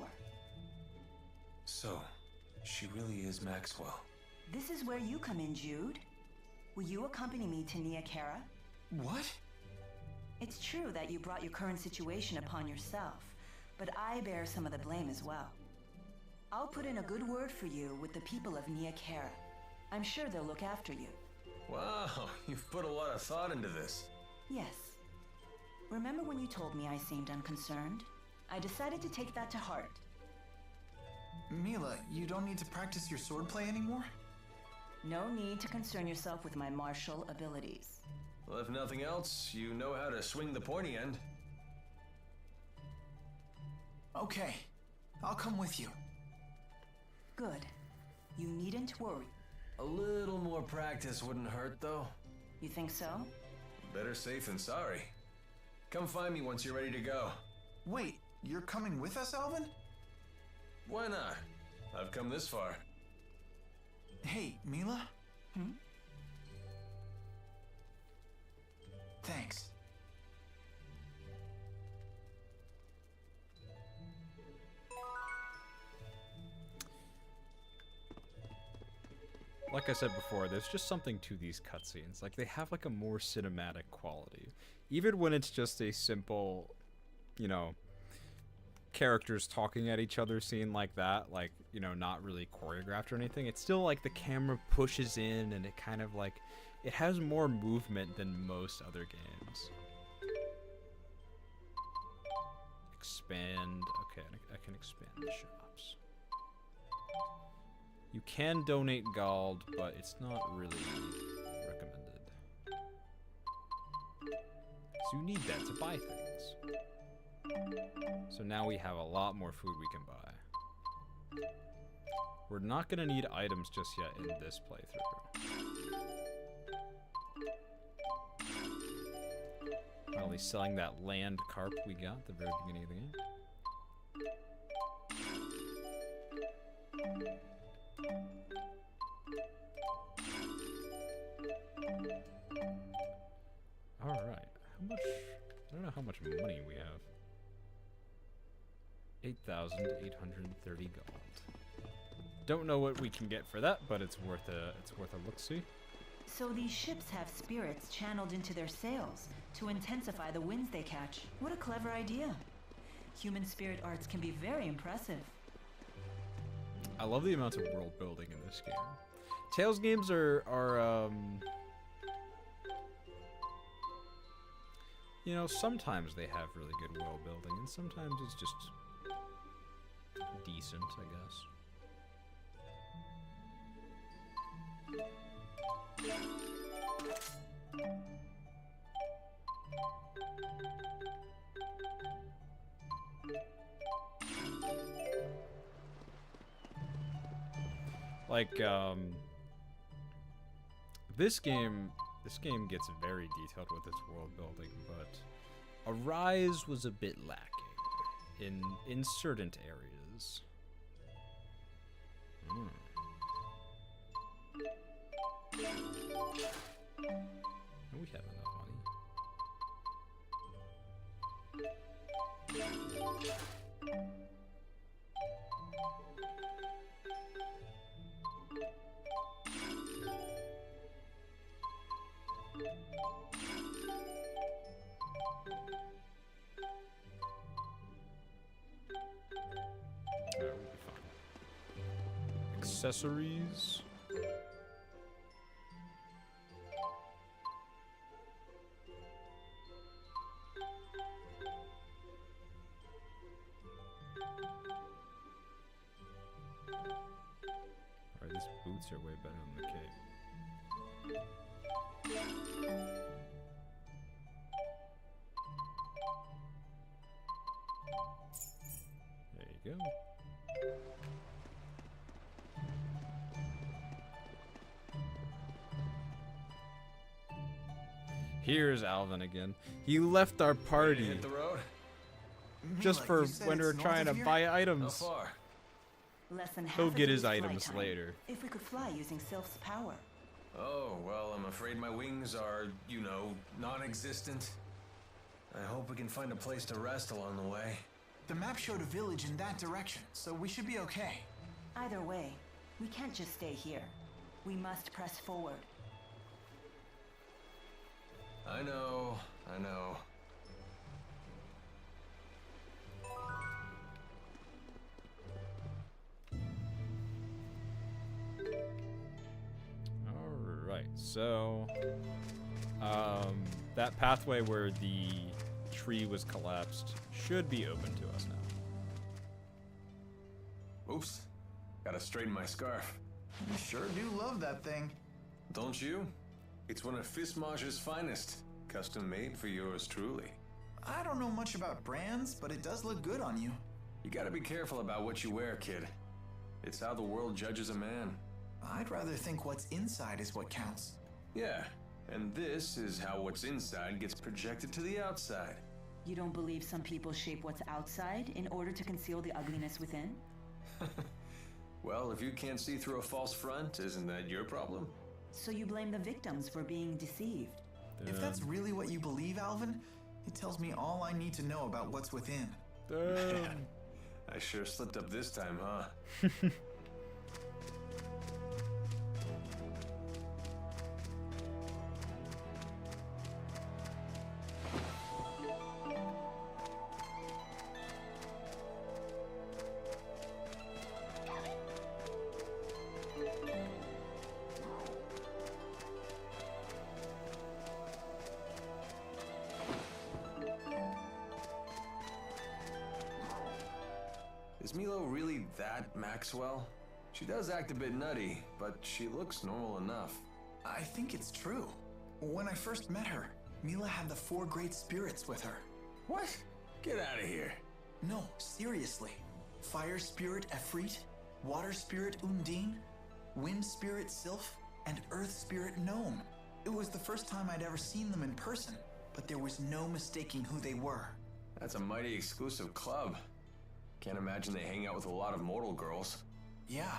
So, she really is Maxwell. This is where you come in, Jude. Will you accompany me to Nia Kara? What? It's true that you brought your current situation upon yourself, but I bear some of the blame as well. I'll put in a good word for you with the people of Nia Kara. I'm sure they'll look after you. Wow, you've put a lot of thought into this. Yes. Remember when you told me I seemed unconcerned? I decided to take that to heart. Mila, you don't need to practice your swordplay anymore? No need to concern yourself with my martial abilities. Well, if nothing else, you know how to swing the pointy end. Okay, I'll come with you. Good. You needn't worry. A little more practice wouldn't hurt, though. You think so? Better safe than sorry. Come find me once you're ready to go. Wait, you're coming with us, Alvin? Why not? I've come this far. Hey, Mila? Thanks. Like I said before, there's just something to these cutscenes. Like, they have like a more cinematic quality. Even when it's just a simple, you know, characters talking at each other scene like that, like, you know, not really choreographed or anything, it's still like the camera pushes in and it kind of like, it has more movement than most other games. Expand. Okay, I can expand the shops. You can donate gold, but it's not really recommended. So you need that to buy things. So now we have a lot more food we can buy. We're not gonna need items just yet in this playthrough. Finally selling that land carp we got at the very beginning of the game. Alright, how much, I don't know how much money we have. 8,830 gold. Don't know what we can get for that, but it's worth a look-see. So these ships have spirits channeled into their sails to intensify the winds they catch. What a clever idea. Human spirit arts can be very impressive. I love the amount of world building in this game. Tales games are you know, sometimes they have really good world building, and sometimes it's just decent, I guess. Like, this game gets very detailed with its world building, but Arise was a bit lacking in certain areas. We have enough money. That will be fine. Accessories. Alright, these boots are way better than the cape. There you go. Here's Alvin again. He left our party Hit the road? just for when we were trying to buy items. How far? Less than half He'll a get his day's flight items time, later. If we could fly using Sylph's power. Oh, well, I'm afraid my wings are, you know, non-existent. I hope we can find a place to rest along the way. The map showed a village in that direction, so we should be okay. Either way, we can't just stay here. We must press forward. I know. Alright, so that pathway where the tree was collapsed should be open to us now. Oops, Gotta straighten my scarf. You sure do love that thing. Don't you? It's one of Fismage's finest. Custom made for yours truly. I don't know much about brands, but it does look good on you. You gotta be careful about what you wear, kid. It's how the world judges a man. I'd rather think what's inside is what counts. Yeah, and this is how what's inside gets projected to the outside. You don't believe some people shape what's outside in order to conceal the ugliness within? Well, if you can't see through a false front, isn't that your problem? So you blame the victims for being deceived? If that's really what you believe, Alvin, it tells me all I need to know about what's within. Damn. I sure slipped up this time, huh? Is Milo really that Maxwell? She does act a bit nutty, but she looks normal enough. I think it's true. When I first met her, Mila had the 4 great spirits with her. What? Get out of here. No, seriously. Fire spirit Efreet, water spirit Undine, wind spirit Sylph, and earth spirit Gnome. It was the first time I'd ever seen them in person, but there was no mistaking who they were. That's a mighty exclusive club. Can't imagine they hang out with a lot of mortal girls. Yeah.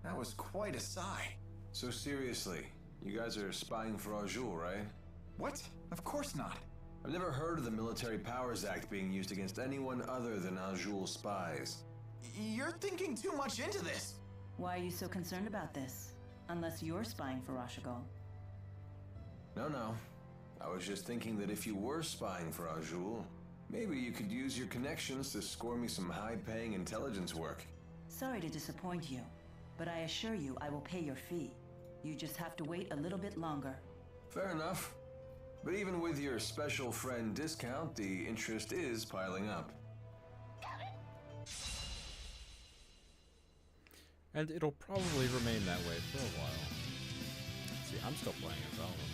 That was quite a sigh. So seriously, you guys are spying for Arjul, right? What? Of course not. I've never heard of the Military Powers Act being used against anyone other than Arjul spies. You're thinking too much into this. Why are you so concerned about this? Unless you're spying for Rashagal. No. I was just thinking that if you were spying for Arjul, maybe you could use your connections to score me some high-paying intelligence work. Sorry to disappoint you, but I assure you I will pay your fee. You just have to wait a little bit longer. Fair enough. But even with your special friend discount, the interest is piling up. And it'll probably remain that way for a while. See, I'm still playing as Alvin.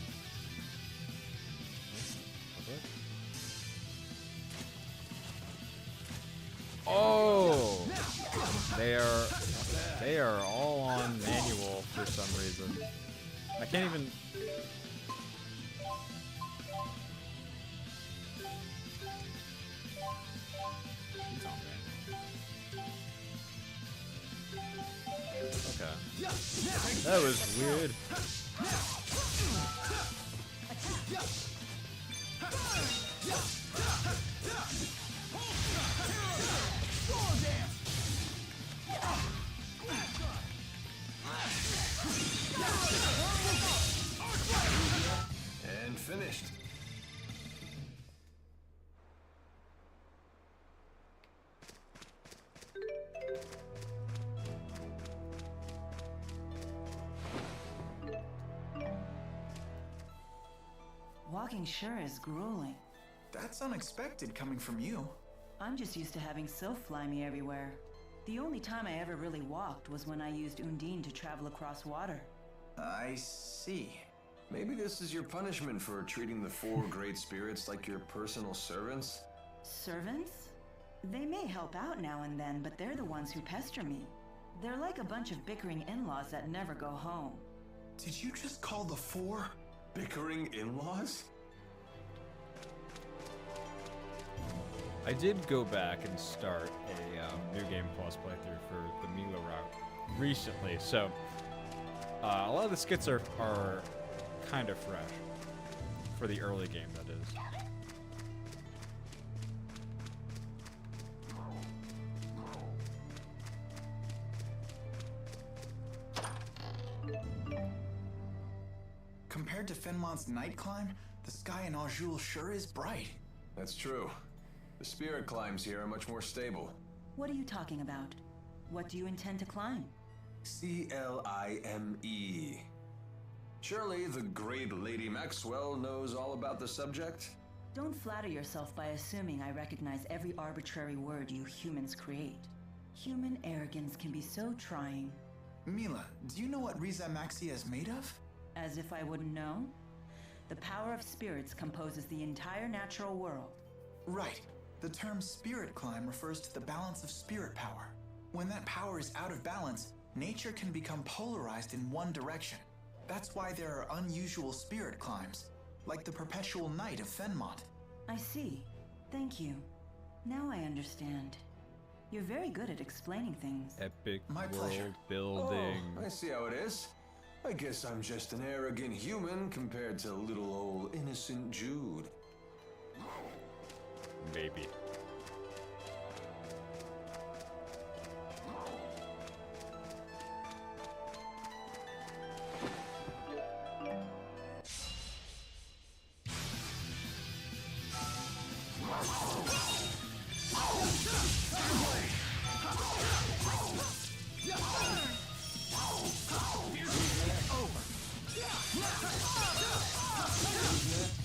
Oh! They are all on manual for some reason. I can't even... He's on manual. Okay. That was weird. And finished. Walking sure is grueling. That's unexpected coming from you. I'm just used to having Sylph fly me everywhere. The only time I ever really walked was when I used Undine to travel across water. I see. Maybe this is your punishment for treating the 4 great spirits like your personal servants? Servants? They may help out now and then, but they're the ones who pester me. They're like a bunch of bickering in-laws that never go home. Did you just call the 4 bickering in-laws? I did go back and start a New Game Plus playthrough for the Milo route recently, so a lot of the skits are kind of fresh for the early game, that is. Compared to Fenmont's night climb, the sky in Arjul sure is bright. That's true. The spirit climbs here are much more stable. What are you talking about? What do you intend to climb? C-L-I-M-E. Surely the great Lady Maxwell knows all about the subject? Don't flatter yourself by assuming I recognize every arbitrary word you humans create. Human arrogance can be so trying. Mila, do you know what Riza Maxia is made of? As if I wouldn't know? The power of spirits composes the entire natural world. Right. The term spirit climb refers to the balance of spirit power. When that power is out of balance, nature can become polarized in one direction. That's why there are unusual spirit climbs, like the perpetual night of Fenmont. I see. Thank you. Now I understand. You're very good at explaining things. Epic My world pleasure. building. Oh, I see how it is. I guess I'm just an arrogant human compared to little old innocent Jude. Maybe.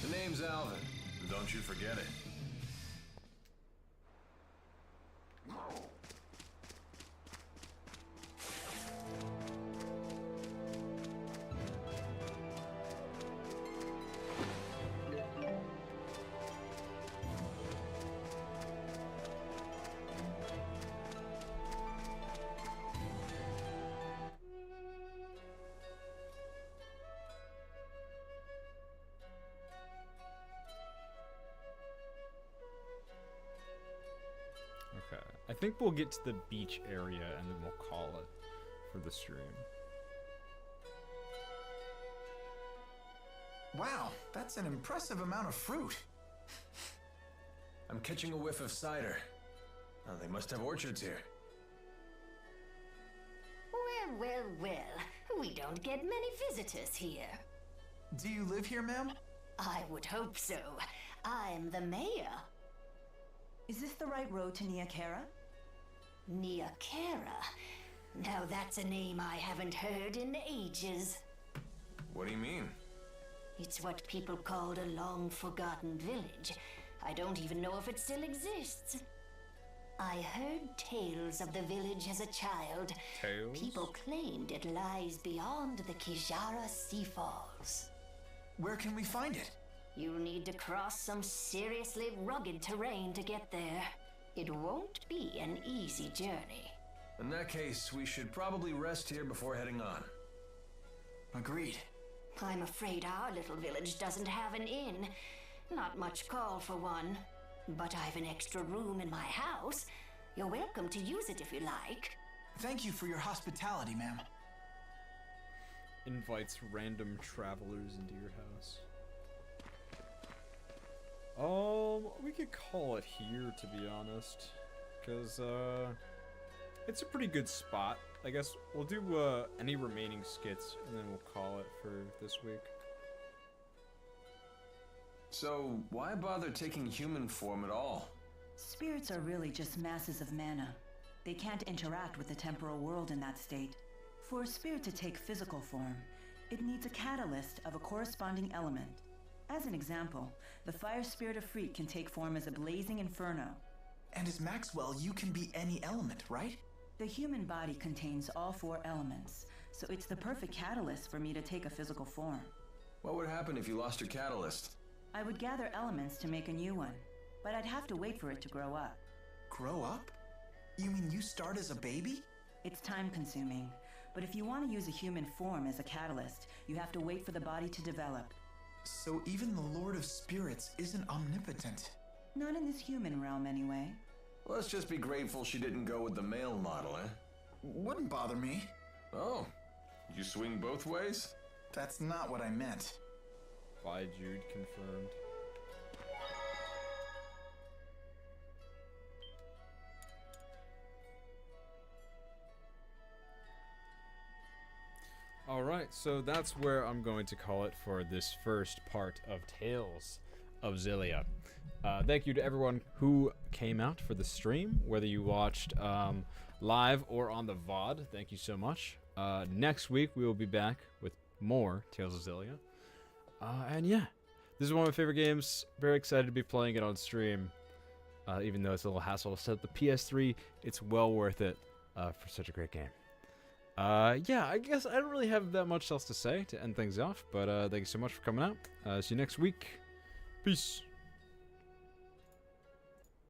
The name's Alvin. Don't you forget it. Okay. I think we'll get to the beach area and then we'll call it for the stream. Wow, that's an impressive amount of fruit. I'm catching a whiff of cider. Oh, they must have orchards here. Well. We don't get many visitors here. Do you live here, ma'am? I would hope so. I'm the mayor. Is this the right road to Niakara? Niakara? Now that's a name I haven't heard in ages. What do you mean? It's what people called a long-forgotten village. I don't even know if it still exists. I heard tales of the village as a child. Tales? People claimed it lies beyond the Kijara Sea Falls. Where can we find it? You'll need to cross some seriously rugged terrain to get there. It won't be an easy journey. In that case, we should probably rest here before heading on. Agreed. I'm afraid our little village doesn't have an inn. Not much call for one. But I've an extra room in my house. You're welcome to use it if you like. Thank you for your hospitality, ma'am. Invites random travelers into your house. We could call it here, to be honest. Because, it's a pretty good spot. I guess we'll do, any remaining skits, and then we'll call it for this week. So, why bother taking human form at all? Spirits are really just masses of mana. They can't interact with the temporal world in that state. For a spirit to take physical form, it needs a catalyst of a corresponding element. As an example, the fire spirit of Freak can take form as a blazing inferno. And as Maxwell, you can be any element, right? The human body contains all 4 elements, so it's the perfect catalyst for me to take a physical form. What would happen if you lost your catalyst? I would gather elements to make a new one, but I'd have to wait for it to grow up. Grow up? You mean you start as a baby? It's time-consuming, but if you want to use a human form as a catalyst, you have to wait for the body to develop. So even the Lord of Spirits isn't omnipotent? Not in this human realm, anyway. Let's just be grateful she didn't go with the male model, eh? Wouldn't bother me. Oh, you swing both ways? That's not what I meant. By Jude confirmed. Alright, so that's where I'm going to call it for this first part of Tales of Xillia. Thank you to everyone who came out for the stream, whether you watched live or on the VOD. Thank you so much. Next week we will be back with more Tales of Xillia. And yeah, this is one of my favorite games. Very excited to be playing it on stream. Even though it's a little hassle to set up the PS3, it's well worth it for such a great game. Yeah, I guess I don't really have that much else to say to end things off, but thank you so much for coming out. See you next week. Peace.